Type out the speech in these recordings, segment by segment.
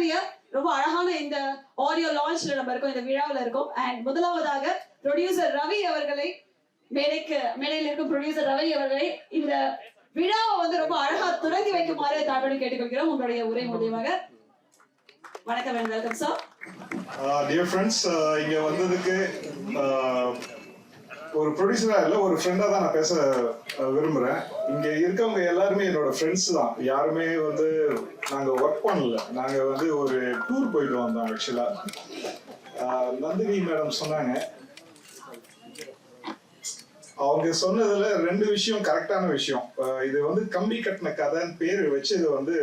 வரக்கூடிய ரொம்ப அழகான இந்த ஆடியோ லான்ச்ல நம்ம இருக்கோம், இந்த விழாவில் இருக்கோம். அண்ட் முதலாவதாக ப்ரொடியூசர் ரவி அவர்களை மேடையில் இருக்கும் ப்ரொடியூசர் ரவி அவர்களை இந்த விழாவை வந்து ரொம்ப அழகா துறங்கி வைக்குமாறு தாழ்வுடன் கேட்டுக்கொள்கிறோம் உங்களுடைய உரை மூலியமாக. வணக்கம் and welcome sir. Dear friends, இங்க வந்ததுக்கு ஒரு ப்ரொடியூசரா இல்ல ஒரு ஃப்ரெண்டா தான் நான் பேச விரும்புறேன். இங்க இருக்கவங்க எல்லாருமே என்னோட ஃப்ரெண்ட்ஸ் தான். யாருமே வந்து நாங்க ஒர்க் பண்ணல, நாங்க வந்து ஒரு டூர் போயிட்டு வந்தோம். ஆக்சுவலா நந்தினி மேடம் சொன்னாங்க, அவங்க சொன்னதுல 2 விஷயம் கரெக்டான விஷயம். இது வந்து கம்பி கட்டின கதைன்னு பேரு வச்சு இதை வந்து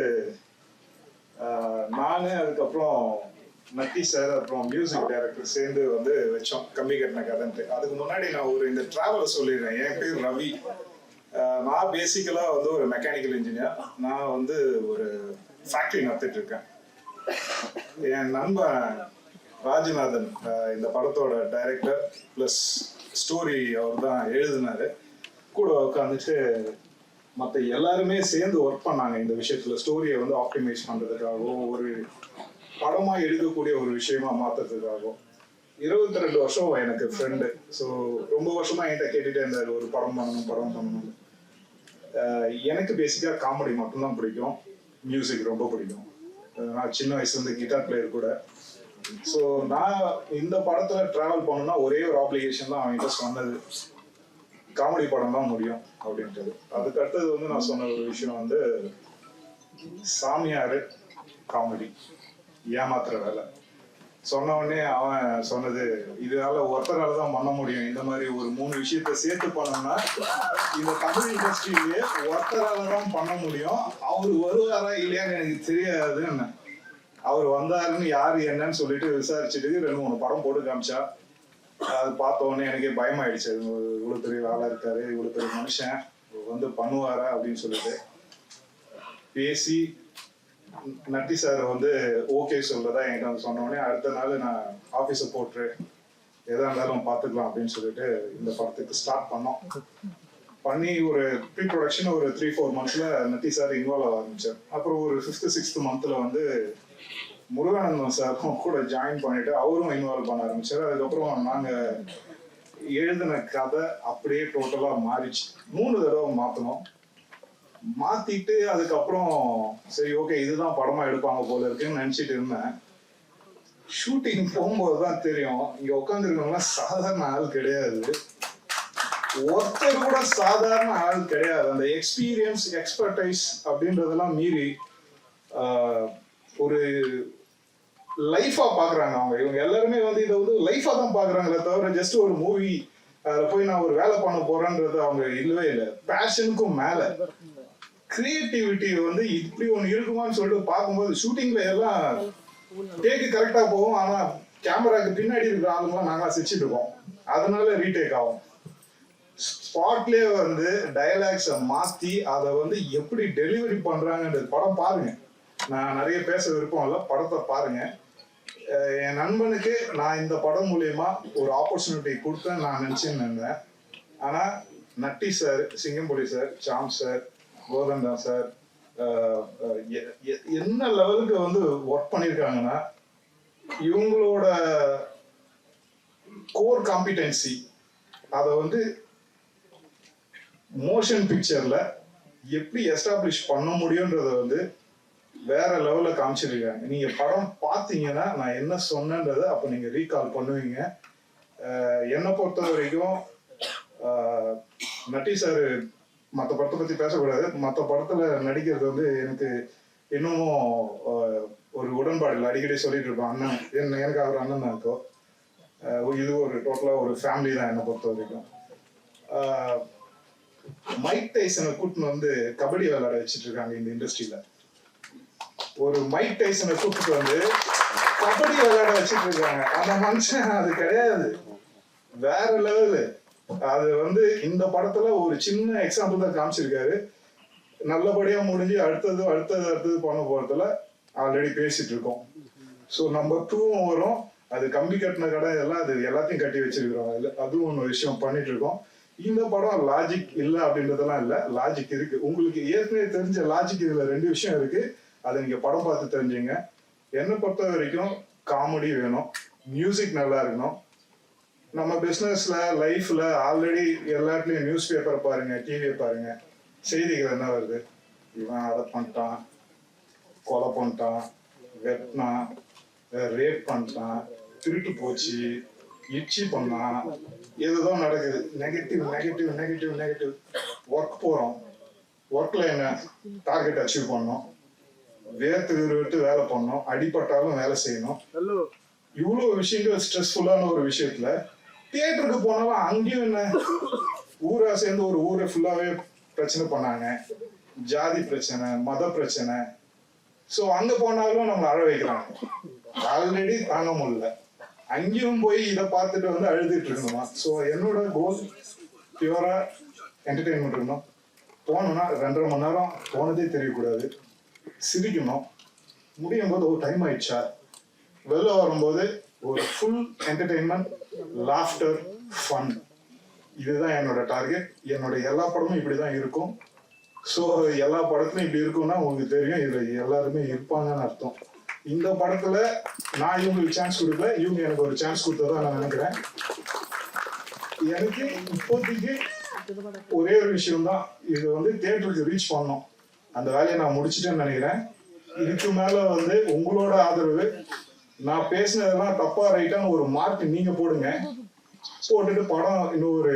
நானு அதுக்கப்புறம் நட்டி சார் அப்புறம் மியூசிக் டைரக்டர் சேர்ந்து வந்து வச்சோம் கம்பி கட்டின கதைன்ட்டு. அதுக்கு முன்னாடி நான் இந்த டிராவலை சொல்லிடுறேன். என் பேர் ரவி. நான் பேசிக்கலா வந்து ஒரு மெக்கானிக்கல் இன்ஜினியர். நான் வந்து ஒரு ஃபேக்டரி நடத்திட்டு இருக்கேன். என் நண்பன் ராஜநாதன் இந்த படத்தோட டைரக்டர் பிளஸ் ஸ்டோரி அவர் தான் எழுதினாரு. கூட உட்காந்துட்டு மற்ற எல்லாருமே சேர்ந்து ஒர்க் பண்ணாங்க இந்த விஷயத்துல. ஸ்டோரியை வந்து ஆப்டிமைஸ் பண்றதுக்காகவும் ஒரு படமா எடுக்கக்கூடிய ஒரு விஷயமா மாத்துறதுக்காகவும். 22 வருஷம் எனக்கு ஃப்ரெண்டு. ஸோ ரொம்ப வருஷமா என்கிட்ட கேட்டுட்டே இருந்தாரு, ஒரு படம் பண்ணணும். எனக்கு பேசிக்கா காமெடி மட்டும்தான் பிடிக்கும், மியூசிக் ரொம்ப பிடிக்கும். நான் சின்ன வயசுல இருந்து கிட்டார் பிளேயர் கூட. ஸோ நான் இந்த படத்துல டிராவல் பண்ணணும்னா ஒரே ஒரு ஆப்ளிகேஷன் தான் அவன்கிட்ட சொன்னது, காமெடி படம் தான் முடியும் அப்படின்றது. அதுக்கு அடுத்தது வந்து நான் சொன்ன ஒரு விஷயம் வந்து சாமியாரு காமெடி ஏமாத்துற வேலை. சொன்ன உடனே அவன் சொன்னது, இதனால ஒருத்தரால தான் பண்ண முடியும், இந்த மாதிரி ஒரு 3 விஷயத்த சேர்த்து பண்ணோம்னா இந்த தமிழ் இண்டஸ்ட்ரியிலேயே ஒருத்தரால தான் பண்ண முடியும், அவர் வருவாரா இல்லையான்னு எனக்கு தெரியாதுன்னு. அவர் வந்தாருன்னு யாரு என்னன்னு சொல்லிட்டு விசாரிச்சுட்டு 2-3 படம் போட்டு காமிச்சா. அது பார்த்த உடனே எனக்கே பயமாயிடுச்சு. இவ்வளவு பெரிய ஆளா இருக்காரு, இவ்வளவு பெரிய மனுஷன் வந்து பண்ணுவாரா அப்படின்னு சொல்லிட்டு பேசி நட்டி சார் வந்து ஓகே சொல்லதா என்கிட்ட வந்து சொன்ன உடனே அடுத்த நாள் நான் ஆபீஸை போட்டு எதா இருந்தாலும் பார்த்துக்கலாம் அப்படின்னு சொல்லிட்டு இந்த படத்துக்கு ஸ்டார்ட் பண்ணோம். பண்ணி ஒரு ப்ரீ ப்ரொடக்ஷன் ஒரு 3-4 மந்த்ஸ்ல நட்டி சார் இன்வால்வ் ஆக ஆரம்பிச்சார். அப்புறம் ஒரு 5th-6th மந்த்ல வந்து முருகானந்தம் சாரும் கூட ஜாயின் பண்ணிட்டு அவரும் இன்வால்வ் பண்ண ஆரம்பிச்சாரு. அதுக்கப்புறம் நாங்க எழுதின கதை அப்படியே டோட்டலா மாறிச்சு. 3 தடவை மாத்தணும். மாத்திட்டு அதுக்கப்புறம் சரி ஓகே இதுதான் படமா எடுப்பாங்க போல இருக்குன்னு நினைச்சிட்டு இருந்தேன். ஷூட்டிங் போகும்போதுதான் தெரியும், இங்க உட்காந்துருக்கவங்களாம் சாதாரண ஆள் கிடையாது. ஒருத்தர் கூட சாதாரண ஆள் கிடையாது. அந்த எக்ஸ்பீரியன்ஸ் எக்ஸ்பர்டைஸ் அப்படின்றதெல்லாம் மீறி ஒரு லைஃபா பாக்குறாங்க அவங்க. இவங்க எல்லாருமே வந்து இதை வந்து லைஃபா தான் பாக்குறாங்களே தவிர ஜஸ்ட் ஒரு மூவி போய் நான் ஒரு வேலை பண்ண போறேன்றது அவங்க இல்லவே இல்லை. பேஷனுக்கும் மேல கிரியேட்டிவிட்டி வந்து இப்படி ஒண்ணு இருக்குமான்னு சொல்லிட்டு பார்க்கும்போது ஷூட்டிங்ல எல்லாம் டேக்கு கரெக்டா போகும், ஆனா கேமராக்கு பின்னாடி இருக்கிற ஆளுங்களாம் நாங்களா சிரிச்சுட்டு இருக்கோம். அதனால ரீடேக் ஆகும். ஸ்பாட்லயே வந்து டயலாக்ஸை மாத்தி அதை வந்து எப்படி டெலிவரி பண்றாங்கன்றது படம் பாருங்க. நான் நிறைய பேச விருப்பம் இல்லை, படத்தை பாருங்க. என் நண்பனுக்கு நான் இந்த படம் மூலியமா ஒரு ஆப்பர்ச்சுனிட்டி கொடுத்தேன்னு நான் நினைச்சுன்னு இருந்தேன். ஆனா நட்டி சார், சிங்கம்புலி சார், சாம் சார், கோதண்டா சார் என்ன லெவலுக்கு வந்து ஒர்க் பண்ணியிருக்காங்கன்னா, இவங்களோட கோர் காம்பிடென்சி அதை வந்து மோஷன் பிக்சர்ல எப்படி எஸ்டாப்ளிஷ் பண்ண முடியும்ன்றத வந்து வேற லெவல்ல காமிச்சிருக்காங்க. நீங்க படம் பார்த்தீங்கன்னா நான் என்ன சொன்னேன்றதை அப்ப நீங்க ரீகால் பண்ணுவீங்க. என்னை பொறுத்த வரைக்கும் நட்டி சார் மற்ற படத்தை பத்தி பேசக்கூடாது, மற்ற படத்துல நடிக்கிறது வந்து எனக்கு இன்னமும் ஒரு உடன்பாடு இல்லை. அடிக்கடி சொல்லிட்டு இருப்போம், அண்ணன் எனக்கு அவர் அண்ணன் தான். இப்போ இது ஒரு டோட்டலா ஒரு ஃபேமிலி தான் என்னை பொறுத்த வரைக்கும். மைக் டைசனை கூட்டின்னு வந்து கபடி விளையாட வச்சுட்டு இருக்காங்க இந்த இண்டஸ்ட்ரியில. ஒரு மைக் டைசனை கூப்பிட்டு வந்து கபடி விளையாட வச்சுட்டு இருக்காங்க. அந்த மனுஷன் அது கிடையாது, வேற லெவலு. அது வந்து இந்த படத்துல ஒரு சின்ன எக்ஸாம்பிள் தான் காமிச்சிருக்காரு. நல்லபடியா முடிஞ்சு அடுத்தது பண்ண போறதுல ஆல்ரெடி பேசிட்டு இருக்கோம். ஸோ நம்பர் 2 வரும். அது கம்பி கட்டின கடை எல்லாம் அது எல்லாத்தையும் கட்டி வச்சிருக்கிறோம். அதுவும் ஒன்று விஷயம் பண்ணிட்டு இருக்கோம். இந்த படம் லாஜிக் இல்லை அப்படின்றதெல்லாம் இல்லை, லாஜிக் இருக்கு. உங்களுக்கு ஏற்கனவே தெரிஞ்ச லாஜிக் இதுல 2 விஷயம் இருக்கு. அதை நீங்க படம் பார்த்து தெரிஞ்சுங்க. என்னை பொறுத்த வரைக்கும் காமெடி வேணும், மியூசிக் நல்லா இருக்கணும். நம்ம பிஸ்னஸ்ல லைஃப்ல ஆல்ரெடி எல்லாத்துலேயும் நியூஸ் பேப்பர் பாருங்க, டிவியை பாருங்க, செய்திகள் என்ன வருது? இவன் அதை பண்ணிட்டான், கொலை பண்ணிட்டான், வெட்டினான், ரேப் பண்ணிட்டான், திருட்டு போச்சு, இச்சி பண்ணான், எதுதான் நடக்குது. Negative negative negative negative. Work போகிறோம், ஒர்க்கில் என்ன டார்கெட் அச்சீவ் பண்ணோம், வேர்த்து விட்டு வேலை பண்ணோம், அடிபட்டாலும் வேலை செய்யணும். இவ்வளோ விஷயங்கள் ஸ்ட்ரெஸ்ஃபுல்லான ஒரு விஷயத்துல தியேட்டருக்கு போனாலும் அங்கேயும் என்ன ஊரா சேர்ந்து ஒரு ஊரை ஃபுல்லாவே பிரச்சனை பண்ணாங்க. ஜாதி பிரச்சனை, மத பிரச்சனை. ஸோ அங்க போனாலும் நம்மளை அழ வைக்கிறாங்க. ஆல்ரெடி தாங்க முடியல, அங்கேயும் போய் இதை பார்த்துட்டு வந்து அழுதுட்டு இருக்கணுமா? ஸோ என்னோட கோல் பியூரா என்டர்டெயின்மெண்ட் இருக்கணும். போனோம்னா 2.5 மணி நேரம் போனதே தெரியக்கூடாது, சிரிக்கணும், முடியும் போது ஒரு டைம் ஆயிடுச்சா, வெளில வரும்போது ஒரு ஃபுல் என்டர்டெயின்மெண்ட், லாஃப்டர், ஃபன். இதுதான் என்னோட டார்கெட். என்னோட எல்லா படமும் இப்படிதான் இருக்கும். ஸோ எல்லா படத்துலையும் இப்படி இருக்கும்னா உங்களுக்கு தெரியும், இதுல எல்லாருமே இருப்பாங்கன்னு அர்த்தம். இந்த படத்துல நான் இவங்களுக்கு சான்ஸ் கொடுக்கல, இவங்க எனக்கு ஒரு சான்ஸ் கொடுத்ததா நான் நினைக்கிறேன். எனக்கு இப்போதைக்கு ஒரே ஒரு விஷயம் தான், இது வந்து தியேட்டருக்கு ரீச் பண்ணணும். அந்த வேலையை நான் முடிச்சுட்டேன்னு நினைக்கிறேன். இதுக்கு மேல வந்து உங்களோட ஆதரவு, நான் பேசினதெல்லாம் தப்பா ரைட்டான்னு ஒரு மார்க் நீங்க போடுங்க. போட்டுட்டு படம் இன்னும் ஒரு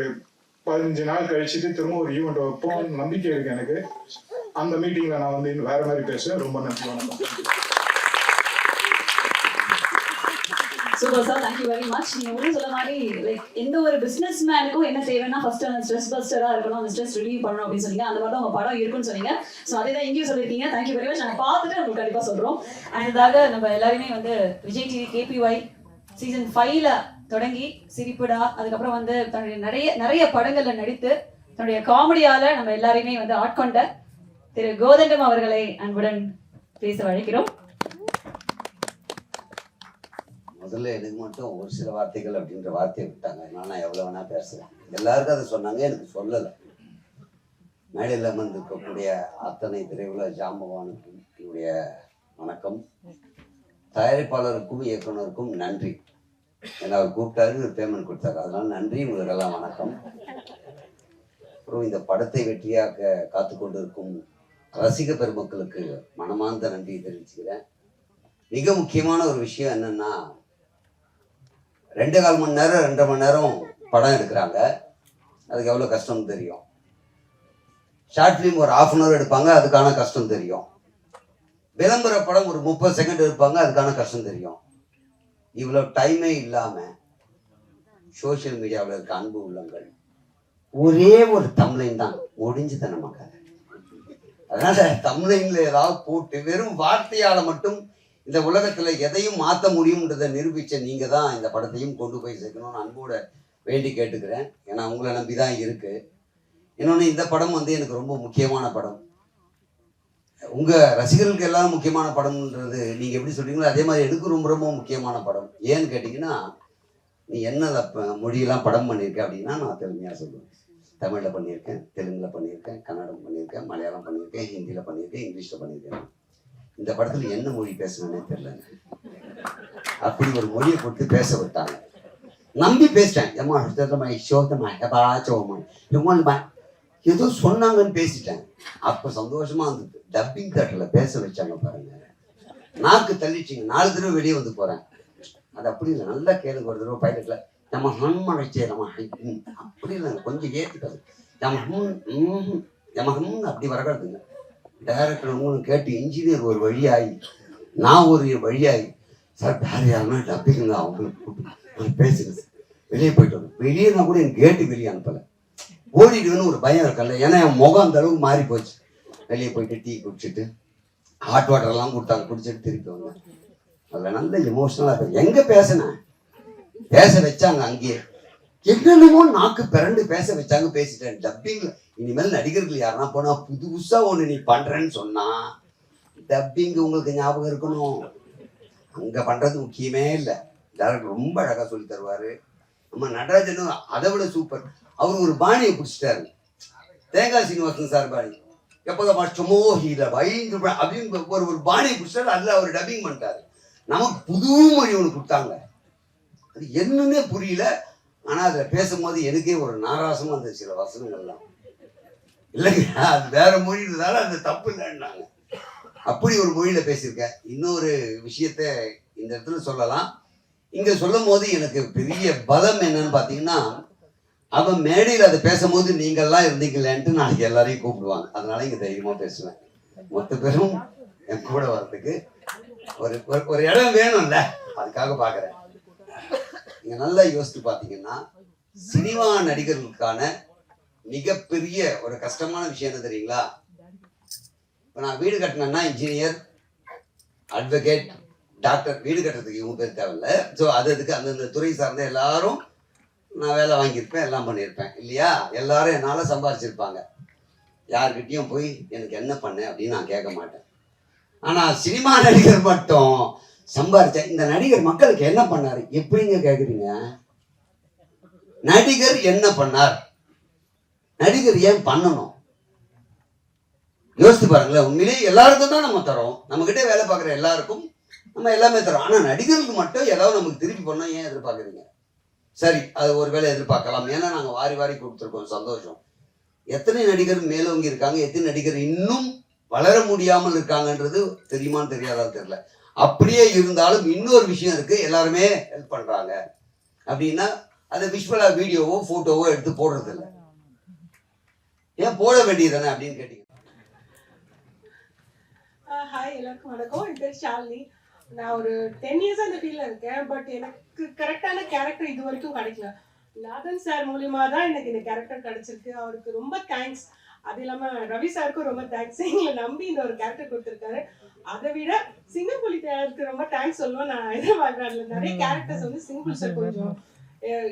15 நாள் கழிச்சுட்டு திரும்ப ஒரு ஈவெண்ட் வைப்போம், நம்பிக்கை இருக்கு எனக்கு. அந்த மீட்டிங்ல நான் வந்து வேற மாதிரி பேசுவேன். ரொம்ப நன்றி, வணக்கம். Super sir, thank you very much. நீங்க ஒன்றும் சொல்ல மாதிரி லைக் எந்த ஒரு பிசினஸ் மேனுக்கும் என்ன தேவைன்னா ஃபர்ஸ்ட் அந்த ஸ்ட்ரெஸ் பஸ்டரா இருக்கணும், அந்த ஸ்ட்ரெஸ் ரிலீவ் பண்ணணும் அப்படின்னு சொன்னீங்க. அந்த மாதிரி தான் உங்க படம் இருக்குன்னு சொன்னீங்க. ஸோ அதே தான் இங்கேயும் சொல்லியிருக்கீங்க. Thank you very much. நாங்கள் பார்த்துட்டு உங்களுக்கு கண்டிப்பாக சொல்றோம். அண்ட் இதாக நம்ம எல்லாருமே வந்து விஜய் டிவி KPY சீசன் 5ல தொடங்கி சிரிப்புடா, அதுக்கப்புறம் வந்து தன்னுடைய நிறைய படங்கள்ல நடித்து தன்னுடைய காமெடியால நம்ம எல்லாரையுமே வந்து ஆட்கொண்ட திரு கோதண்டம் அவர்களை அன்புடன் பேச அழைக்கிறோம். முதல்ல எனக்கு மட்டும் ஒரு சில வார்த்தைகள் அப்படின்ற வார்த்தையை விட்டாங்க. நான் எவ்வளோ வேணா பேசுகிறேன். எல்லாருக்கும் அதை சொன்னாங்க, எனக்கு சொல்லலை. மேடையில் அமர்ந்திருக்கக்கூடிய அத்தனை திரையுலக ஜாம்பவானுக்கும் என்னுடைய வணக்கம். தயாரிப்பாளருக்கும் இயக்குனருக்கும் நன்றி. என்னை அவர் கூப்பிட்டாரு, பேமெண்ட் கொடுத்தாரு, அதனால நன்றி, உங்களுக்கெல்லாம் வணக்கம். அப்புறம் இந்த படத்தை வெற்றியாக்க காத்து கொண்டிருக்கும் ரசிக பெருமக்களுக்கு மனமார்ந்த நன்றியை தெரிவிச்சுக்கிறேன். மிக முக்கியமான ஒரு விஷயம் என்னன்னா, 2.25 மணி நேரம் 2.5 மணி நேரம் படம் எடுக்கிறாங்க. அதுக்கு எவ்வளோ கஷ்டம்னு தெரியும். ஷார்ட் ஃபிலிம் ஒரு 1/2 hour எடுப்பாங்க, அதுக்கான கஷ்டம் தெரியும். விளம்பர படம் ஒரு 30 செகண்ட் எடுப்பாங்க, அதுக்கான கஷ்டம் தெரியும். இவ்வளோ டைமே இல்லாமல் சோசியல் மீடியாவில் இருக்க அன்பு உள்ளங்கள் ஒரே ஒரு தம்ப்லைன் தான் முடிஞ்சுது நமக்கு. அதனால தம்ப்லைன்ல ஏதாவது போட்டு வெறும் வார்த்தையால மட்டும் இந்த உலகத்துல எதையும் மாற்ற முடியும்ன்றதை நிரூபிச்ச நீங்க தான் இந்த படத்தையும் கொண்டு போய் சேர்க்கணும்னு அன்போட வேண்டி கேட்டுக்கிறேன். ஏன்னா உங்களை நம்பி தான் இருக்கு. இன்னொன்று, இந்த படம் வந்து எனக்கு ரொம்ப முக்கியமான படம். உங்க ரசிகர்களுக்கு எல்லாரும் முக்கியமான படம்ன்றது நீங்க எப்படி சொல்றீங்களோ அதே மாதிரி எனக்கு ரொம்ப ரொம்ப முக்கியமான படம். ஏன்னு கேட்டீங்கன்னா, நீ என்ன மொழியெல்லாம் படம் பண்ணியிருக்க அப்படின்னா நான் தெலுங்கா சொல்லுவேன். தமிழில் பண்ணியிருக்கேன், தெலுங்குல பண்ணியிருக்கேன், கன்னடம் பண்ணியிருக்கேன், மலையாளம் பண்ணியிருக்கேன், ஹிந்தியில் பண்ணியிருக்கேன், இங்கிலீஷில் பண்ணியிருக்கேன். இந்த படத்தில் என்ன மொழி பேசணுன்னே தெரியலங்க. அப்படி ஒரு மொழியை கொடுத்து பேச விட்டாங்க. நம்பி பேசிட்டேன். ஏதோ சொன்னாங்கன்னு பேசிட்டேன். அப்போ சந்தோஷமா இருந்தது. டப்பிங் தேட்டரில் பேச வச்சாங்க பாருங்க, நாக்கு தள்ளிச்சிங்க. 4 தடவை வெளியே வந்து போகிறேன். அது அப்படி இல்லை, நல்லா கேளுங்க. ஒரு தடவை பைலட்டில் நம்ம ஹன்மழைச்சே நம்ம அப்படி இல்லைங்க, கொஞ்சம் ஏற்றுக்காது. நம்ம அப்படி வரக்கூடாதுங்க. டைரக்டர் உங்களுக்கு கேட்டு இன்ஜினியர் ஒரு வழியாகி, நான் ஒரு வழியாகி, சார் வேற யாருன்னா டப்பிங்க அவங்களுக்கு பேசுங்க சார், வெளியே போயிட்டு வரும். வெளியேனா கூட என் கேட்டு வெளியே அனுப்பலை. ஓடிடுவேன்னு ஒரு பயம் இருக்கல. ஏன்னா என் முகம் அந்த அளவுக்கு மாறி போச்சு. வெளியே போயிட்டு டீ குடிச்சிட்டு ஹாட் வாட்டர்லாம் கொடுத்தாங்க, குடிச்சிட்டு திருப்பி வந்தேன். அதில் நல்ல எமோஷனலாக இருக்கு. எங்கே பேசினேன், பேச வச்சாங்க. அங்கேயே என்னென்னமோ நாக்கு பிறண்டு பேச வச்சாங்க, பேசிட்டேன். டப்பிங்ல இனிமேல் நடிகர்கள் யாருன்னா போனா புதுசா ஒண்ணு நீ பண்றேன்னு சொன்னா டப்பிங் உங்களுக்கு ஞாபகம் இருக்கணும். அங்க பண்றது முக்கியமே இல்லை. டேரக்டர் ரொம்ப அழகா சொல்லி தருவாரு. நம்ம நடராஜனும் அதை விட சூப்பர். அவர் ஒரு பாணியை பிடிச்சிட்டாரு. தேங்காய் சீனிவாசன் சார் பாணி எப்போதான் மாற்றமோ ஹீல பயந்து அப்படின்னு ஒரு பாணியை பிடிச்சிட்டாரு. அதுல அவர் டப்பிங் பண்ணிட்டாரு. நமக்கு புது மொழி ஒன்று கொடுத்தாங்க, அது என்னன்னே புரியல. ஆனா அதுல பேசும்போது எனக்கே ஒரு நாராசமா இருந்துச்சு சில வசனங்கள்லாம். இல்லைங்க, அது வேற மொழி இருந்ததால அந்த தப்பு இல்லைன்னாங்க. அப்படி ஒரு மொழியில பேசியிருக்கேன். இன்னொரு விஷயத்த இந்த இடத்துல சொல்லலாம். இங்க சொல்லும் போது எனக்கு பெரிய பலம் என்னன்னு பாத்தீங்கன்னா, அவன் மேடையில் அதை பேசும்போது நீங்கள்லாம் இருந்தீங்களேன்ட்டு நாளைக்கு எல்லாரையும் கூப்பிடுவாங்க. அதனால இங்க தைரியமா பேசுவேன். மொத்த பேரும் என் கூட வர்றதுக்கு ஒரு இடம் வேணும்ல, அதுக்காக பாக்குறேன். நீங்க நல்லா யோசித்து பாத்தீங்கன்னா, சினிமா நடிகர்களுக்கான மிகப்பெரிய ஒரு கஷ்டமான விஷயம் என்ன தெரியுங்களா? இப்போ நான் வீடு கட்டினேன்னா இன்ஜினியர், அட்வொகேட், டாக்டர், வீடு கட்டுறதுக்கு இவங்க பேர் தேவையில்ல. ஸோ அதுக்கு அந்தந்த துறை சார்ந்த எல்லாரும் நான் வேலை வாங்கியிருப்பேன், எல்லாம் பண்ணியிருப்பேன் இல்லையா? எல்லாரும் என்னால் சம்பாரிச்சிருப்பாங்க. யார்கிட்டையும் போய் எனக்கு என்ன பண்ணேன் அப்படின்னு நான் கேட்க மாட்டேன். ஆனால் சினிமா நடிகர் மட்டும் சம்பாரிச்சேன். இந்த நடிகர் மக்களுக்கு என்ன பண்ணாரு எப்படிங்க கேட்குறீங்க? நடிகர் என்ன பண்ணார், நடிகர் ஏன் பண்ணணும் யோசித்து பாருங்களேன். உண்மையிலேயே எல்லாருக்கும் தான் நம்ம தரோம், நம்ம கிட்டே வேலை பார்க்குற எல்லாருக்கும் நம்ம எல்லாமே தரோம். ஆனால் நடிகருக்கு மட்டும் ஏதாவது நமக்கு திருப்பி பண்ணோம் ஏன் எதிர்பார்க்குறீங்க? சரி, அது ஒரு வேலை எதிர்பார்க்கலாம், ஏன்னா நாங்கள் வாரி வாரி கொடுத்துருக்கோம், சந்தோஷம். எத்தனை நடிகர் மேலோங்கி இருக்காங்க, எத்தனை நடிகர் இன்னும் வளர முடியாமல் இருக்காங்கன்றது தெரியுமான்னு தெரியாதா தெரியல. அப்படியே இருந்தாலும் இன்னொரு விஷயம் இருக்கு, எல்லாருமே ஹெல்ப் பண்றாங்க அப்படின்னா அதை விஷுவலா வீடியோவோ போட்டோவோ எடுத்து போடுறது இல்லை. ஏன் போட வேண்டியதானே அப்படின்னு கேட்டீங்க. ஹாய், எல்லாருக்கும் வணக்கம். என் பேர் ஷாலினி. நான் ஒரு 10 இயர்ஸா இந்த ஃபீல்ட்ல இருக்கேன். பட் எனக்கு கரெக்டான கேரக்டர் இது வரைக்கும் கிடைக்கல. நாதன் சார் மூலியமா தான் எனக்கு இந்த கேரக்டர் கிடைச்சிருக்கு. அவருக்கு ரொம்ப தேங்க்ஸ். அது இல்லாம ரவி சாருக்கும் ரொம்ப தேங்க்ஸ், எங்களை நம்பி இந்த ஒரு கேரக்டர் கொடுத்துருக்காரு. அதை விட சிங்கப்புலி சாருக்கு ரொம்ப தேங்க்ஸ் சொல்லுவேன். நான் எதிர்பார்க்குறேன், அதுல நிறைய கேரக்டர்ஸ் வந்து சிங்கப்புலி சார் கொஞ்சம்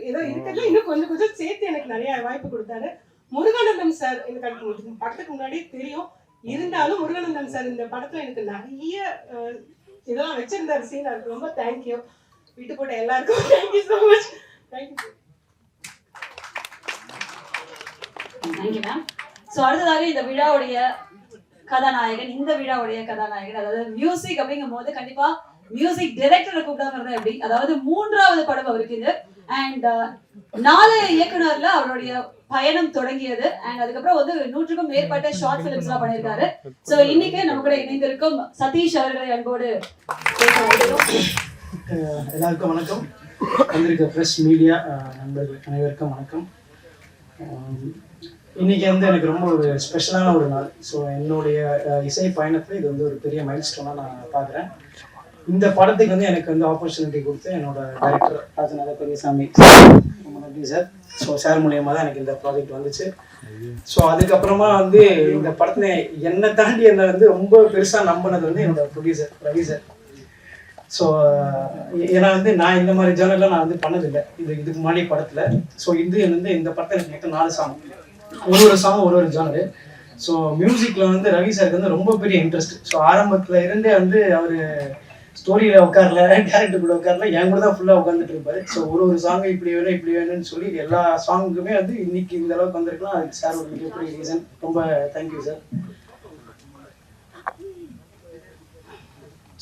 ஏதோ இருக்கிறதுல இன்னும் கொஞ்சம் கொஞ்சம் சேர்த்து எனக்கு நிறைய வாய்ப்பு கொடுத்தாரு. முருகானந்தம் சார் எனக்கு அதுக்கு படத்துக்கு முன்னாடியே தெரியும், இருந்தாலும் முருகானந்தம் சார் இந்த படத்துல எனக்கு நிறைய இதெல்லாம் வச்சிருந்தாரு சீன். அதுக்கு ரொம்ப தேங்க்யூ. விட்டு போட்ட எல்லாருக்கும் thank you so much. Thank you. Thank you ma'am. So அடுத்ததாக இந்த விழாவுடைய கதாநாயகன், இந்த விழாவுடைய கதாநாயகன், அதாவது மியூசிக் அப்படிங்கும் போது கண்டிப்பா மியூசிக் டைரக்டரை கூப்பிடாம எப்படி, அதாவது 3வது படம் அவருக்கு இது. அண்ட் 4 இயக்குனர்ல அவருடைய பயணம் தொடங்கியது. அண்ட் அதுக்கப்புறம் வந்து 100க்கும் மேற்பட்ட ஷார்ட் பிலிம்ஸ் எல்லாம் பண்ணியிருக்காரு. ஸோ இன்னைக்கு நம்ம கூட இணைந்திருக்கும் சதீஷ் அவர்களை அன்போடு எல்லாருக்கும் வணக்கம். வந்திருக்க ப்ரெஸ் மீடியா நண்பர்கள் அனைவருக்கும் வணக்கம். இன்னைக்கு வந்து எனக்கு ரொம்ப ஒரு ஸ்பெஷலான ஒரு நாள். ஸோ என்னுடைய இசை பயணத்தில் இது வந்து ஒரு பெரிய மைல் ஸ்டோனாக நான் பார்க்குறேன். இந்த படத்துக்கு வந்து எனக்கு வந்து ஆப்பர்ச்சுனிட்டி கொடுத்து என்னோட டைரக்டர் ராஜநாத பெரியசாமி ரொம்ப நன்றி சார். ஸோ சார் மூலியமாக தான் எனக்கு இந்த ப்ராஜெக்ட் வந்துச்சு. ஸோ அதுக்கப்புறமா வந்து இந்த படத்துல என்னை தாண்டி என்னை வந்து ரொம்ப பெருசாக நம்பினது வந்து என்னோட ப்ரொடியூசர் ரவி சார். ஸோ ஏன்னா வந்து நான் இந்த மாதிரி ஜேர்னல்லாம் நான் வந்து பண்ணதில்லை இதுக்கு முன்னாடி படத்தில். ஸோ இது வந்து இந்த படத்தில் எனக்கு 4 சாங், ஒரு சாங் ஒரு ஜானரு. ஸோ மியூசிக்கில் வந்து ரவி சாருக்கு வந்து ரொம்ப பெரிய இன்ட்ரெஸ்ட். ஸோ ஆரம்பத்தில் இருந்தே வந்து அவர் ஸ்டோரியில் உட்காரல, கேரக்டர் கூட உட்காரல, என் கூட தான் ஃபுல்லாக உட்காந்துட்டு இருப்பாரு. ஸோ ஒரு சாங் இப்படி வேணும் இப்படி வேணும்னு சொல்லி எல்லா சாங்குக்குமே வந்து இன்னைக்கு இந்த அளவுக்கு வந்திருக்கலாம். அதுக்கு சார் ஒரு மிகப்பெரிய ரீசன். ரொம்ப தேங்க்யூ சார்.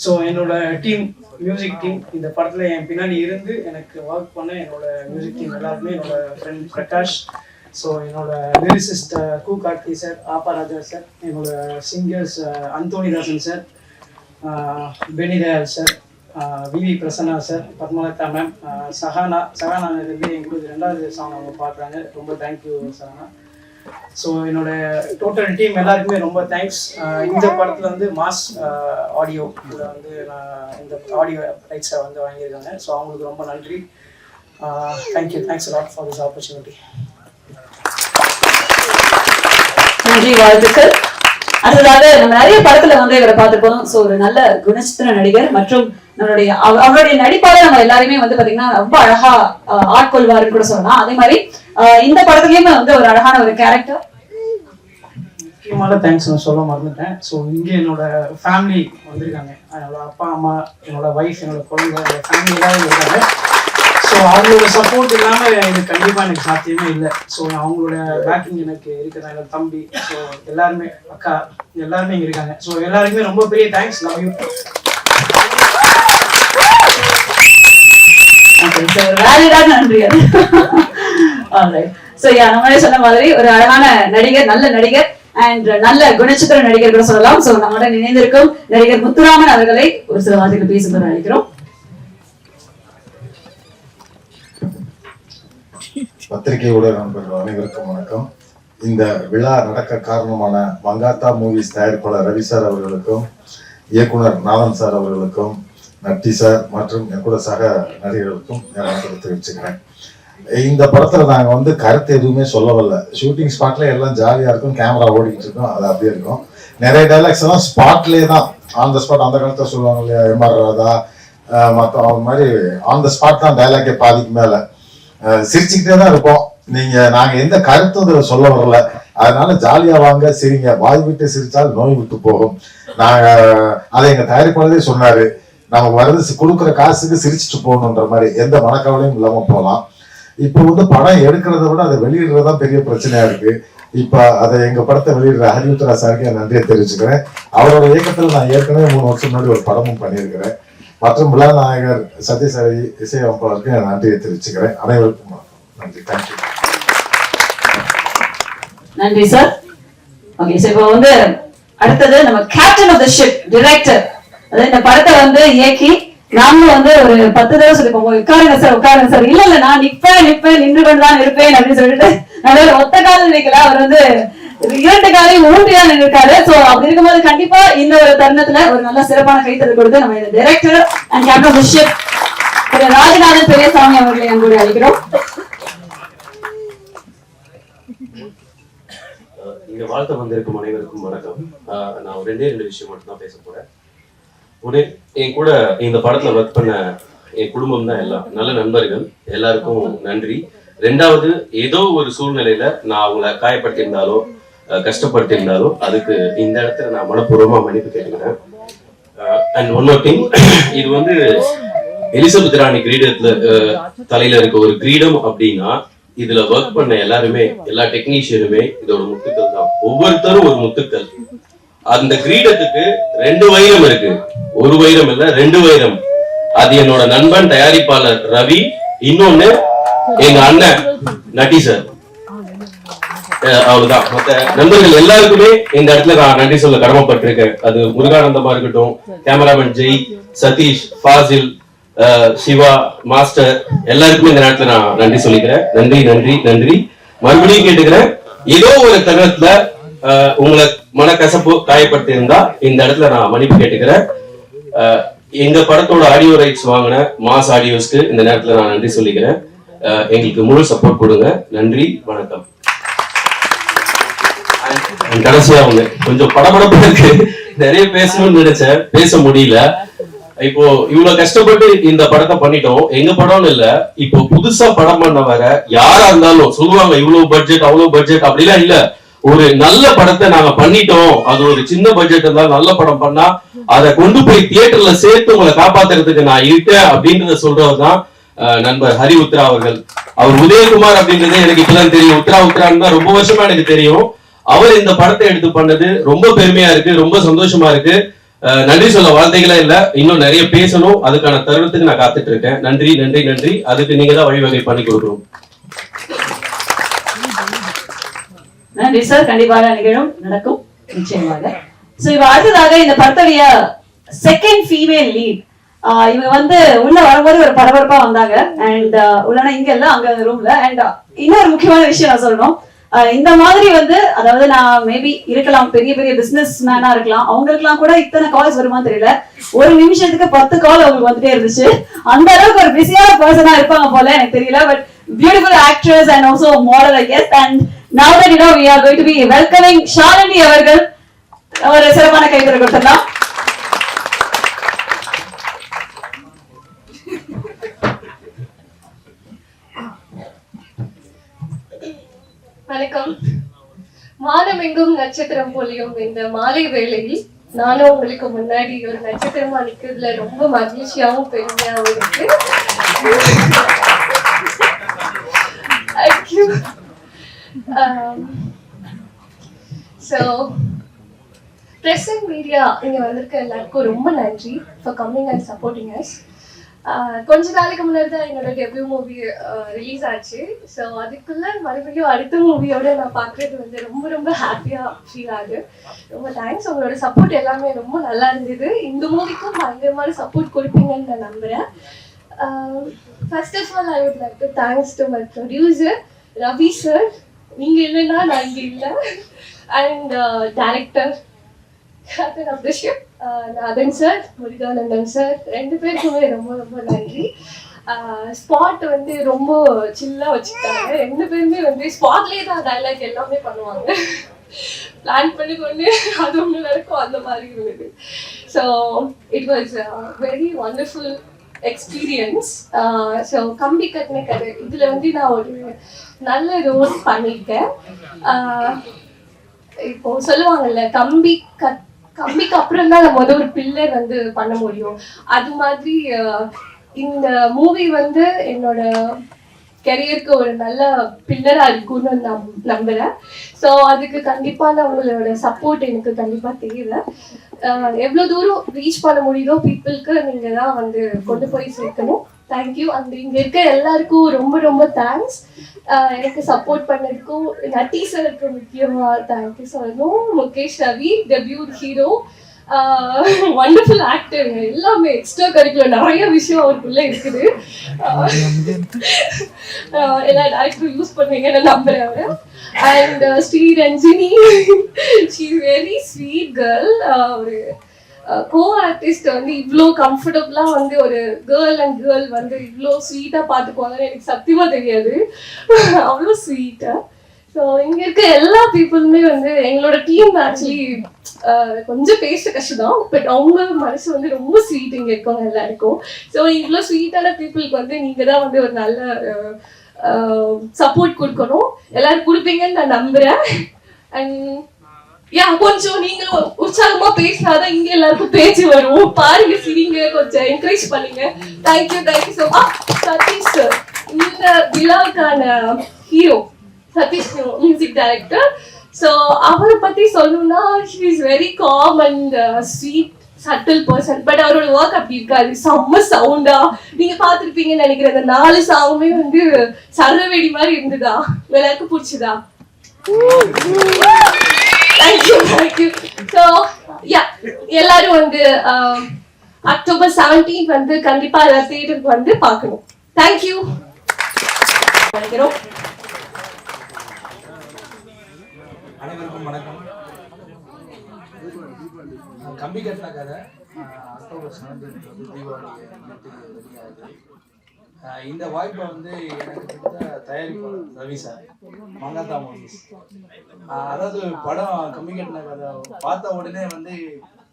ஸோ என்னோட டீம், மியூசிக் டீம், இந்த படத்தில் என் பின்னாடி இருந்து எனக்கு ஒர்க் பண்ண என்னோட மியூசிக் டீம் எல்லாருமே, என்னோட ஃப்ரெண்ட் பிரகாஷ், ஸோ என்னோட லிரிசிஸ்ட் கு கார்த்தி சார், ஆப்பா ராஜா சார், என்னோட சிங்கர்ஸ் அந்தோனிதாசன் சார், பெனிதயால் சார், விவி பிரசன்னா சார், பத்மலதா மேம், சகானா இருந்து எங்களுக்கு 2வது சாங் அவங்க பாடுறாங்க. ரொம்ப தேங்க்யூ சகானா. ஸோ என்னோட டோட்டல் டீம் எல்லாருக்குமே ரொம்ப தேங்க்ஸ். இந்த படத்தில் வந்து மாஸ் ஆடியோ இதில் வந்து நான் இந்த ஆடியோ ரைட்ஸை வந்து வாங்கியிருக்காங்க. ஸோ அவங்களுக்கு ரொம்ப நன்றி. Thank you. Thanks lot for this opportunity. நன்றி, வாழ்த்துக்கள். அடுத்ததாக நம்ம நிறைய படத்துல வந்து இவரை பார்த்திருப்போம். சோ ஒரு நல்ல குணச்சித்திர நடிகர் மற்றும் அவருடைய நடிப்பால நம்ம எல்லாருமே வந்து பாத்தீங்கன்னா ரொம்ப அழகா ஆட்கொள்வாருன்னு கூட சொல்லலாம். அதே மாதிரி இந்த படத்துலயுமே வந்து ஒரு அழகான ஒரு கேரக்டர். முக்கியமான தேங்க்ஸ் நான் சொல்ல மறந்துட்டேன். ஸோ இங்கே என்னோட ஃபேமிலி வந்திருக்காங்க. என்னோட அப்பா அம்மா, என்னோட ஒய்ஃப், என்னோட குழந்தை, என்னோட ஃபேமிலி எல்லாரும் இருக்காங்க. ஸோ அவங்களோட சப்போர்ட் இல்லாமல் இது கண்டிப்பாக எனக்கு சாத்தியமே இல்லை. ஸோ அவங்களோட பேக்கிங் எனக்கு இருக்கிறதா, என்னோட தம்பி, ஸோ எல்லாருமே, அக்கா எல்லாருமே இங்கே இருக்காங்க. ஸோ எல்லாருக்குமே ரொம்ப பெரிய தேங்க்ஸ். Love you. வேலிடான நன்றி அது. சோ நம்மளே சொன்ன மாதிரி ஒரு அழகான நடிகர், நல்ல நடிகர் அண்ட் நல்ல குணச்சித்திர நடிகர் கூட சொல்லலாம். சோ நம்முடன் இணைந்திருக்கும் நடிகர் முத்துராமன் அவர்களை ஒரு சில வார்த்தைகள் பேசுமாறு அழைக்கிறோம். பத்திரிகை ஊடக நண்பர்கள் அனைவருக்கும் வணக்கம். இந்த விழா நடக்க காரணமான மங்காத்தா மூவிஸ் தயாரிப்பாளர் ரவி சார் அவர்களுக்கும், இயக்குனர் நாதன் சார் அவர்களுக்கும், நட்டி சார் மற்றும் என் கூட சக நடிகர்களுக்கும் வணக்கத்தை தெரிவிச்சுக்கிறேன். இந்த படத்துல நாங்க கருத்து எதுவுமே சொல்லவில்லை. ஷூட்டிங் ஸ்பாட்ல எல்லாம் ஜாலியா இருக்கும், கேமரா ஓடிக்கிட்டு இருக்கும், அது அப்படியே இருக்கும். நிறைய டைலாக்ஸ் எல்லாம் ஸ்பாட்லேயே தான், ஆன் த ஸ்பாட். அந்த காலத்துல சொல்லுவாங்க இல்லையா, எம்ஆர் ராதா மற்ற அவங்க மாதிரி ஆன் த ஸ்பாட் தான் டைலாக்கே பாதிக்கு மேல. சிரிச்சுக்கிட்டே தான் இருப்போம். நாங்க எந்த கருத்தும் இதில் சொல்ல வரல. அதனால ஜாலியா வாங்க, சிரிங்க. வாய் விட்டு சிரிச்சால் நோய் விட்டு போகும். நாங்க அதை எங்க தயாரிப்பாளரே சொன்னாரு, நமக்கு வருது கொடுக்குற காசுக்கு சிரிச்சுட்டு போகணுன்ற மாதிரி, எந்த மனக்கவலையும் இல்லாம போகலாம். இப்போ படம் எடுக்கிறத விட அதை வெளியிடுறதுதான் பெரிய பிரச்சனையா இருக்கு. இப்ப அதை எங்க படத்தை வெளியிடுற ஹரிவுத்ரா சாருக்கு என் நன்றியை தெரிவிச்சுக்கிறேன். அவரோட இயக்கத்துல நான் ஏற்கனவே 3 வருஷம் முன்னாடி ஒரு படமும் பண்ணியிருக்கிறேன். மற்றும் விழா நாயகர் சத்யசாரி இசையமைப்பாளருக்கு என் நன்றியை தெரிவிச்சுக்கிறேன். அனைவருக்கும் நன்றி. தேங்க்யூ. நன்றி சார். ஓகே, சோ இப்போ அடுத்தது நம்ம captain of the ship director, அதாவது இந்த படத்தை இயக்கி நாமளும் ஒரு 10 தடவை சொல்லிப்போம், உட்காருங்க சார். இல்ல நான் நிப்பேன் நின்று கொண்டுதான் இருப்பேன் அப்படின்னு சொல்லிட்டு நல்ல ஒத்த காலம் நிக்கல, அவர் 2 காலையும் ஊன்றியா நின்றுருக்காரு. சோ அப்படி இருக்கும்போது கண்டிப்பா இந்த ஒரு தருணத்துல ஒரு நல்ல சிறப்பான கைத்தறி கொடுத்து நம்ம இந்த director and captain of the ship திரு ராஜநாதன் பெரியசாமி அவர்களை அன்போடு அழைக்கிறோம். இங்க வாழ்த்த வந்திருக்கும் அனைவருக்கும் வணக்கம். நான் 2 விஷயம் மட்டும் தான் பேச போறேன். என் கூட இந்த படத்துல ஒர்க் பண்ண என் குடும்பம் தான் எல்லாம், நல்ல நண்பர்கள், எல்லாருக்கும் நன்றி. 2வது, ஏதோ ஒரு சூழ்நிலையில நான் அவங்கள காயப்படுத்தியிருந்தாலோ கஷ்டப்படுத்தியிருந்தாலோ அதுக்கு இந்த இடத்துல நான் மனப்பூர்வமா மன்னிப்பு கேட்டுக்கிறேன். அண்ட் ஒன் மோர் திங், இது எலிசபெத் ராணி கிரீடத்துல தலையில இருக்க ஒரு கிரீடம் அப்படின்னா இதுல ஒர்க் பண்ண எல்லாருமே, எல்லா டெக்னீஷியனுமே இதோட முத்துக்கள் தான். ஒவ்வொருத்தரும் ஒரு முத்துக்கள். அந்த கிரீடத்துக்கு 2 வைரம் இருக்கு, 1 வைரம் இல்ல, 2 வைரம். அது என்னோட நண்பன் தயாரிப்பாளர் ரவி, இன்னொன்னு எங்க அண்ணன் நட்டி சார். அவ்வளவுதான். மத்த நண்பர்கள் எல்லாருக்குமே இந்த இடத்துல நான் நன்றி சொல்ல கடமைப்பட்டிருக்கேன். அது முருகானந்தமா இருக்கட்டும், கேமராமேன் ஜெய், சதீஷ், ஃபாசில், சிவா, மாஸ்டர், எல்லாருக்குமே இந்த நேரத்துல நான் நன்றி சொல்லிக்கிறேன். நன்றி நன்றி நன்றி. மறுபடியும் கேட்டுக்கிறேன், ஏதோ ஒரு தருணத்துல உங்களை மனக்கசப்பு காயப்பட்டு இருந்தா இந்த இடத்துல நான் மன்னிப்பு கேட்டுக்கிறேன். எங்க படத்தோட ஆடியோ ரைட்ஸ் வாங்கின மாஸ் ஆடியோஸ்க்கு இந்த நேரத்துல நான் நன்றி சொல்லிக்கிறேன். எங்களுக்கு முழு சப்போர்ட் கொடுங்க. நன்றி, வணக்கம். கடைசியா கொஞ்சம் படபடப்பா இருக்கு, நிறைய பேசணும்னு நினைச்சேன், பேச முடியல. இப்போ இவ்வளவு கஷ்டப்பட்டு இந்த படத்தை பண்ணிட்டோம். எங்க படம்னு இல்ல, இப்போ புதுசா படம் பண்ண வர யாரா இருந்தாலும் சொல்லுவாங்க இவ்வளவு பட்ஜெட் அவ்வளவு பட்ஜெட் அப்படிலாம் இல்ல. ஒரு நல்ல படத்தை நாங்க பண்ணிட்டோம், அது ஒரு சின்ன பட்ஜெட் இருந்தாலும் நல்ல படம் பண்ணா அதை கொண்டு போய் தியேட்டர்ல சேர்த்து உங்களை காப்பாத்துறதுக்கு நான் இருக்கேன் அப்படின்றத சொல்றதுதான் நண்பர் ஹரி உத்ரா அவர்கள். அவர் உதயகுமார் அப்படின்றது எனக்கு இப்பதான் தெரியும். உத்ரான்னு தான் ரொம்ப வருஷமா எனக்கு தெரியும். அவர் இந்த படத்தை எடுத்து பண்ணது ரொம்ப பெருமையா இருக்கு, ரொம்ப சந்தோஷமா இருக்கு. நன்றி சொல்ல வார்த்தைகளே இல்ல, இன்னும் நிறைய பேசணும். அதுக்கான தருணத்துக்கு நான் காத்துட்டு இருக்கேன். நன்றி நன்றி நன்றி. அதுக்கு நீங்க தான் வழிவகை பண்ணி கொடுக்கணும். நன்றி சார். கண்டிப்பாக நிகழும், நடக்கும் நிச்சயமாக. சோ இப்ப அடுத்ததாக இந்த படத்துடைய செகண்ட் ஃபீமேல் லீட், இவங்க உள்ள வரும்போது ஒரு பரபரப்பா வந்தாங்க. அண்ட் உள்ளனா இங்க இல்ல, அங்க ரூம்ல. அண்ட் இன்னொரு முக்கியமான விஷயம் நான் சொல்லணும், இந்த மாதிரி அதாவது நான் மேபி இருக்கலாம், பெரிய பெரிய பிசினஸ் மேனா இருக்கலாம், அவங்களுக்கு எல்லாம் கூட இத்தனை கால்ஸ் வருமான்னு தெரியல. ஒரு நிமிஷத்துக்கு 10 கால் அவங்களுக்கு வந்துட்டே இருந்துச்சு. அந்த அளவுக்கு ஒரு பிஸியான பர்சனா இருப்பாங்க போல, எனக்கு தெரியல. But beautiful actress and also model, I guess. And now that we are going to be welcoming Shalini அவர்கள், ஒரு சிறப்பான கைத்தறி கொடுத்துடலாம். வணக்கம். வானமெங்கும் நட்சத்திரம் பொழியும் இந்த மாலை வேளையில் நானும் உங்களுக்கு முன்னாடி ஒரு நட்சத்திரமா நிக்கிறதுல ரொம்ப மகிழ்ச்சியாவும் பெருமையாவும் இருக்கு. So, press and media இங்க வந்திருக்க எல்லாருக்கும் ரொம்ப நன்றி for coming and supporting us. கொஞ்ச நாளைக்கு முன்னாடி தான் என்னோட டெபியூ மூவி ரிலீஸ் ஆச்சு. ஸோ அதுக்குள்ள மறுபடியும் அடுத்த மூவியோட நான் பார்க்கறது வந்து ரொம்ப ரொம்ப ஹாப்பியாக ஃபீல் ஆகுது. ரொம்ப தேங்க்ஸ். உங்களோட சப்போர்ட் எல்லாமே ரொம்ப நல்லா இருந்தது. இந்த மூவிக்கும் பயங்கரமான சப்போர்ட் கொடுப்பீங்கன்னு நான் நம்புகிறேன். First of all I would like to thanks to my producer Ravi sir. நீங்கள் இல்லைன்னா நான் இங்கே இல்லை. And director Nathan sir, Muruganandan sir, 2 பேருக்குமே ரொம்ப ரொம்ப நன்றி. ஸ்பாட் வந்து ரொம்ப சில்லாக வச்சுக்கிட்டாங்க. 2 பேருமே வந்து ஸ்பாட்லேயே தான் டைலாக் எல்லாமே பண்ணுவாங்க. பிளான் பண்ணி கொண்டு அது ஒன்று நடக்கும் அந்த மாதிரி இருந்தது. So it was very wonderful experience. So கம்பி கட்டின கதை இதில் வந்து நான் ஒரு நல்ல ரோல் பண்ணியிருக்கேன். இப்போ சொல்லுவாங்கல்ல, கம்பிக்கு அப்புறம் தான் நம்ம வந்து ஒரு பில்லர் வந்து பண்ண முடியும். அது மாதிரி இந்த மூவி வந்து என்னோட கெரியருக்கு ஒரு நல்ல பில்லரா இருக்கும்னு நான் நம்புறேன். ஸோ அதுக்கு கண்டிப்பா உங்களோட சப்போர்ட் எனக்கு கண்டிப்பா தேவை. எவ்வளவு தூரம் ரீச் பண்ண முடியுதோ பீப்புளுக்கு நீங்க தான் வந்து கொண்டு போய் சேர்க்கணும். தேங்க்யூ. அந்த இங்க இருக்க எல்லாருக்கும் ரொம்ப ரொம்ப தேங்க்ஸ். எனக்கு சப்போர்ட் பண்ணதுக்கும் நட்டி சாருக்கு முக்கியமா தேங்க்யூ சொல்லணும். Mukesh Ravi, debut hero, wonderful actor, எல்லாமே எக்ஸ்ட்ரா கரிக்குலர் நிறைய விஷயம் அவருக்குள்ள இருக்குது. எல்லா டேரக்டரும் யூஸ் பண்ணுவீங்கன்னு நம்புறேன் அவரு. And Sriranjini, she is very sweet girl. ஒரு கோ ஆர்டிஸ்ட் வந்து இவ்வளோ கம்ஃபர்டபுளா வந்து ஒரு கேர்ள் அண்ட் கேர்ள் வந்து இவ்வளோ ஸ்வீட்டா பார்த்துக்குவாங்கன்னு எனக்கு சத்தியமா தெரியாது. அவ்வளோ ஸ்வீட்டா. ஸோ இங்க இருக்க எல்லா பீப்புளுமே வந்து எங்களோட டீம் ஆக்சுவலி கொஞ்சம் பேச கஷ்டம் தான். பட் அவங்க மனசு வந்து ரொம்ப ஸ்வீட் இங்க இருக்கவங்க எல்லாருக்கும். ஸோ இவ்வளோ ஸ்வீட்டான பீப்புளுக்கு வந்து நீங்க தான் வந்து ஒரு நல்ல சப்போர்ட் கொடுக்கணும். எல்லாரும் கொடுப்பீங்கன்னு நான் நம்புறேன். அண்ட் கொஞ்சம் நீங்க உற்சாகமா பேசினாதான் இங்க எல்லாருக்கும் பேச்சு வரும். பாருங்க, சிரிங்க, கொஞ்சம் என்கரேஜ் பண்ணுங்க. Thank you so much. Satish sir, இந்த விழாவுக்கான hero Satish, music director. So அவரை பத்தி சொல்லணும்னா he is very calm and sweet subtle person. But அவரோட ஒர்க் அப்படி இருக்காது. செம்ம சவுண்டா நீங்க பாத்துருப்பீங்கன்னு நினைக்கிறேன். அந்த 4 சாங்குமே வந்து சரவெடி மாதிரி இருந்ததா? எல்லாருக்கும் பிடிச்சதா? தேங்க்யூ. ஸோ எல்லாரும் வந்து அக்டோபர் 17 வந்து கண்டிப்பா தியேட்டருக்கு வந்து பார்க்கணும். தேங்க்யூ. அனைவருக்கும் வணக்கம். கம்பி கட்டின கதை அக்டோபர் 17 வந்து தீபாவளி வெளியாகுது. இந்த வாய்ப்பை வந்து எனக்கு கொடுத்த தயாரிப்பாளர் ரவி சார், மங்காத்தா மூவிஸ். அதாவது படம் கம்பி கட்டின கதை பார்த்த உடனே வந்து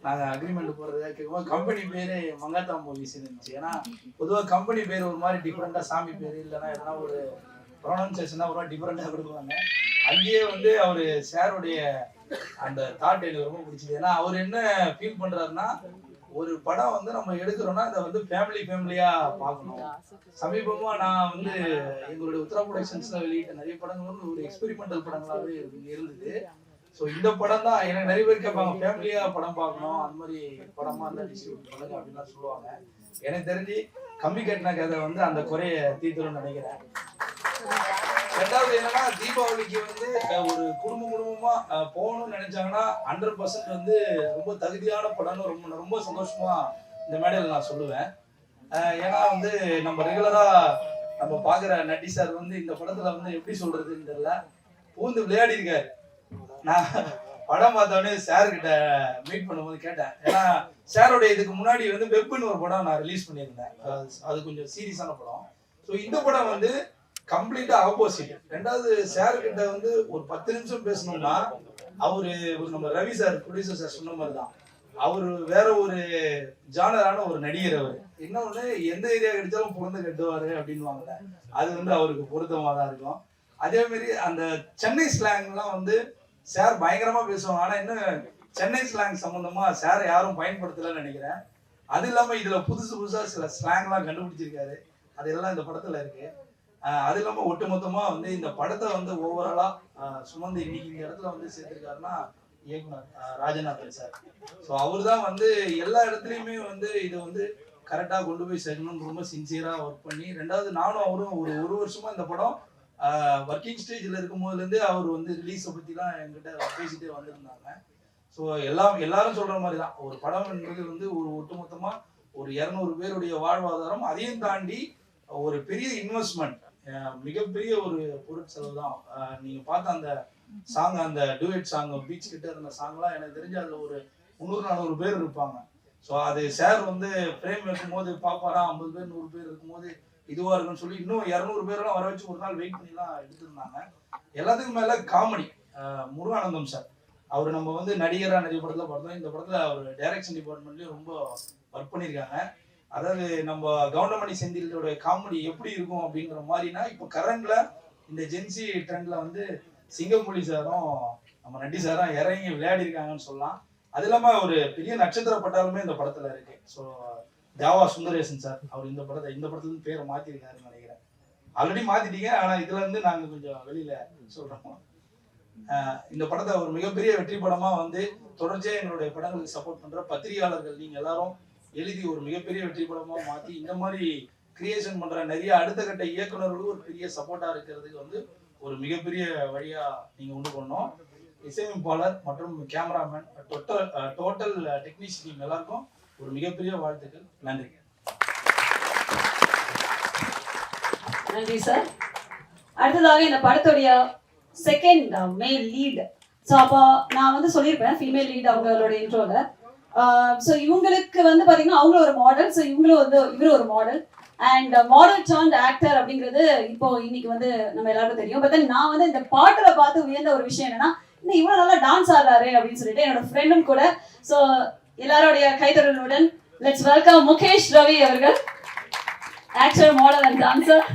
நாங்கள் அக்ரிமெண்ட் போடுறதா கேட்கும்போது கம்பெனி பேர் மங்காத்தா மூவிஸ் இருந்துச்சு. ஏன்னா பொதுவாக கம்பெனி பேர் ஒரு மாதிரி டிஃப்ரெண்ட்டாக, சாமி பேர் இல்லைன்னா எதனா ஒரு ப்ரொனன்சியேஷனாக ஒரு மாதிரி டிஃப்ரெண்ட்டாக கொடுக்குவாங்க. அங்கேயே வந்து அவர் சாருடைய அந்த தாட் எனக்கு ரொம்ப பிடிச்சது. ஏன்னா அவர் என்ன ஃபீல் பண்ணுறாருன்னா, ஒரு படம் வந்து நம்ம எடுக்கிறோம்னா அதை வந்து ஃபேமிலியா பார்க்கணும். சமீபமா நான் வந்து எங்களுடைய உத்தரா ப்ரொடக்ஷன்ஸ்ல வெளியிட்ட நிறைய படங்கள் வந்து ஒரு எக்ஸ்பெரிமெண்டல் படங்களாவே இருந்தது. ஸோ இந்த படம் தான் எனக்கு நிறைய பேர் கேட்பாங்க, ஃபேமிலியா படம் பார்க்கணும், அந்த மாதிரி படமா இருந்தா டிஸ்ட்ரிபியூட் பண்ணுங்க அப்படின்னு சொல்லுவாங்க. எனக்கு தெரிஞ்சு கம்பி கட்டின கதை வந்து அந்த குறைய தீர்த்துருன்னு நினைக்கிறேன். ரெண்டாவது என்னன்னா, தீபாவளிக்கு வந்து ஒரு குடும்பமா போகணும்னு நினைச்சாங்கன்னா 100% வந்து ரொம்ப தகுதியான படம்னு ரொம்ப ரொம்ப சந்தோஷமா இந்த மேடையில் நான் சொல்லுவேன். ஏன்னா வந்து நம்ம ரெகுலரா நம்ம பாக்குற நட்டி சார் வந்து இந்த படத்துல வந்து எப்படி சொல்றதுன்னு தெரியல, பூந்து விளையாடி இருக்காரு. நான் படம் பார்த்தோடனே சார் கிட்ட மீட் பண்ணும்போது கேட்டேன். ஏன்னா சாரோடைய இதுக்கு முன்னாடி வந்து வெப்னு ஒரு படம் நான் ரிலீஸ் பண்ணியிருந்தேன். அது கொஞ்சம் சீரியஸான படம். ஸோ இந்த படம் வந்து கம்ப்ளீட்டா ஆப்போசிட். ரெண்டாவது சார் கிட்ட வந்து ஒரு 10 நிமிஷம் பேசணும்னா அவரு நம்ம ரவி சார் ப்ரொடியூசர் சார் சொன்ன மாதிரி தான், அவரு வேற ஒரு ஜானரான ஒரு நடிகர். அவர் இன்னொன்னு எந்த ஏரியா கிடைச்சாலும் புகழ்ந்து கட்டுவாரு அப்படின்வாங்கல்ல, அது வந்து அவருக்கு பொருத்தமா தான் இருக்கும். அதே மாதிரி அந்த சென்னை ஸ்லாங்லாம் வந்து சார் பயங்கரமா பேசுவாங்க. ஆனா இன்னும் சென்னை ஸ்லாங் சம்பந்தமா சார் யாரும் பயன்படுத்தலன்னு நினைக்கிறேன். அது இல்லாம இதுல புதுசா சில ஸ்லாங்லாம் கண்டுபிடிச்சிருக்காரு. அதெல்லாம் இந்த படத்துல இருக்கு. அது இல்லாம ஒட்டுமொத்தமா வந்து இந்த படத்தை வந்து ஓவராலா சுமந்து இன்னைக்கு இந்த இடத்துல வந்து சேர்த்திருக்காருன்னா இயக்குனர் ராஜநாதன் சார். ஸோ அவர் தான் வந்து எல்லா இடத்துலையுமே வந்து இது வந்து கரெக்டாக கொண்டு போய் சேர்க்கணும்னு ரொம்ப சின்சியராக ஒர்க் பண்ணி, ரெண்டாவது நானும் அவரும் ஒரு வருஷமாக இந்த படம் ஒர்க்கிங் ஸ்டேஜில் இருக்கும் போதுலேருந்தே அவர் வந்து ரிலீஸை பற்றிலாம் என்கிட்ட பேசிகிட்டே வந்திருந்தாங்க. ஸோ எல்லாரும் சொல்கிற மாதிரி தான், ஒரு படம் என்பது வந்து ஒரு ஒட்டுமொத்தமாக ஒரு 200 பேருடைய வாழ்வாதாரம், அதையும் தாண்டி ஒரு பெரிய இன்வெஸ்ட்மெண்ட், மிகப்பெரிய ஒரு பொருட்செலவு தான். நீங்கள் பார்த்த அந்த சாங், அந்த டூயட் சாங் பீச் கிட்ட இருந்த சாங்லாம் எனக்கு தெரிஞ்சு அதில் ஒரு 300-400 பேர் இருப்பாங்க. ஸோ அது சார் வந்து ஃப்ரேம் வைக்கும்போது பார்ப்பாரா 50 பேர் 100 பேர் இருக்கும்போது இதுவாக இருக்குன்னு சொல்லி இன்னும் 200 பேரெல்லாம் வர வச்சு ஒரு நாள் வெயிட் பண்ணிலாம் எடுத்துருந்தாங்க. எல்லாத்துக்கும் மேலே காமெடி, முருகானந்தம் சார், அவர் நம்ம வந்து நடிகராக நிறைய படத்தில் பார்த்தோம். இந்த படத்தில் அவர் டைரக்ஷன் டிபார்ட்மெண்ட்லேயும் ரொம்ப ஒர்க் பண்ணியிருக்காங்க. அதாவது நம்ம கவுண்டமணி செந்திலோட காமெடி எப்படி இருக்கும் அப்படிங்கிற மாதிரினா, இப்போ கரண்ட்ல இந்த ஜென்சி ட்ரெண்ட்ல வந்து சிங்கம்புலி சாரும் நம்ம நட்டி சாரும் இறங்கி விளையாடி இருக்காங்கன்னு சொல்லலாம். அது இல்லாம ஒரு பெரிய நட்சத்திர பட்டாலுமே இந்த படத்துல இருக்கு. ஸோ ஜாவா சுந்தரேசன் சார், அவர் இந்த படத்துல இருந்து பேரை மாத்திருக்காருன்னு நினைக்கிறேன். ஆல்ரெடி மாத்திட்டீங்க, ஆனா இதுல இருந்து நாங்க கொஞ்சம் வெளியில சொல்றோம். இந்த படத்தை ஒரு மிகப்பெரிய வெற்றி படமா வந்து தொடர்ச்சியா எங்களுடைய படங்களுக்கு சப்போர்ட் பண்ற பத்திரிகையாளர்கள் நீங்க எல்லாரும் எழுதி ஒரு மிகப்பெரிய வெற்றி படமா மாத்தி இந்த மாதிரி கிரியேஷன் பண்ற நிறைய அடுத்த கட்ட இயக்குநர்களும் ஒரு பெரிய சப்போர்ட்டா இருக்கிறதுக்கு வந்து ஒரு மிகப்பெரிய வழியா நீங்க உண்டு பண்ணோம். இசையமைப்பாளர் மற்றும் கேமராமேன், டோட்டல் டெக்னீஷியன் டீம் எல்லாருக்கும் ஒரு மிகப்பெரிய வாழ்த்துக்கள். நன்றி. நன்றி சார். அடுத்ததாக இந்த படத்துடைய செகண்ட் மேல் லீட். ஸோ அப்போ நான் வந்து சொல்லியிருப்பேன் ஃபீமேல் லீட் அவங்களோட இன்ட்ரோல. ஸோ இவங்களுக்கு வந்து பார்த்தீங்கன்னா அவங்களும் ஒரு மாடல், ஸோ இவங்களும் வந்து இவரும் ஒரு model. And model turned actor அப்படிங்கிறது இப்போ இன்னைக்கு வந்து நம்ம எல்லாருக்கும் தெரியும். பட் தென் நான் வந்து இந்த பாட்டில் பார்த்து உயர்ந்த ஒரு விஷயம் என்னன்னா, இன்னும் இவ்வளோ நல்லா டான்ஸ் ஆடுறாரு அப்படின்னு சொல்லிட்டு என்னோட ஃப்ரெண்டும் கூட. ஸோ எல்லாருடைய கைத்தறலுடன் லெட்ஸ் வெல்கம் முகேஷ் ரவி அவர்கள், ஆக்டர், மாடல் அண்ட் டான்சர்.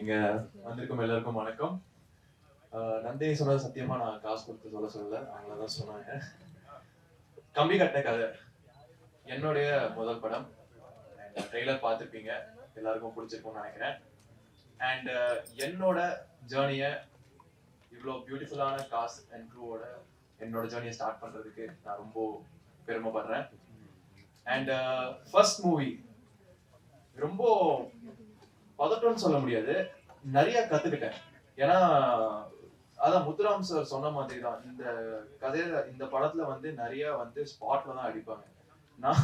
இங்க வந்திருக்கும் எல்லாருக்கும் வணக்கம். நந்தினி சொன்னது சத்தியமா நான் காசு கொடுத்து சொல்லல, அவங்களதான் சொன்னாங்க. கம்பி கட்டின கதை என்னுடைய முதல் படம். ட்ரெய்லர் பார்த்துருப்பீங்க, எல்லாருக்கும் பிடிச்சிருக்கும்னு நினைக்கிறேன். அண்ட் என்னோட ஜேர்னியை இவ்வளோ பியூட்டிஃபுல்லான காஸ்ட் அண்ட் க்ரூவோட என்னோட ஜேர்னியை ஸ்டார்ட் பண்ணுறதுக்கு நான் ரொம்ப பெருமைப்படுறேன். அண்ட் ஃபர்ஸ்ட் மூவி ரொம்ப பதட்டம்னு சொல்ல முடியாது, நிறைய கற்றுக்கிட்டேன். ஏன்னா அதான் முத்துராம் சார் சொன்ன மாதிரி தான், இந்த கதையில இந்த படத்துல வந்து நிறைய வந்து ஸ்பாட்ல தான் அடிப்பாங்க. நான்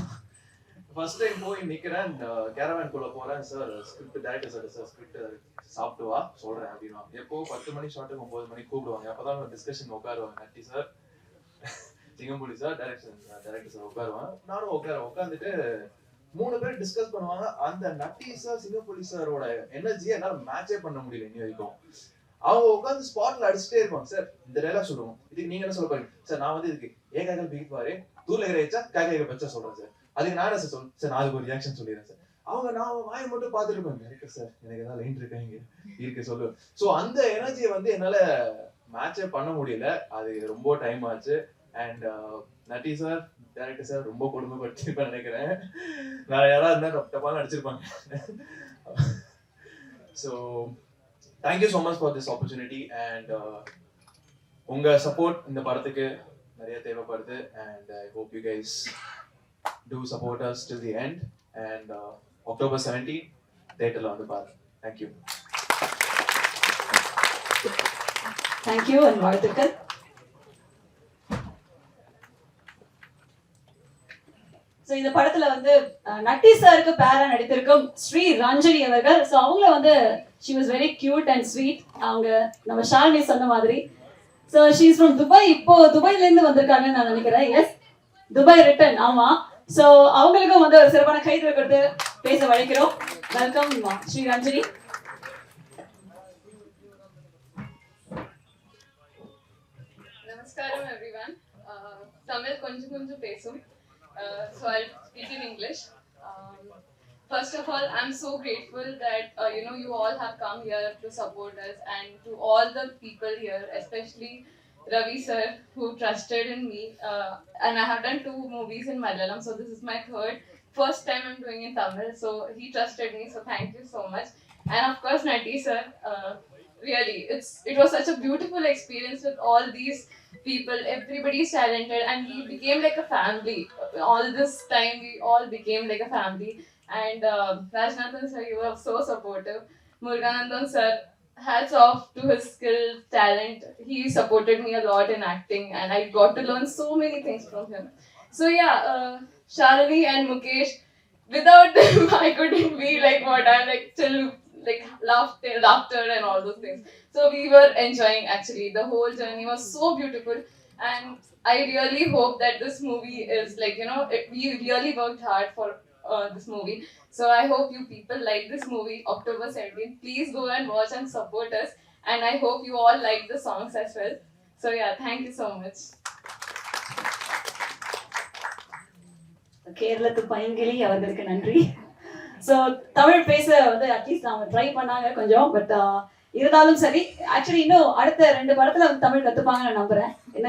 ஃபர்ஸ்ட் டைம் போய் நிக்கிறேன், கேரவேன் குள்ள போறேன். Sir script director sir script சாப்பிட்டு வா சொல்றேன் அப்படின்னா, எப்போ 10 மணி ஷார்ட்டுக்கு 9 மணிக்கு கூப்பிடுவாங்க. அப்பதான் டிஸ்கஷன் உட்காருவாங்க. Natty sir, Singampuli sir, director sir உட்காருவாங்க. நானும் உட்காந்துட்டு 3 பேர் டிஸ்கஸ் பண்ணுவாங்க. அந்த நட்டி சார் சிங்கம்புலி சாரோட எனர்ஜியை என்னால மேட்சே பண்ண முடியல இன்னி வரைக்கும். அவங்க உட்காந்து ஸ்பாட்ல அடிச்சுட்டே இருப்பாங்க. சார் இந்த டைலாக் சொல்லுவோம், இதுக்கு நீங்க என்ன சொல்ல போறீங்க சார்? நான் வந்து இதுக்கு ஏகாக பிக் பாரு தூர்ல இருக்கிற காக பச்சா சொல்றேன் சார். அதுக்கு நான் என்ன சார் சொல்லுவேன் சார்? நான் அதுக்கு ஒரு ரியாக்ஷன் சொல்லிடுறேன் சார். அவங்க நான் வாயை மட்டும் பார்த்துட்டு இருப்பேன். இருக்கு சார், எனக்கு ஏதாவது லைன் இருக்கா இங்க இருக்கு சொல்லுவேன். ஸோ அந்த எனர்ஜியை வந்து என்னால மேட்சே பண்ண முடியல. அது ரொம்ப டைம் ஆச்சு. And Natty sir, director sir ரொம்ப கொடுமைப்படுத்திருப்பேன் நினைக்கிறேன். வேற யாராவது இருந்தா டப்பாலும் அடிச்சிருப்பாங்க. So thank you so much for this opportunity and unga support இந்த படத்துக்கு நிறைய தேவைப்படுது. and I hope you guys do support us till the end and October 17 theaterல வந்து பாருங்க. thank you. Thank you and வாழ்த்துக்கள். ஸோ இந்த படத்துல வந்து நட்டி சாருக்கு பேரா நடித்திருக்கும் ஸ்ரீ ரஞ்சனி அவர்கள். ஸோ அவங்கள வந்து she was very cute and sweet. அவங்க நம்ம ஷாலினி சொன்ன மாதிரி. So she is from Dubai. இப்போ துபாயில இருந்து வந்திருக்காங்கன்னு நான் நினைக்கிறேன். Yes, Dubai return. ஆமா. ஸோ அவங்களுக்கும் வந்து ஒரு சிறப்பான கைது கொடுத்து பேச வழைக்கிறோம். Welcome Sri Ranjani. Namaskaram everyone. Tamil konjam pesum. So I'll speak in English. First of all, I'm so grateful that you all have come here to support us, and to all the people here, especially Ravi sir, who trusted in me. And I have done 2 movies in Malayalam, so this is my first time I'm doing in Tamil. So he trusted me, so thank you so much. And of course, Natti sir, Really, it was such a beautiful experience with all these people. Everybody's talented, and we became like a family. All this time, we all became like a family. And Rajnathan sir, you were so supportive. Muruganandam sir, hats off to his skill, talent. He supported me a lot in acting, and I got to learn so many things from him. So yeah, Shalini and Mukesh, without them, I couldn't be like what I'm like till like laughter and all those things. So we were enjoying actually. The whole journey was so beautiful, and I really hope that this movie is like, you know, we really worked hard for this movie. So I hope you people like this movie, October 17th. Please go and watch and support us. And I hope you all like the songs as well. So yeah, thank you so much. கேரளத்து பையன்கிளி அவர்களுக்கு நன்றி. So Tamil பேச வந்து at least அவங்க try பண்ணாங்க கொஞ்சம், but இருந்தாலும் சரி. Actually இன்னும் அடுத்த 2 படத்துல வந்து தமிழ் கத்துப்பாங்கன்னு நான் நம்புறேன். என்ன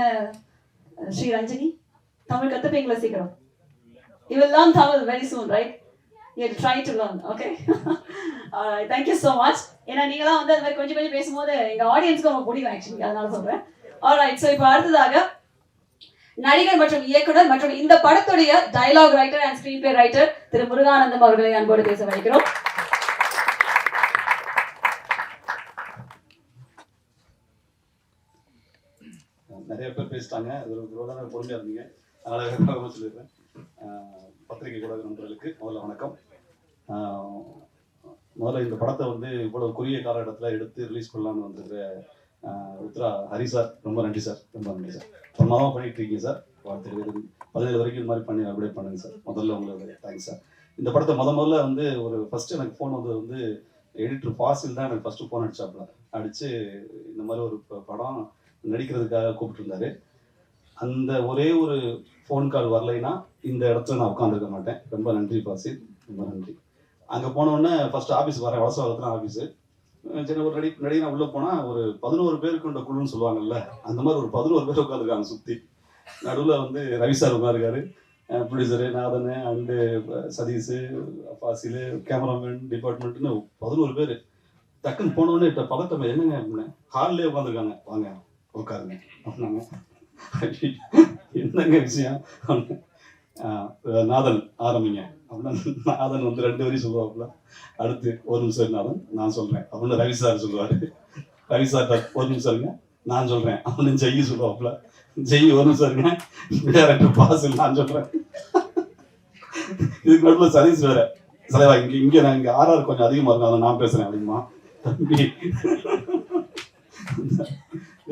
ஸ்ரீ ரஞ்சினி, தமிழ் கத்துப்பீங்களா சீக்கிரம்? You will learn Tamil very soon, right? You have to try to learn, okay? Alright, thank you so much. ஏன்னா நீங்களாம் வந்து அந்த மாதிரி கொஞ்சம் கொஞ்சம் பேசும்போது எங்க ஆடியன்ஸ்க்கு ரொம்ப பிடிக்கும் ஆக்சுவலி, அதனால சொல்றேன். ஆல்ரைட், ஸோ இப்போ அடுத்ததாக நடிகர் மற்றும் இயக்குனர் மற்றும் இந்த படத்துடைய dialogue writer and screenplay writer திரு முருகானந்தம் அவர்களை அன்போடு பேச வைக்கிறோம். நிறைய பேர் பேசிட்டாங்க, பொறுமையா இருந்தீங்க, அதனால சொல்லிடுறேன். பத்திரிகை கூட நண்பர்களுக்கு முதல்ல வணக்கம். முதல்ல இந்த படத்தை வந்து இவ்வளவு குறுகிய காலகட்டத்தில் எடுத்து ரிலீஸ் பண்ணலான்னு வந்திருக்கிற உத்ரா ஹரி சார், ரொம்ப நன்றி சார், ரொம்ப நன்றி சார். பிரமாதமாக பண்ணிட்டு இருக்கீங்க சார். வாழ்த்துக்கள். 17 வரைக்கும் இது மாதிரி பண்ணி அப்டேட் பண்ணுங்க சார். முதல்ல உங்களுக்கு தேங்க்ஸ் சார். இந்த படத்தை முதல்ல வந்து ஒரு ஃபர்ஸ்ட் எனக்கு ஃபோன் வந்து எடிட்டர் ஃபாசில் தான் எனக்கு ஃபர்ஸ்ட் ஃபோன் அடிச்சாப்புல. அடிச்சு இந்த மாதிரி ஒரு படம் நடிக்கிறதுக்காக கூப்பிட்டுருந்தாரு. அந்த ஒரே ஒரு ஃபோன் கால் வரலைன்னா இந்த இடத்துல நான் உட்காந்துருக்க மாட்டேன். ரொம்ப நன்றி ஃபாசில், ரொம்ப நன்றி. அங்கே போனோடனே ஃபர்ஸ்ட் ஆஃபீஸ் வரேன், வளசவாகத்தில் ஆஃபீஸு. சரி, ஒரு நடிகை உள்ளே போனால் ஒரு 11 பேருக்கு கொண்ட குழுன்னு சொல்லுவாங்கல்ல, அந்த மாதிரி ஒரு 11 பேர் உட்காந்துருக்காங்க சுற்றி. நடுவில் வந்து ரவி சார் உட்காந்துருக்காரு, producer Nathan and Satish, Fazil, cameraman டிபார்ட்மெண்ட்டுன்னு 11 பேர். டக்குன்னு போனோடனே இப்போ பதட்டம், என்னங்க அப்படின்னு ஹால்லேயே உட்காந்துருக்காங்க. வாங்க உட்காருங்க அப்படின்னாங்க. என்னங்க விஷயம்? நாதன் ஆரம்பிங்க அப்படின்னா நாதன் வந்து 2 வரையும் சொல்லுவாப்புல. அடுத்து ஒரு நிமிஷம் நாதன் நான் சொல்றேன் அப்படின்னு ரவி சார் சொல்லுவாரு. ரவி சார் ஒரு நிமிஷம் இருங்க நான் சொல்றேன் அப்படின்னு ஜெய் சொல்லுவாப்புல. ஜெய் ஒரு நிமிஷம் இருங்க டேரக்டர் பாஸ் நான் சொல்றேன். இதுக்கு நடுவில் சதீஷ் வேற, தலைவா இங்க நான் இங்க RR கொஞ்சம் அதிகமா இருக்கும், அதை நான் பேசுறேன் அப்படிமா. தம்பி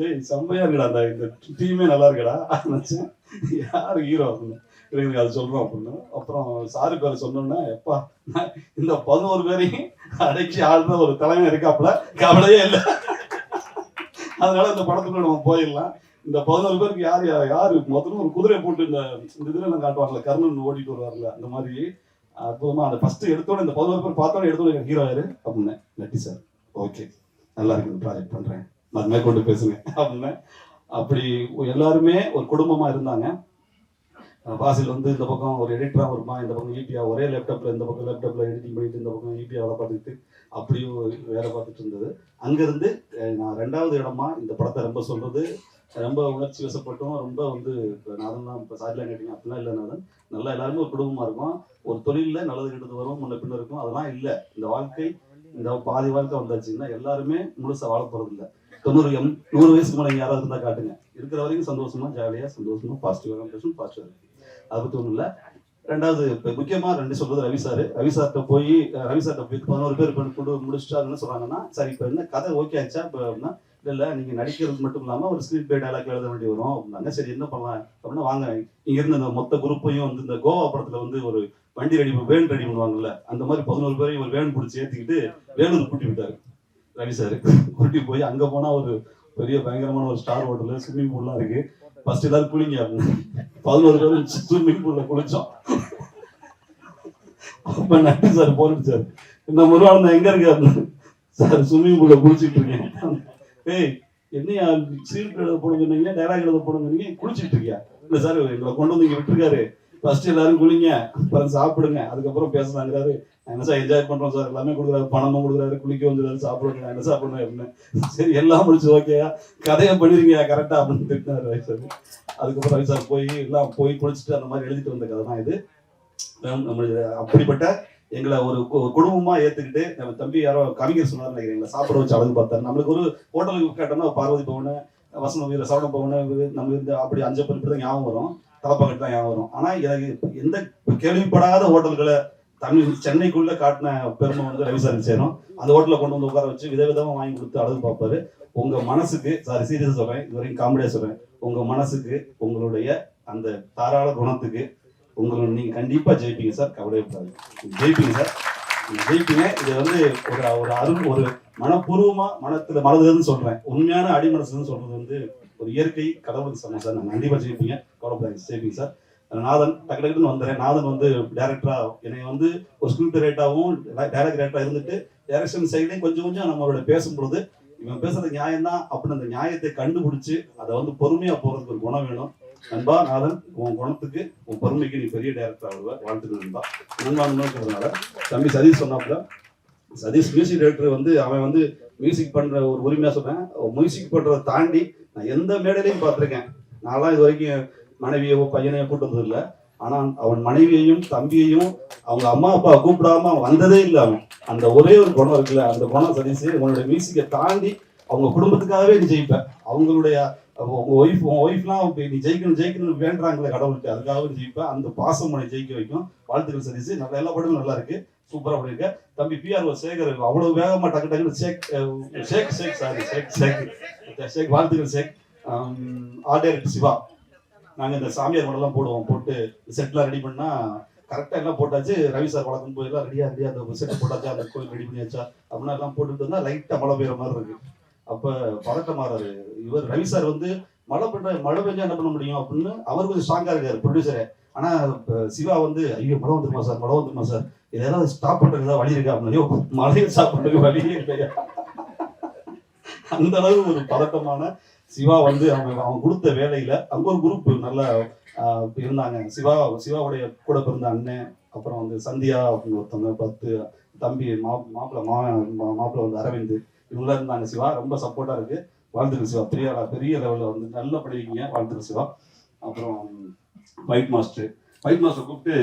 ஏய் செம்மையா இருக்குடா, அந்த இந்த டீமே நல்லா இருக்குடா நினைச்சேன். யாரு ஹீரோ அப்படின்னு எனக்கு அது சொல்றோம் அப்படின்னு. அப்புறம் சாருக்கு வேற சொன்னோன்னா, எப்பா இந்த 11 பேரையும் அடைச்சி ஆடுற ஒரு தலைமை இருக்காப்புல, கவலையே இல்லை. அதனால இந்த படத்துக்குள்ள நம்ம போயிடலாம். இந்த 11 பேருக்கு யாரு முதல்ல ஒரு குதிரையை போட்டு இந்த இதுல நான் காட்டுவாங்கல்ல, கர்ணன் ஓடிட்டு வருவார்ல, அந்த மாதிரி அற்புதமா அந்த ஃபர்ஸ்ட் எடுத்தோட இந்த 11 பேர் பார்த்தோட எடுத்தோட ஹீரோ யாரு அப்படின்னு நட்டி சார். ஓகே நல்லா இருக்கு, இந்த ப்ராஜெக்ட் பண்றேன், அது மாதிரி கொண்டு பேசுங்க அப்படின்னு. அப்படி எல்லாருமே ஒரு குடும்பமா இருந்தாங்க. வாசில் வந்து இந்த பக்கம் ஒரு எடிட்டரா வருமா, இந்த பக்கம் ஈபியா ஒரே லேப்டாப்ல, இந்த பக்கம் லேப்டாப்ல எடிட்டிங் பண்ணிட்டு, இந்த பக்கம் ஈபியா வேலை பார்த்துக்கிட்டு அப்படியும் வேலை பார்த்துட்டு இருந்தது. அங்கிருந்து நான் 2வது இடமா இந்த படத்தை ரொம்ப சொல்றது, ரொம்ப உணர்ச்சி வசப்பட்டும், ரொம்ப வந்து நாதன் தான் இப்போ சாரிலாம் கேட்டீங்க அப்படிலாம் இல்லை. நாதன் நல்லா எல்லாருமே ஒரு குடும்பமா இருக்கும். ஒரு தொழிலில் நல்லது கெட்டது வரும், முன்ன பின்ன இருக்கும், அதெல்லாம் இல்லை. இந்த வாழ்க்கை இந்த பாதி வாழ்க்கை வந்தாச்சுன்னா எல்லாருமே முழுசா வாழ போறது இல்லை. 100 வயசுக்கு மேலே யாராவது இருந்தால் காட்டுங்க. இருக்கிற வரைக்கும் சந்தோஷமா ஜாலியாக சந்தோஷமா பாசிட்டிவாக பேசணும், பாசிட்டிவ். அதை பற்றி ஒன்றும் இல்லை. 2வது இப்போ முக்கியமாக 2 சொல்றது ரவி சார்கிட்ட போய் 11 பேர் கொண்டு முடிச்சுட்டாருன்னு சொல்றாங்கன்னா, சரி இப்போ என்ன கதை ஓகே ஆச்சா இப்போ அப்படின்னா, இல்லை நீங்கள் நடிக்கிறது மட்டும் இல்லாமல் ஒரு ஸ்கிரீன் பிளே டயலாக் எழுத வேண்டி வரும் அப்படின்னாங்க. சரி என்ன பண்ணலாம் அப்படின்னா, வாங்க இங்கிருந்து இந்த மொத்த குரூப்பையும் வந்து இந்த கோவா படத்தில் வந்து ஒரு வண்டி வேன் ரெடி பண்ணுவாங்கல்ல, அந்த மாதிரி 11 பேரையும் ஒரு வேன் பிடிச்சி ஏற்றிக்கிட்டு வேலூர் கூட்டி விட்டாரு ரவி சார். கூட்டி போய் அங்கே போனால் ஒரு பெரிய பயங்கரமான ஒரு ஸ்டார் ஹோட்டலு, ஸ்விம்மிங் பூல்லாம் இருக்கு. ஃபர்ஸ்ட் எல்லாரும் குளிங்க அப்படின்னு 11 பேரும் ஸ்விம்மிங் பூல்ல குளிச்சோம். அப்ப நன்றி சார் போட்டு சார், இந்த முருகானந்தம் எங்க இருக்கு அப்படின்னு. சார் ஸ்விம்மிங் பூல்ல குளிச்சுட்டு இருக்கேன். ஏய் என்னையா சீட் எழுத போன சொன்னீங்க, டைலாக் எழுத போன சொன்னீங்க, குளிச்சுட்டு இருக்கியா? இல்லை சார் எங்களை கொண்டு வந்து இங்கே விட்டுருக்காரு, ஃபர்ஸ்ட் எல்லாரும் குளிங்க, அப்புறம் சாப்பிடுங்க, அதுக்கப்புறம் பேசலாங்கிறாரு. நான் என்ன சார் என்ஜாய் பண்றோம் சார், எல்லாமே கொடுக்குறாரு, பணமும் கொடுக்குறாரு, குளிக்க வந்துடுறாரு, சாப்பிடுங்க, நான் என்ன சாப்பிடணும் அப்படின்னு. சரி எல்லாம் முடிச்சு ஓகேயா, கதையை பண்ணிருங்கயா கரெக்டா அப்படின்னு திட்டினாரு ரவி சார். அதுக்கப்புறம் ரவி சார் போய் எல்லாம் போய் குளிச்சுட்டு அந்த மாதிரி எழுதிட்டு வந்த கதை தான் இது. நம்மளுடைய அப்படிப்பட்ட எங்களை ஒரு குடும்பமா ஏத்துக்கிட்டு, நம்ம தம்பி யாரோ கவிஞர் சொன்னார் நினைக்கிறேன், எங்களை சாப்பிட வச்சு அழகு பார்த்தாரு. நம்மளுக்கு ஒரு ஹோட்டலுக்கு கேட்டோம்னா பார்வதி பவனு, வசந்த வீர சவண பவனு, நம்ம இந்த அப்படி அஞ்சப்பன் இப்படி தான் ஞாபகம் வரும், தலைப்பாக்கட்டு தான் ஞாபகம் வரும். ஆனா எனக்கு எந்த கேள்விப்படாத ஹோட்டல்களை சென்னைக்குள்ள காட்டின பெருமை வந்து ரவி சார் சேரும். அந்த ஹோட்டலில் கொண்டு வந்து உட்கார வச்சு விதவிதமா வாங்கி கொடுத்து அழகு பார்ப்பாரு. உங்க மனசுக்கு, சாரி சீரியஸா சொல்றேன், இது வரைக்கும் காமெடியா சொல்றேன், உங்க மனசுக்கு உங்களுடைய அந்த தாராள குணத்துக்கு நீங்க கண்டிப்பா ஜெயிப்பீங்க சார், கவலைப்படாது, ஜெயிப்பீங்க சார், ஜெயிப்பீங்க. இது வந்து ஒரு அருள், ஒரு மனப்பூர்வமா மனதுன்னு சொல்றேன், உண்மையான அடிமனசுன்னு சொல்றது வந்து ஒரு இயற்கை கடவுளுக்கு சமம் சார். நான் கண்டிப்பா ஜெயிப்பீங்க, கவலைப்படாது, ஜெயிப்பீங்க சார். நாதன் டக்குன்னு வந்துடுறேன். நாதன் வந்து டைரக்டரா என்னை வந்து ஒரு ஸ்கிரிப்ட் ரைட்டாகவும் டைரக்டரா இருந்துட்டு டைரக்ஷன் சைட்லையும் கொஞ்சம் கொஞ்சம் நம்மளோட பேசும்பொழுது இவன் பேசுறது நியாயம் தான் அப்படின்னு அந்த நியாயத்தை கண்டுபிடிச்சு அதை வந்து பொறுமையா போறதுக்கு ஒரு குணம் வேணும். நண்பா நாதன், உன் குணத்துக்கு உன் பொறுமைக்கு நீ பெரிய டைரக்டர் ஆகுவ, வாழ்த்துக்கள் நண்பா. நண்பாங்கிறதுனால தம்பி சதீஷ் சொன்னாப்புல, சதீஷ் மியூசிக் டைரக்டர் வந்து அவன் வந்து மியூசிக் பண்ற ஒரு உரிமையா சொல்றேன், மியூசிக் பண்றதை தாண்டி நான் எந்த மேடையிலையும் பார்த்துருக்கேன். நான்லாம் இது வரைக்கும் மனைவியோ பையனையோ கூட்டு வந்தது இல்லை. ஆனா அவன் மனைவியையும் தம்பியையும் அவங்க அம்மா அப்பா கூப்பிடாம அவன் வந்ததே இல்லை. அவன் அந்த ஒரே ஒரு குணம் இருக்குல்ல, அந்த குணம் சதீஷ். உங்களுடைய மியூசிக்கை தாண்டி அவங்க குடும்பத்துக்காகவே நீ ஜெயிப்ப. அவங்களுடைய உங்க ஒய்ஃப்லாம் நீ ஜெயிக்கணும்னு வேண்டாங்களே கடவுளுக்கு, அதுக்காகவே ஜெயிப்ப. அந்த பாசம் உன்னை ஜெயிக்க வைக்கும். வாழ்த்துக்கள் சதீஷ். நல்ல எல்லா படமும் நல்லா இருக்கு, சூப்பரா பண்ணிருக்க. தம்பி PR சேகர் அவ்வளவு வேகமா டக்கு டக்குன்னு ஷேக் வாழ்த்துக்கள் ஷேக். ஆர்ட் டைரக்டர் சிவா, நாங்கள் இந்த சாமியார் மடலாம் போடுவோம், போட்டு செட்லாம் ரெடி பண்ணா கரெக்டாக எல்லாம் போட்டாச்சு. ரவி சார் வழக்கம் போய் எல்லாம் ரெடியா அந்த செட் போட்டாச்சா, அந்த கோயில் ரெடி பண்ணியாச்சா அப்படின்னா எல்லாம் போட்டுட்டு இருந்தா லைட்டாக மழை பெய்யுற மாதிரி இருக்கு. அப்போ பதட்டமாறாரு இவர். ரவி சார் வந்து மழை பெஞ்சா என்ன பண்ண முடியும் அப்படின்னு அவர் கொஞ்சம் ஸ்ட்ராங்கா இருக்காரு ப்ரொடியூசரே. ஆனா சிவா வந்து ஐயோ மழை வந்துருமா சார், இதெல்லாம் ஸ்டாப் பண்றதுக்கு ஏதாவது வழி இருக்கா அப்படின்னு. மழையை ஸ்டாப் பண்றதுக்கு வழியே இல்லையா, அந்த அளவு ஒரு பதட்டமான சிவா வந்து அவன் கொடுத்த வேலையில அங்க ஒரு குரூப் நல்லா இருந்தாங்க. சிவாவுடைய கூட பிறந்த அண்ணன், அப்புறம் வந்து சந்தியா அப்படின்னு ஒருத்தவங்க, 10 தம்பி, மாப்பிள்ள வந்து அரவிந்த், இவங்களாம் இருந்தாங்க. சிவா ரொம்ப சப்போர்ட்டா இருக்கு, வாழ்த்துக்கள் சிவா. பெரிய லெவல்ல வந்து நல்லா படிக்கிறீங்க, வாழ்த்துக்கள் சிவா. அப்புறம் ஃபைட் மாஸ்டர் கூப்பிட்டு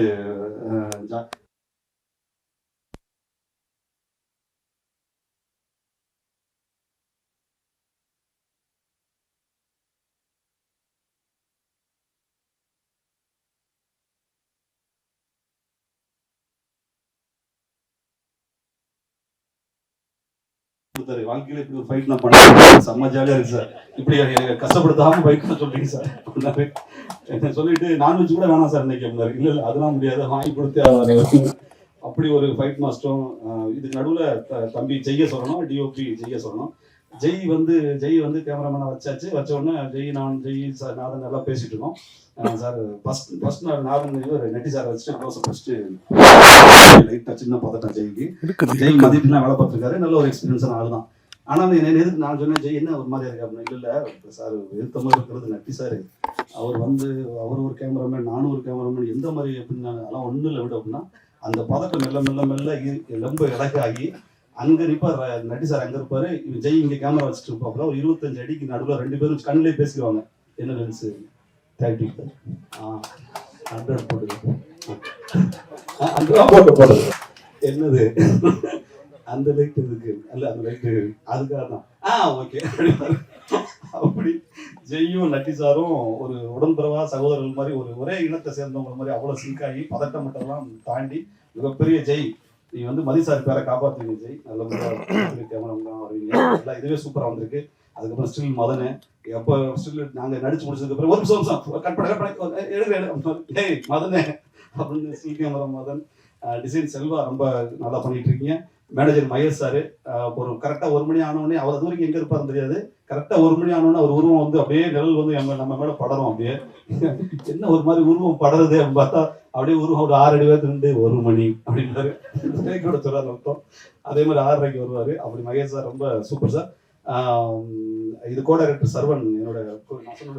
வாழ்க்கையில இப்படி ஒரு ஃபைட் நான் பண்ண செம்ம ஜாலியா இருக்கு சார், இப்படி கஷ்டப்படுத்தாம ஃபைட் பண்ண சொல்றீங்க சார் அப்படின்னாரு. சொல்லிட்டு நான்வெஜ் கூட வேணாம் சார் இன்னைக்கு அப்படின்னாரு. இல்ல அதெல்லாம் முடியாது, வாங்கி கொடுத்து அப்படி ஒரு ஃபைட் மாஸ்டரும். இதுக்கு நடுவுல தம்பி செய்ய சொல்லணும், DOP செய்ய சொல்லணும். ஜெய் வந்து கேமராமேனை வச்ச உடனே ஜெய் சார் நாதன் நல்லா பேசிட்டு இருக்கோம் சார். ஃபர்ஸ்ட் நாள் நாதன் நெட்டி சார் வச்சுட்டு க்ளோஸ் ஃபர்ஸ்ட் லைட்டா சின்ன பதட்டம் ஜெய் மதிப்புலாம் வேலை பார்த்துருக்காரு, நல்ல ஒரு எக்ஸ்பீரியன்ஸான ஆள் தான். ஆனால் எதுக்கு நான் சொன்னேன் ஜெய் என்ன ஒரு மாதிரி இருக்கு அப்படின்னு. இல்லை சார் எடுத்த மாதிரி இருக்கிறது நட்டி சார், அவர் ஒரு கேமராமேன், நானும் ஒரு கேமராமேன், எந்த மாதிரி அப்படின்னு அதெல்லாம் ஒன்றும் இல்லை விட அப்படின்னா அந்த பதட்டம் மெல்ல ரொம்ப இலக்காகி அங்க நிப்பார் நட்டி சார், அங்க இருப்பாரு, ஜெய் இங்க கேமரா வச்சுட்டு இருப்பாப்புல. ஒரு 25 அடிக்கு நடுவில் 2 பேரும் கண்ணிலே பேசிக்குவாங்க, என்ன லென்ஸ் 30 100 போட்டு என்னது அந்த லைட் இருக்கு அல்ல, அந்த லைட் அதுக்காக தான் ஓகே. அப்படி ஜெய்யும் நட்டி சாரும் ஒரு உடன்பிறவா சகோதரர்கள் மாதிரி, ஒரே இனத்தை சேர்ந்தவங்க மாதிரி அவ்வளவு சிங்காகி பதட்டம் மட்டும் தாண்டி மிகப்பெரிய ஜெய். நீ வந்து மதிசார் பேரை காப்பாற்றுவீங்க ஜெய், நல்ல முறையாக கேமரா வருவீங்க, எல்லாம் இதுவே சூப்பரா வந்திருக்கு. அதுக்கப்புறம் ஸ்டில் மதனு, எப்போ ஸ்டில் நாங்க நடிச்சு முடிச்சதுக்கு அப்புறம் ஒரு நிமிஷம் கட் பண்ண ஏய் மதனே அப்படின்னு still camera Madan. Design Selva ரொம்ப நல்லா பண்ணிட்டு இருக்கீங்க. மேனேஜர் மகேஷ் சாரு ஒரு கரெக்டா 1 மணி ஆனோடனே, அவர் அது வரைக்கும் எங்க இருப்பாருன்னு தெரியாது, கரெக்டா 1 மணி ஆனோடனே அவர் உருவம் வந்து அப்படியே நிழல் வந்து நம்ம மேல படரும். அப்படியே என்ன ஒரு மாதிரி உருவம் படருது அப்படின்னு பார்த்தா அப்படியே உருவம் ஒரு 6 அடி இருந்து 1 மணி அப்படின்றாரு கூட சொல்றாரு அர்த்தம். அதே மாதிரி 6:30 வருவாரு. அப்படி மகேஷ் சார் ரொம்ப சூப்பர் சார். இது கோ டைரக்டர் சரவணன், என்னோட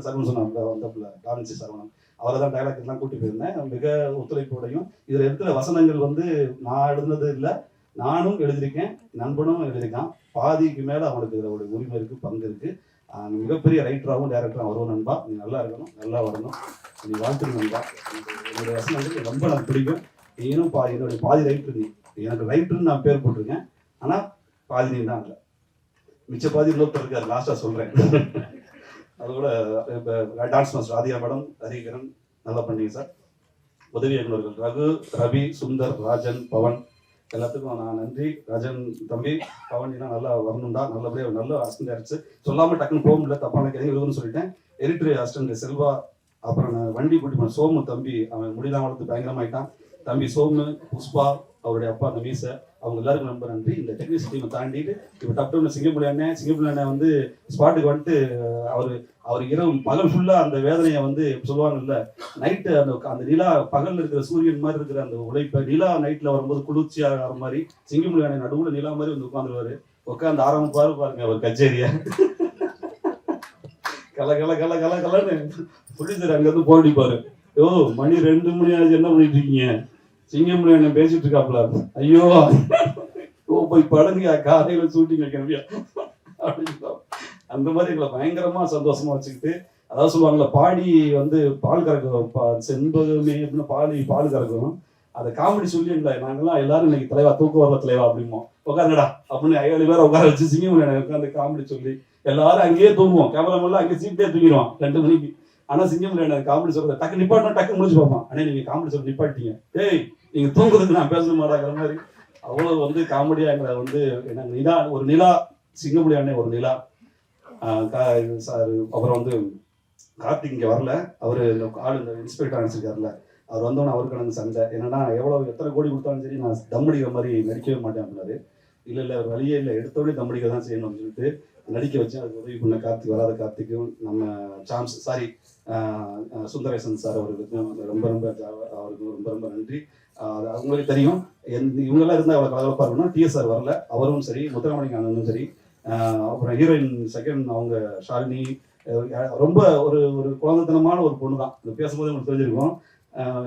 சரவணன் சொன்ன வந்தப்புல டான்சி சரவணன் அவரை தான் டைலாக் எல்லாம் கூட்டி போயிருந்தேன். மிக ஒத்துழைப்போடையும் இதில் இருக்கிற வசனங்கள் வந்து நான் எழுதுனது இல்லை, நானும் எழுதியிருக்கேன், நண்பனும் எழுதியிருக்கான். பாதிக்கு மேலே அவனுக்கு இதில் ஒரு உரிமை இருக்குது, பங்கு இருக்குது. மிகப்பெரிய ரைட்டராகவும் டேரக்டராகவும் வருவோம் நண்பா. நீ நல்லா இருக்கணும், நல்லா வரணும், நீ வாழ்த்துணும் நண்பா. என்னுடைய வசனங்கள் ரொம்ப எனக்கு பிடிக்கும். நீனும் என்னுடைய பாதி ரைட்டர். நீ எனக்கு ரைட்டர்னு நான் பேர் போட்டிருக்கேன், ஆனால் பாதி நீ தான் இல்லை, மிச்ச பாதி இன்னொருத்தர் இருக்காரு, லாஸ்ட்டாக சொல்கிறேன். அதோட இப்போ டான்ஸ் மாஸ்டர் ஆதியா மேடம், ஹரிகரன் நல்லா பண்ணீங்க சார். உதவி இயக்குநர்கள் ரகு, ரவி, சுந்தர், ராஜன், பவன் எல்லாத்துக்கும் நான் நன்றி. ராஜன் தம்பி, பவன்லாம் நல்லா வரணும்டா, நல்லபடியாக நல்ல அசிஸ்டன்ட் ஆயிடுச்சு. சொல்லாமல் டக்குன்னு போக முடியல, தப்பான கேள்வி எழுதுன்னு சொல்லிட்டேன். எடிட்டரி அசிஸ்டன்ட் செல்வா, அப்புறம் நான் வண்டி கூட்டி போன சோமு தம்பி, அவன் முடியலாம் வளர்த்து பயங்கரமாயிட்டான். தம்பி சோமு, புஷ்பா, அவருடைய அப்பா அந்த மீசை, அவங்க எல்லாருக்கும் ரொம்ப நன்றி. இந்த டெக்னீஷியன் டீமை தாண்டிட்டு இப்போ டப்டவுன் சிங்கப்பூர் அண்ணன் வந்து ஸ்பாட்டுக்கு வந்துட்டு அவர் இரவு பகல் ஃபுல்லாக அந்த வேதனையை வந்து சொல்லுவாங்கல்ல, நைட்டு அந்த நிலா பகலில் இருக்கிற சூரியன் மாதிரி இருக்கிற அந்த உழைப்பை நிலா நைட்டில் வரும்போது குளிர்ச்சியாக ஆகிற மாதிரி சிங்கப்பூர் அண்ணன் நடுவில் நிலா மாதிரி வந்து உட்காந்துருவாரு. உட்காந்து ஆரம்பிப்பாரு பாருங்க அவர் கச்சேரியா, கலன்னு புரிஞ்சுரு. அங்கேருந்து போடிப்பாரு, ஓ மணி 2 மணி ஆச்சு, என்ன பண்ணிட்டு இருக்கீங்க? சிங்கம்புலி அண்ணன் பேசிட்டு இருக்காப்ல, ஐயோ போய் படுங்க, காலையில ஷூட்டிங் வைக்கணும்யா அப்படின்னு. அந்த மாதிரி எங்களை பயங்கரமா சந்தோஷமா வச்சுக்கிட்டு, அதாவது சொல்லுவாங்கல்ல, பாடி வந்து பால் கறக்கும், செண்பகமே அப்படின்னு பால் கறக்கும், அதை காமெடி சொல்லி எங்களை நாங்கெல்லாம் எல்லாரும் இன்னைக்கு தலைவா தூக்க வரல தலைவா அப்படிமோ, உட்காருங்கடா அப்படின்னு 7 பேரை உட்கார வச்சு சிங்கம்புலி அண்ணன் உட்காந்து காமெடி சொல்லி எல்லாரும் அங்கேயே தூங்குவோம். கேமராமெல்லாம் அங்கே சீட்டே தூங்கிடுவான் 2 மணிக்கு. ஆனா சிங்கம்புலி அண்ணன் காமெடி சொல்றத டக்கு நிப்பாட்டினா டக்கு முடிச்சு பார்ப்பான். அண்ணே நீங்க காமெடி சொல்லி நிப்பாட்டிங்க, டேய் நீங்க தூங்குறதுக்கு நான் பேச மாட்டாங்கிற மாதிரி அவ்வளவு வந்து காமெடியா எங்களை வந்து நிலா, ஒரு நிலா, சிங்கம்புலி அண்ணன் ஒரு நிலா. அப்புறம் வந்து கார்த்திக் இங்க வரல, அவரு இந்த இன்ஸ்பெக்டர் நினைச்சிருக்காருல, அவர் வந்தோன்னு அவருக்கு எனக்கு சண்டை என்னன்னா, எத்தனை கோடி கொடுத்தாலும் சரி நான் தம் அடிக்கிற மாதிரி நடிக்கவே மாட்டேன் அப்படின்னாரு. இல்லை ஒரு வழியே இல்லை, எடுத்தோடனே தம் அடிக்க தான் செய்யணும் அப்படின்னு சொல்லிட்டு நடிக்க வச்சு அதுக்கு உதவி பண்ண கார்த்திக், வராத கார்த்திக்கும் நம்ம சுந்தரேசன் சார் அவர்களுக்கும் அவருக்கு ரொம்ப நன்றி. அவங்களுக்கு தெரியும் இவங்கெல்லாம் இருந்தால் அவ்வளோ கலகலப்பாக இருக்கணும். டிஎஸ்ஆர் வரல, அவரும் சரி, முத்துராமலிங்க அண்ணனும் சரி, அப்புறம் ஹீரோயின் செகண்ட் அவங்க ஷாலினி, ரொம்ப ஒரு குழந்தைத்தனமான ஒரு பொண்ணு தான். இந்த பேசும்போது உங்களுக்கு தெரிஞ்சிருக்கும்.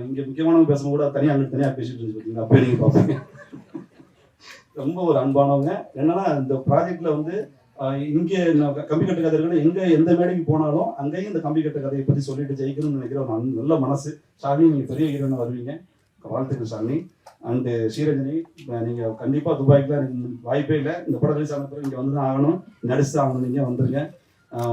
இங்கே முக்கியமானவங்க பேசும்போது கூட தனியாக பேசிட்டு இருந்து பார்த்தீங்கன்னா அப்போ நீங்கள் பார்ப்பீங்க. ரொம்ப ஒரு அன்பானவங்க. என்னன்னா இந்த ப்ராஜெக்ட்ல வந்து இங்கே கம்பி கட்டு கதை இருக்கணும், எங்கே எந்த மேடைக்கு போனாலும் அங்கேயும் இந்த கம்பி கட்டு கதையை பற்றி சொல்லிட்டு ஜெயிக்கணும்னு நினைக்கிற ஒரு நல்ல மனசு. ஷாலினி நீங்கள் பெரிய ஹீரோன்னு வருவீங்க, வாழ்த்துக்கள் ஷாலினி. அண்டு ஸ்ரீரஞ்சனி, நீங்கள் கண்டிப்பாக துபாய்க்குலாம் எனக்கு வாய்ப்பே இல்லை, இந்த படம் ரிலீஸ் ஆன பிறகு இங்கே வந்து தான் ஆகணும், நடிச்சு தான் ஆகணும், நீங்கள் வந்துருங்க.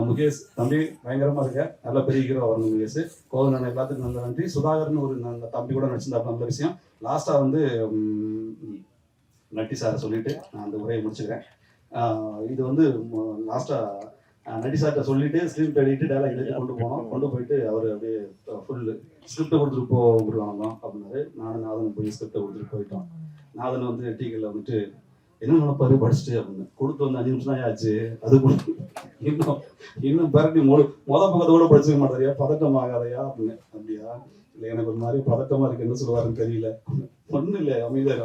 முகேஷ் தம்பி பயங்கரமாக இருக்க, நல்ல பெரிய ஹீரோ வரணும் முகேஷ். கோவில் எல்லாத்துக்கும் நல்ல நன்றி. சுதாகர்னு ஒரு நல்ல தம்பி கூட நடிச்சிருந்தாப்புல, நல்ல விஷயம். லாஸ்ட்டாக வந்து நட்டி சாரை சொல்லிட்டு நான் அந்த உரையை முடிச்சுக்கிறேன். இது வந்து லாஸ்ட்டாக நட்டி சார்கிட்ட சொல்லிட்டு ஸ்கிரிப்ட் எழுதிட்டு டைலாக் எழுதி கொண்டு போயிட்டு அவர் அப்படியே ஃபுல் ஸ்கிரிப்டை கொடுத்துட்டு போடுவாங்க அப்படின்னாரு. நாதன் போய் ஸ்கிரிப்டை கொடுத்துட்டு போயிட்டோம். நாதன் வந்து டீக்கல்ல வந்துட்டு என்ன நினைப்பாரு படிச்சுட்டு அப்படின்னு கொடுத்து வந்து 5 நிமிஷம் தான் ஆச்சு. அது இன்னும் பரட்டி பக்கத்தை கூட படிச்சுக்க மாட்டாரியா, பதட்டம் ஆகாதையா அப்படின்னு. அப்படியா, இல்லை எனக்கு ஒரு மாதிரி பதட்டமா இருக்கு, என்ன சொல்லுவாருன்னு தெரியல. ஒன்றும் இல்லை, அமைதியார்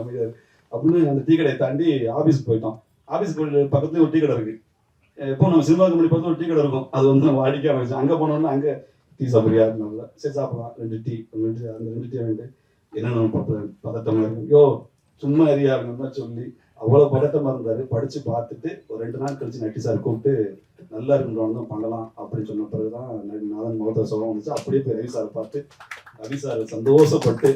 அப்படின்னு அந்த டீ கடையை தாண்டி ஆஃபீஸுக்கு போயிட்டோம். ஆஃபீஸுக்கு பக்கத்துலேயே ஒரு டீ கடை இருக்கு. எப்போ நம்ம சினிமா கம்பெனி பக்கத்தில் ஒரு டீ கடை இருக்கும், அது வந்து நம்ம வாடிக்கையாக ஆரம்பிச்சு. அங்கே போனோம்னா அங்கே டீ சாப்பிட்றியா இருந்தால சரி சாப்பிடலாம் 2 டீ அந்த 2 டீ வாங்கிட்டு என்னென்ன பதட்டமாக இருக்கும், யோ சும்மா அறியா இருந்தோம்னா சொல்லி அவ்வளோ பதட்டமாக இருந்தார். படித்து பார்த்துட்டு ஒரு 2 நாள் கழிச்சு நட்டி சார் கூப்பிட்டு நல்லா இருக்குன்றவங்க தான் பண்ணலாம் அப்படின்னு சொன்ன பிறகு தான் நாதன் முகத்தை சொல்ல வந்துச்சு. அப்படியே போய் ரவி சாரை பார்த்து ரவி சார் சந்தோஷப்பட்டு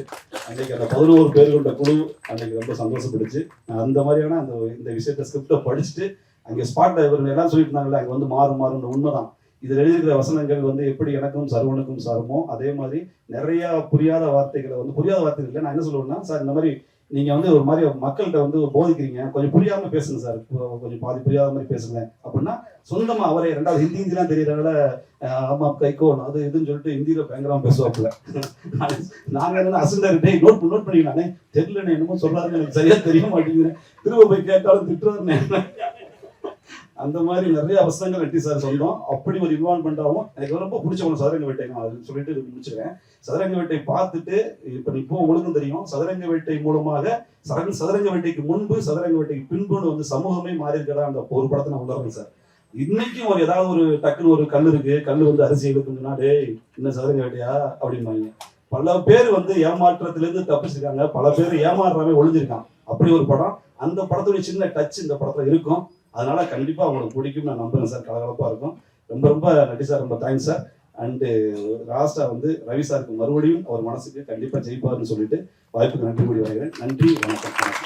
அன்னைக்கு அந்த 11 பேர் கொண்ட குழு அன்னைக்கு ரொம்ப சந்தோஷப்பட்டுச்சு. அந்த மாதிரியான இந்த விஷயத்த ஸ்கிரிப்டை படிச்சுட்டு அங்கே ஸ்பாட்டில் இவர் எல்லாம் சொல்லிட்டு இருந்தாங்களே, அங்கே வந்து மாறுன்ற உண்மைதான். இதில் எழுதியிருக்கிற வசனங்கள் வந்து எப்படி எனக்கும் சரவணுக்கும் சாருமோ அதே மாதிரி நிறைய புரியாத வார்த்தைகள் இல்லை. நான் என்ன சொல்லுவேன்னா, சார் இந்த மாதிரி நீங்க வந்து ஒரு மாதிரி மக்கள்கிட்ட வந்து போதிக்கிறீங்க, கொஞ்சம் புரியாம பேசுங்க சார், கொஞ்சம் பாதி புரியாத மாதிரி பேசுங்க அப்படின்னா சொந்தமா அவரே 2வது ஹிந்திலாம் தெரியறதுனால ஆமா கைகோ அது இதுன்னு சொல்லிட்டு ஹிந்தியில பயங்கரமா பேசுவாப்புல. நாங்க என்ன அசண்டாரு நோட் பண்ணிக்கலானே தெரியல, என்னமோ சொல்றாருன்னு எனக்கு சரியா தெரிய மாட்டேங்கிறேன், திரும்ப போய் கேட்டாலும் திட்டுறாருன்னு. அந்த மாதிரி நிறைய அவசரங்கள் நட்டி சார் சொந்தம். அப்படி ஒரு இன்வால்வ்மெண்டாகவும் எனக்கு ரொம்ப பிடிச்சவங்க சதுரங்க வேட்டை. நான் அது சொல்லிட்டு முடிச்சுக்கிறேன். சதுரங்க வேட்டை பார்த்துட்டு இப்போ உங்களுக்கும் தெரியும், சதுரங்க வேட்டை மூலமாக சதுரங்க வேட்டைக்கு முன்பு சதுரங்க வேட்டைக்கு பின்புன்னு வந்து சமூகமே மாறி இருக்கிறதா அந்த ஒரு படத்தை நான் உணர்றேன் சார். இன்னைக்கும் ஒரு ஏதாவது ஒரு டக்குன்னு ஒரு கல் இருக்கு, கல் வந்து அரிசி எடுக்கணும்னா டேய் இன்னும் சதுரங்க வேட்டையா அப்படிம்பாங்க. பல பேர் வந்து ஏமாற்றத்திலிருந்து தப்பிச்சிருக்காங்க, பல பேர் ஏமாறுறாமே ஒளிஞ்சிருக்கான். அப்படி ஒரு படம். அந்த படத்துடைய சின்ன டச் இந்த படத்துல இருக்கும். அதனால கண்டிப்பா அவங்களுக்கு பிடிக்கும் நான் நம்புறேன் சார். கலகலப்பா இருக்கும். ரொம்ப ரொம்ப நன்றி சார், ரொம்ப தேங்க்ஸ் சார். அண்டு லாஸ்டா வந்து ரவி சாருக்கு மறுபடியும் அவர் மனசுக்கு கண்டிப்பா ஜெயிப்பாருன்னு சொல்லிட்டு வாய்ப்புக்கு நன்றி கூறி வருகிறேன். நன்றி, வணக்கம்.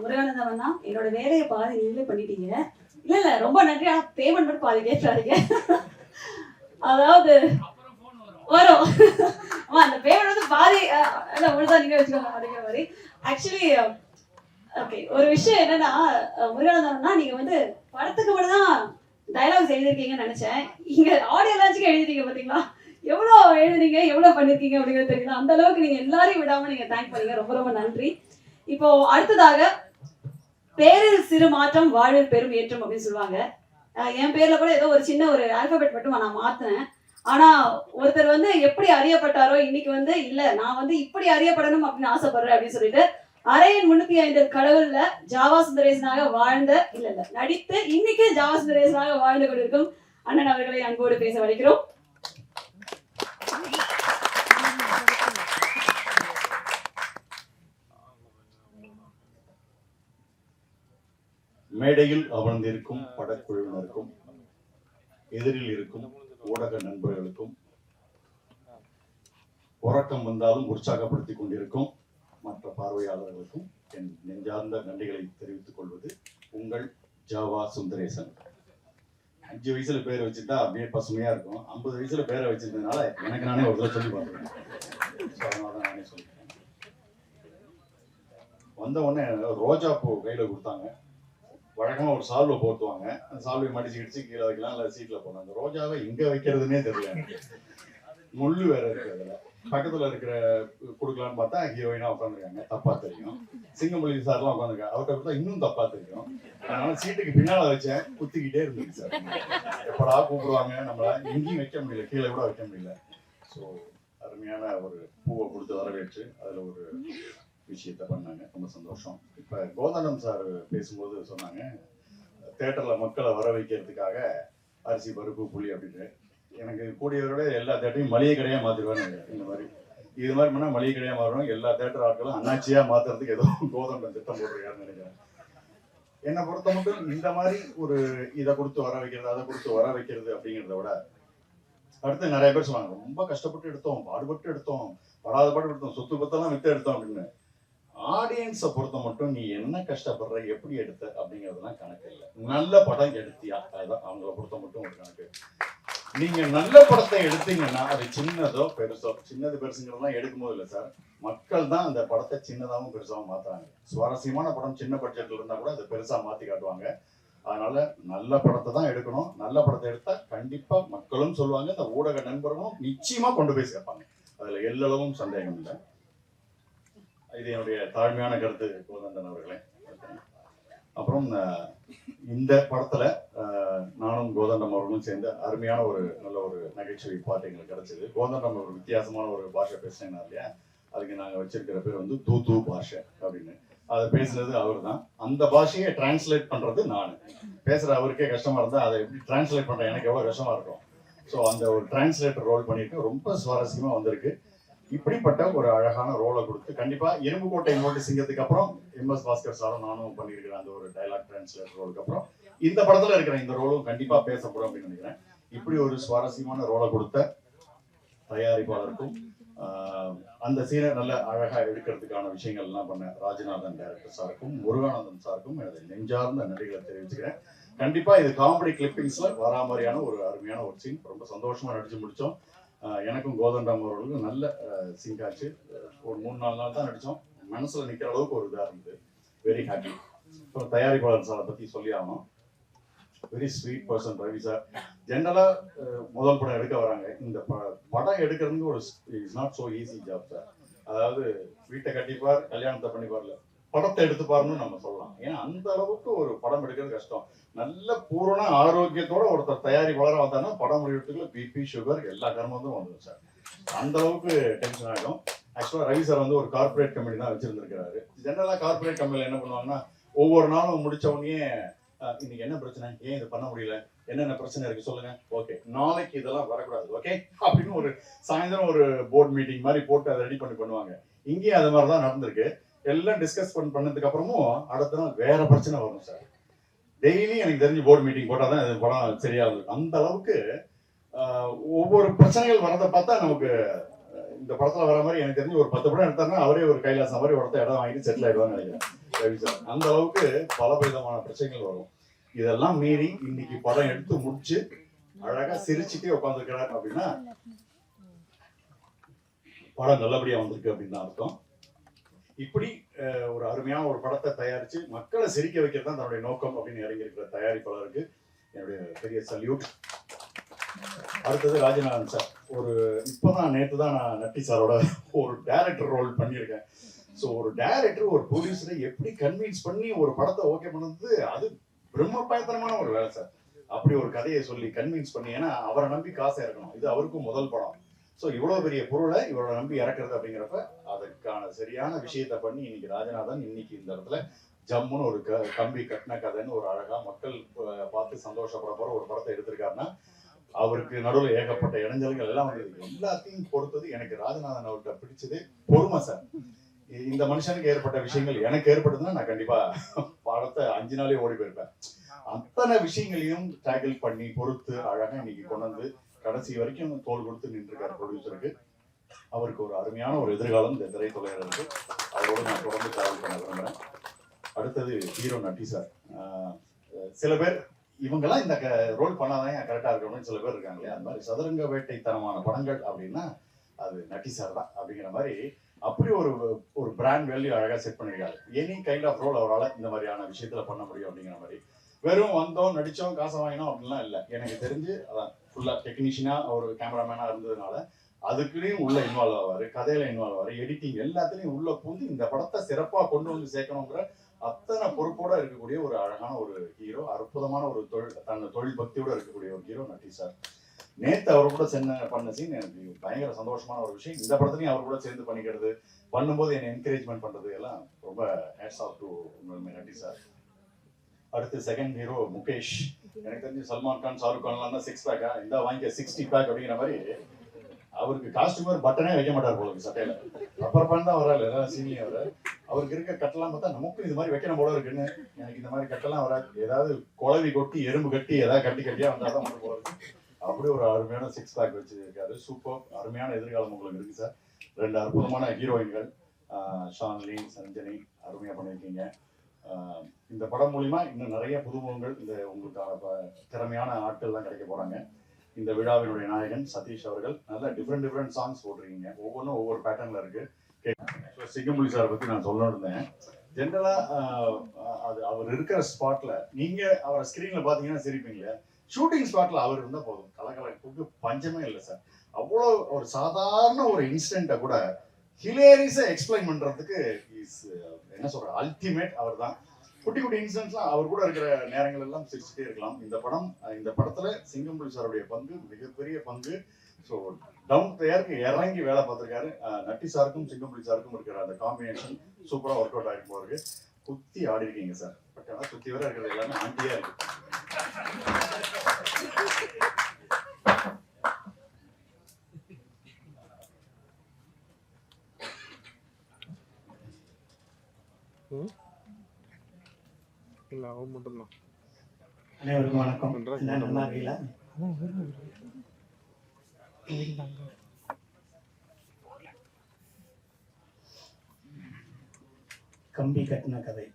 முருகானந்தம் அண்ணா, என்னோட வேலையை பாதி நீங்களே பண்ணிட்டீங்க. இல்ல ரொம்ப நன்றி. ஆனா பேமெண்ட் மட்டும் பாதி கேட்காதீங்க. அதாவது வரும் அந்த பேமெண்ட் வந்து பாதி முழுதான் நீங்க வச்சுக்கோங்க அப்படிங்கிற மாதிரி. ஆக்சுவலி ஓகே, ஒரு விஷயம் என்னன்னா, முருகானந்தம்னா நீங்க வந்து படத்துக்கு மட்டும் தான் டைலாக்ஸ் எழுதிருக்கீங்கன்னு நினைச்சேன். இங்க ஆடியோ லான்ச்சுக்கு எழுதிட்டீங்க பாத்தீங்களா? எவ்வளவு எழுதுனீங்க, எவ்வளவு பண்ணிருக்கீங்க அப்படிங்கிறது தெரியல. அந்த அளவுக்கு நீங்க எல்லாரையும் விடாம நீங்க தேங்க் பண்ணீங்க. ரொம்ப ரொம்ப நன்றி. இப்போ அடுத்ததாக பேரில் சிறு மாற்றம் வாழ்வில் பெரும் ஏற்றம் அப்படின்னு சொல்லுவாங்க. என் பேர்ல கூட ஏதோ ஒரு சின்ன ஒரு ஆல்பபெட் மட்டும் நான் மாத்தினேன். ஆனா ஒருத்தர் வந்து எப்படி அறியப்பட்டாரோ இன்னைக்கு வந்து இல்ல நான் வந்து இப்படி அறியப்படணும் அப்படின்னு ஆசைப்படுறேன் அப்படின்னு சொல்லிட்டு அரையன் 305 கடவுள்ல ஜாவா சுந்தரேசனாக வாழ்ந்த இல்ல நடித்து இன்னைக்கு ஜாவா சுந்தரேசனாக வாழ்ந்து கொண்டிருக்கும் அண்ணன் அவர்களை அன்போடு பேச வலிக்கிறோம். மேடையில் அமர்ந்திருக்கும் படக்குழுவினருக்கும், எதிரில் இருக்கும் ஊடக நண்பர்களுக்கும், உறக்கம் வந்தாலும் உற்சாகப்படுத்திக் கொண்டிருக்கும் மற்ற பார்வையாளர்களுக்கும் என் நெஞ்சார்ந்த நன்றிகளை தெரிவித்துக் கொள்வது உங்கள் ஜாவா சுந்தரேசன். 5 வயசுல பேரை வச்சுட்டா அப்படியே பசுமையா இருக்கும். 50 வயசுல பேரை வச்சிருந்ததுனால எனக்கு நானே ஒரு தடவை சொல்லி பார்த்துருக்கேன். அதனாலதான் நானே சொல்லிட்டேன். வந்த உடனே ரோஜா பூ கையில கொடுத்தாங்க. வழக்கமா ஒரு சால்வை போட்டுவாங்க. அந்த சால்வை மடிச்சு கிடிச்சு கீழே வைக்கலாம், இல்லை சீட்ல போனோம். அந்த ரோஜாவை எங்க வைக்கிறதுனே தெரியல எனக்கு. முள்ளு வேற இருக்கு அதுல. பக்கத்துல இருக்கிற கொடுக்கலான்னு பார்த்தா ஹீரோயினா உட்காந்துருக்காங்க, தப்பா தெரியும். சிங்கமொழி சார்லாம் உட்காந்துருக்காங்க, அவர்கிட்ட கொடுத்தா இன்னும் தப்பா தெரியும். அதனால சீட்டுக்கு பின்னால வச்சேன், குத்திக்கிட்டே இருந்துச்சு சார். எப்படா கூப்பிடுவாங்க, நம்மள எங்கேயும் வைக்க முடியல, கீழே கூட வைக்க முடியல. ஸோ அருமையான ஒரு பூவை கொடுத்து வரவேற்று அதுல ஒரு விஷயத்த பண்ணாங்க. ரொம்ப சந்தோஷம். இப்ப கோதண்டம் சார் பேசும்போது சொன்னாங்க, தேட்டர்ல மக்களை வர வைக்கிறதுக்காக அரிசி பருப்பு புளி அப்படின்னு. எனக்கு கூடியவரோட எல்லா தேட்டரையும் மளிகை கடையா மாத்திடுவாங்க. இந்த மாதிரி இது மாதிரி பண்ணா மளிகை கடையா மாறும். எல்லா தேட்டர் ஆட்களும் அண்ணாச்சியா மாத்துறதுக்கு ஏதோ கோதண்டம் திட்டம் போட்டிருக்காருன்னு நினைக்கிறேன். என்னை பொறுத்த மட்டும் இந்த மாதிரி ஒரு இதை கொடுத்து வர வைக்கிறது, அதை கொடுத்து வர வைக்கிறது அப்படிங்கிறத விட அடுத்து நிறைய பேர் சொன்னாங்க, ரொம்ப கஷ்டப்பட்டு எடுத்தோம், பாடுபட்டு எடுத்தோம், படாத பாடு எடுத்தோம், சொத்து பத்தெல்லாம் வித்து எடுத்தோம் அப்படின்னு. ஆடியன்ஸை பொறுத்த மட்டும் நீ என்ன கஷ்டப்படுற, எப்படி எடுத்த அப்படிங்கிறதுலாம் கணக்கு இல்லை. நல்ல படம் எடுத்தியா, அதுதான் அவங்கள பொறுத்த மட்டும் ஒரு கணக்கு. நீங்க நல்ல படத்தை எடுத்தீங்கன்னா அது சின்னதோ பெருசோ, சின்னது பெருசுங்கிறதுலாம் எடுக்கும்போது இல்லை சார், மக்கள் தான் அந்த படத்தை சின்னதாகவும் பெருசாகவும் மாத்துறாங்க. சுவாரஸ்யமான படம் சின்ன பட்ஜெட்ல இருந்தா கூட அதை பெருசா மாத்தி காட்டுவாங்க. அதனால நல்ல படத்தை தான் எடுக்கணும். நல்ல படத்தை எடுத்தா கண்டிப்பா மக்களும் சொல்லுவாங்க, இந்த ஊடக நண்பர்களும் நிச்சயமா கொண்டு போய் சேர்ப்பாங்க. அதுல எல்லளவும் சந்தேகம் இல்லை. இது என்னுடைய தாழ்மையான கருத்து கோதண்டன் அவர்களே. அப்புறம் இந்த படத்துல நானும் கோதண்டம் அவர்களும் சேர்ந்து அருமையான ஒரு நல்ல ஒரு நகைச்சுவை பாட்டு எங்களுக்கு கிடைச்சது. கோதண்டம் ஒரு வித்தியாசமான ஒரு பாஷை பேசினேன்னா இல்லையா, அதுக்கு நாங்க வச்சிருக்கிற பேர் வந்து தூ பாஷை அப்படின்னு. அதை பேசுனது அவர் தான். அந்த பாஷையை டிரான்ஸ்லேட் பண்றது நான். பேசுற அவருக்கே கஷ்டமா இருந்தா அதை எப்படி டிரான்ஸ்லேட் பண்ற எனக்கு எவ்வளவு கஷ்டமா இருக்கும். ஸோ அந்த ஒரு டிரான்ஸ்லேட்டர் ரோல் பண்ணிட்டு ரொம்ப சுவாரஸ்யமா வந்திருக்கு. இப்படிப்பட்ட ஒரு அழகான ரோலை கொடுத்து கண்டிப்பா எறும்புக்கோட்டை நோட்டு சிங்கத்துக்கு அப்புறம் MS பாஸ்கர் சாரும் நானும் பண்ணியிருக்கிறேன். அந்த ஒரு டைலாக் டிரான்ஸ்லேட்டர் ரோலுக்கு அப்புறம் இந்த படத்துல இருக்கிற இந்த ரோலும் கண்டிப்பா பேசப்படும் அப்படின்னு நினைக்கிறேன். இப்படி ஒரு சுவாரஸ்யமான ரோலை கொடுத்த தயாரிப்பாளருக்கும் அந்த சீனை நல்ல அழகா எடுக்கிறதுக்கான விஷயங்கள் எல்லாம் பண்ண ராஜநாதன் டைரக்டர் சாருக்கும் முருகானந்தன் சாருக்கும் எனது நெஞ்சார்ந்த நன்றிகளை தெரிவிச்சுக்கிறேன். கண்டிப்பா இது காமெடி கிளிப்பிங்ஸ்ல வரா மாதிரியான ஒரு அருமையான ஒரு சீன். ரொம்ப சந்தோஷமா நடிச்சு முடிச்சோம். எனக்கும் கோதண்டம் அவர்களுக்கும் நல்ல சிங்க் ஆச்சு. ஒரு 3-4 நாள் தான் நடித்தோம். மனசுல நிற்கிற அளவுக்கு ஒரு இதாக இருந்தது. Very happy. அப்புறம் தயாரிப்பாளர் சாரை பற்றி சொல்லி ஆகணும். Very sweet person Ravi sir. ஜென்ரலா முதல் படம் எடுக்க வராங்க. இந்த படம் எடுக்கிறதுக்கு ஒரு it's not so easy job sir. அதாவது வீட்டை கட்டிப்பார், கல்யாணத்தை பண்ணிப்பார்ல, படத்தை எடுத்துப்பாருன்னு நம்ம சொல்லலாம். ஏன்னா அந்த அளவுக்கு ஒரு படம் எடுக்கிறது கஷ்டம். நல்ல பூரண ஆரோக்கியத்தோட ஒருத்தர் தயாரிப்பாளராக வந்தாங்கன்னா படம் முடிவுறதுக்குள்ள பிபி சுகர் எல்லா கர்மந்தும் வந்துடும் சார். அந்த அளவுக்கு டென்ஷன் ஆகிடும். ஆக்சுவலாக ரவி சார் வந்து ஒரு கார்பரேட் கம்பெனி தான் வச்சிருந்துருக்கிறாரு. ஜென்ரலாக கார்பரேட் கம்பெனியில் என்ன பண்ணுவாங்கன்னா ஒவ்வொரு நாளும் முடிச்ச உடனே இன்னைக்கு என்ன பிரச்சனை, ஏன் இது பண்ண முடியல, என்னென்ன பிரச்சனை இருக்கு சொல்லுங்க, ஓகே நாளைக்கு இதெல்லாம் வரக்கூடாது, ஓகே அப்படின்னு ஒரு சாயந்தரம் ஒரு போர்ட் மீட்டிங் மாதிரி போட்டு அதை ரெடி பண்ணுவாங்க. இங்கேயும் அது மாதிரி தான் நடந்திருக்கு. எல்லாம் டிஸ்கஸ் பண்ணதுக்கு அப்புறமும் அடுத்த நாள் வேற பிரச்சனை வரும் சார். டெய்லி எனக்கு தெரிஞ்சு போர்டு மீட்டிங் போட்டால் தான் இது படம் சரியா இருக்கும். அந்த அளவுக்கு ஒவ்வொரு பிரச்சனைகள் வரதை பார்த்தா நமக்கு இந்த படத்துல வர மாதிரி எனக்கு தெரிஞ்சு ஒரு 10 படம் எடுத்தாருன்னா அவரே ஒரு கைலாசம் மாதிரி ஒருத்த இடம் வாங்கிட்டு செட்டில் ஆயிடுவான்னு நினைக்கிறேன் ரவி சார். அந்த அளவுக்கு பல விதமான பிரச்சனைகள் வரும். இதெல்லாம் மீறி இன்னைக்கு படம் எடுத்து முடிச்சு அழகா சிரிச்சுட்டே உட்காந்துருக்கிறார் அப்படின்னா படம் நல்லபடியா வந்திருக்கு அப்படின்னு தான் அர்த்தம். இப்படி ஒரு அருமையான ஒரு படத்தை தயாரிச்சு மக்களை சிரிக்க வைக்கிறது தான் தன்னுடைய நோக்கம் அப்படின்னு இறங்கி இருக்கிற தயாரிப்பாளருக்கு என்னுடைய பெரிய சல்யூட். அடுத்தது ராஜநாதன் சார். இப்பதான் நேற்று தான் நான் நட்டி சாரோட ஒரு டைரக்டர் ரோல் பண்ணியிருக்கேன். ஸோ ஒரு டைரக்டர் ஒரு ப்ரொடியூசரை எப்படி கன்வின்ஸ் பண்ணி ஒரு படத்தை ஓகே பண்ணது அது பிரம்ம பயத்தனமான ஒரு வேலை சார். அப்படி ஒரு கதையை சொல்லி கன்வின்ஸ் பண்ணி, ஏன்னா அவரை நம்பி காசை இறக்கணும், இது அவருக்கும் முதல் படம். ஸோ இவ்வளவு பெரிய பொருளை இவரை நம்பி இறக்குறது அப்படிங்கிறப்ப அதுக்கான சரியான விஷயத்த பண்ணி இன்னைக்கு ராஜநாதன் இன்னைக்கு இந்த இடத்துல ஜம்முன்னு ஒரு கம்பி கட்டின கதைன்னு ஒரு அழகா மக்கள் பார்த்து சந்தோஷப்பட போற ஒரு படத்தை எடுத்திருக்காருன்னா அவருக்கு நடுவில் ஏகப்பட்ட இடைஞ்சல்கள் எல்லாம் வந்து எல்லாத்தையும் பொறுத்தது எனக்கு ராஜநாதன் அவர்கிட்ட பிடிச்சது பொறுமை சார். இந்த மனுஷனுக்கு ஏற்பட்ட விஷயங்கள் எனக்கு ஏற்பட்டதுன்னா நான் கண்டிப்பா படத்தை 5 நாளே ஓடி போயிருப்பேன். அத்தனை விஷயங்களையும் டேக்கிள் பண்ணி பொறுத்து அழகா இன்னைக்கு கொண்டு வந்து கடைசி வரைக்கும் தோல் கொடுத்து நின்றுருக்காரு ப்ரொடியூசருக்கு. அவருக்கு ஒரு அருமையான ஒரு எதிர்காலம் இந்த திரைத்துறையில இருக்கு. அவரோட நான் தொடர்ந்து டிராவல் பண்ண விரும்புறேன். அடுத்தது ஹீரோ நட்டி சார். சில பேர் இவங்கெல்லாம் இந்த ரோல் பண்ணாதான் கரெக்டா இருக்கணும்னு சில பேர் இருக்காங்க இல்லையா, அந்த மாதிரி சதுரங்க வேட்டைத்தனமான படங்கள் அப்படின்னா அது நட்டி சார் தான் அப்படிங்கிற மாதிரி அப்படி ஒரு பிராண்ட் வேல்யூ அழகா செட் பண்ணிருக்காரு. எனி கைண்ட் ஆஃப் ரோல் அவரால் இந்த மாதிரியான விஷயத்துல பண்ண முடியும் அப்படிங்கிற மாதிரி. வெறும் வந்தோம் நடிச்சோம் காசை வாங்கினோம் அப்படின்லாம் இல்லை. எனக்கு தெரிஞ்சு அதான் ஃபுல்லா டெக்னீஷியனா ஒரு கேமராமேனா இருந்ததுனால அதுக்குள்ளேயும் உள்ள இன்வால்வ் ஆவாரு, கதையில இன்வால்வ் ஆவாரு, எடிட்டிங் எல்லாத்துலயும் உள்ள பூந்து இந்த படத்தை சிறப்பா கொண்டு வந்து சேர்க்கணுங்கிற அத்தனை பொறுப்போட இருக்கக்கூடிய ஒரு அழகான ஒரு ஹீரோ, அற்புதமான ஒரு தொழில் பக்தியோட இருக்கக்கூடிய ஒரு ஹீரோ நட்டி சார். நேத்து அவர் கூட பண்ண சீன் எனக்கு பயங்கர சந்தோஷமான ஒரு விஷயம். இந்த படத்துலயும் அவர் கூட சேர்ந்து பண்ணிக்கிறது, பண்ணும்போது என்னை என்கரேஜ்மெண்ட் பண்றது எல்லாம் ரொம்ப hats off to Natty sir. அடுத்து செகண்ட் ஹீரோ முகேஷ். எனக்கு தெரிஞ்சு சல்மான் கான் ஷாருக் கான்லாம் தான் 6 பேக்கா இந்த வாங்கிக்க 60 பேக் அப்படிங்கிற மாதிரி அவருக்கு காஸ்டியூமர் பட்டனே வைக்க மாட்டார் போல சட்டையில. அப்புறம் தான் வராது ஏதாவது சீனியர் வர அவருக்கு இருக்க கட்டெல்லாம் பார்த்தா நமக்கும் இது மாதிரி வைக்கணும் போல இருக்குன்னு. எனக்கு இந்த மாதிரி கட்டெல்லாம் வராது, ஏதாவது குழவி கொட்டி எறும்பு கட்டி ஏதாவது கட்டியா வந்தாதான் உங்களுக்கு போல இருக்கு. அப்படி ஒரு அருமையான 6 பேக் வச்சிருக்காரு. சூப்பர் அருமையான எதிர்காலம் உங்களுக்கு இருக்கு சார். 2 அற்புதமான ஹீரோயின்கள் ஷான்லி சஞ்சனி அருமையா பண்ணியிருக்கீங்க. இந்த படம் மூலியமா இன்னும் நிறைய புதுமுகங்கள் இந்த உங்களுக்கான திறமையான ஆட்கள் தான் கிடைக்க போறாங்க. இந்த விழாவினுடைய நாயகன் சதீஷ் அவர்கள் நல்ல டிஃப்ரெண்ட் சாங்ஸ் போட்டிருக்கீங்க, ஒவ்வொன்றும் ஒவ்வொரு பேட்டர்ன்ல இருக்கு. சிங்கம்புலி சாரை பத்தி நான் சொல்ல இருந்தேன். ஜென்ரலா அது அவர் இருக்கிற ஸ்பாட்ல நீங்க அவரை ஸ்கிரீன்ல பாத்தீங்கன்னா சிரிப்பீங்க. ஷூட்டிங் ஸ்பாட்ல அவர் இருந்தா போதும், கலகலப்புக்கு பஞ்சமே இல்லை சார். அவ்வளோ ஒரு சாதாரண ஒரு இன்சிடென்ட்டை கூட ஹிலேரியஸா எக்ஸ்பிளைன் பண்றதுக்கு என்ன சொல்ற அல்டிமேட் அவர் தான். குட்டி குட்டி இன்சிடென்ட்ஸ்லாம் அவர் கூட இருக்கிற நேரங்கள் எல்லாம் சிரிச்சுட்டே இருக்கலாம். இந்த படத்துல சிங்கம்புலி சாருடைய பங்கு மிகப்பெரிய பங்கு. ஸோ டவுன் டு எர்த் இறங்கி வேலை பார்த்திருக்காரு. நட்டி சாருக்கும் சிங்கம்புலி சாருக்கும் இருக்கிற அந்த காம்பினேஷன் சூப்பரா ஒர்க் அவுட் ஆகிட்டு போருக்கு. குத்தி ஆடி இருக்கீங்க சார். பட் ஆனால் சுத்தி வர இருக்கிறது எல்லாமே ஆண்டியா இருக்கு. அனைவருக்கும் வணக்கம். நல்லா இருக்கீங்களா? கம்பி கட்டின கதை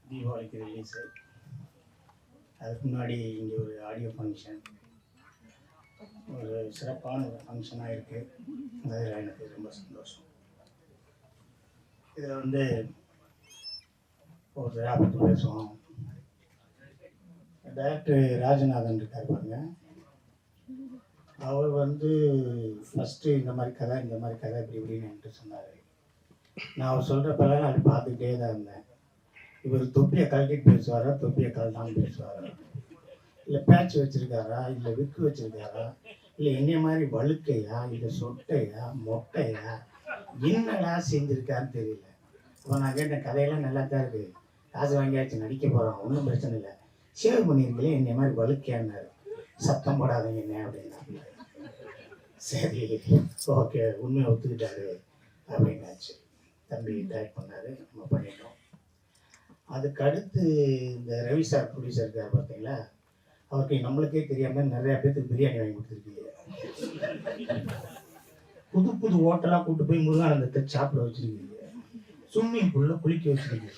தீபாவளிக்கு ரிலீஸ். அதுக்கு முன்னாடி இங்கே ஒரு ஆடியோ ஃபங்க்ஷன், ஒரு சிறப்பான ஒரு ஃபங்க்ஷனாக இருக்குது. அதில் எனக்கு ரொம்ப சந்தோஷம். இதில் வந்து ஒரு பற்றி பேசுவோம். டைரக்டர் ராஜநாதன் இருக்கார் பாருங்க. அவர் வந்து ஃபஸ்ட்டு இந்த மாதிரி கதை இப்படி இப்படின்னு என்கிட்ட சொன்னார். நான் அவர் சொல்கிறப்பெல்லாம் அப்படி பார்த்துக்கிட்டே தான் இருந்தேன். இவர் தொப்பியை கழட்டிட்டு பேசுவாரா, தொப்பியை கழட்டாமல் பேசுவாரா, இல்லை பேட்ச் வச்சுருக்காரா, இல்லை விக்கு வச்சுருக்காரா, இல்லை என்னைய மாதிரி வழுக்கையா, இல்லை சொட்டையா, மொட்டையா, என்னடா செஞ்சுருக்கான்னு தெரியல. அப்போ நான் கேட்டேன், கதையெல்லாம் நல்லா தான் இருக்குது, காசு வாங்கியாச்சு, நடிக்க போகிறோம், ஒன்றும் பிரச்சனை இல்லை, ஷேவ் பண்ணியிருக்கீங்களே என்னை மாதிரி வலுக்கியான்னாரு. சத்தம் போடாதீங்க என்ன அப்படின்னா. சரி ஓகே, உண்மையை ஒத்துக்கிட்டாரு அப்படின்னாச்சு. தம்பி டைப் பண்ணார், நம்ம பண்ணிட்டோம். அதுக்கு அடுத்து இந்த ரவி சார் ப்ரொடியூசர் இருக்கார் பார்த்தீங்களா, அவருக்கு நம்மளுக்கே தெரியாமல் நிறையா பேர்த்துக்கு பிரியாணி வாங்கி கொடுத்துருக்கீங்க. புது புது ஹோட்டலாக கூப்பிட்டு போய் முருகானந்தத்தை சாப்பிட வச்சுருக்கீங்க, ஸ்விம்மிங் பூலில் குளிக்க வச்சுருக்கீங்க,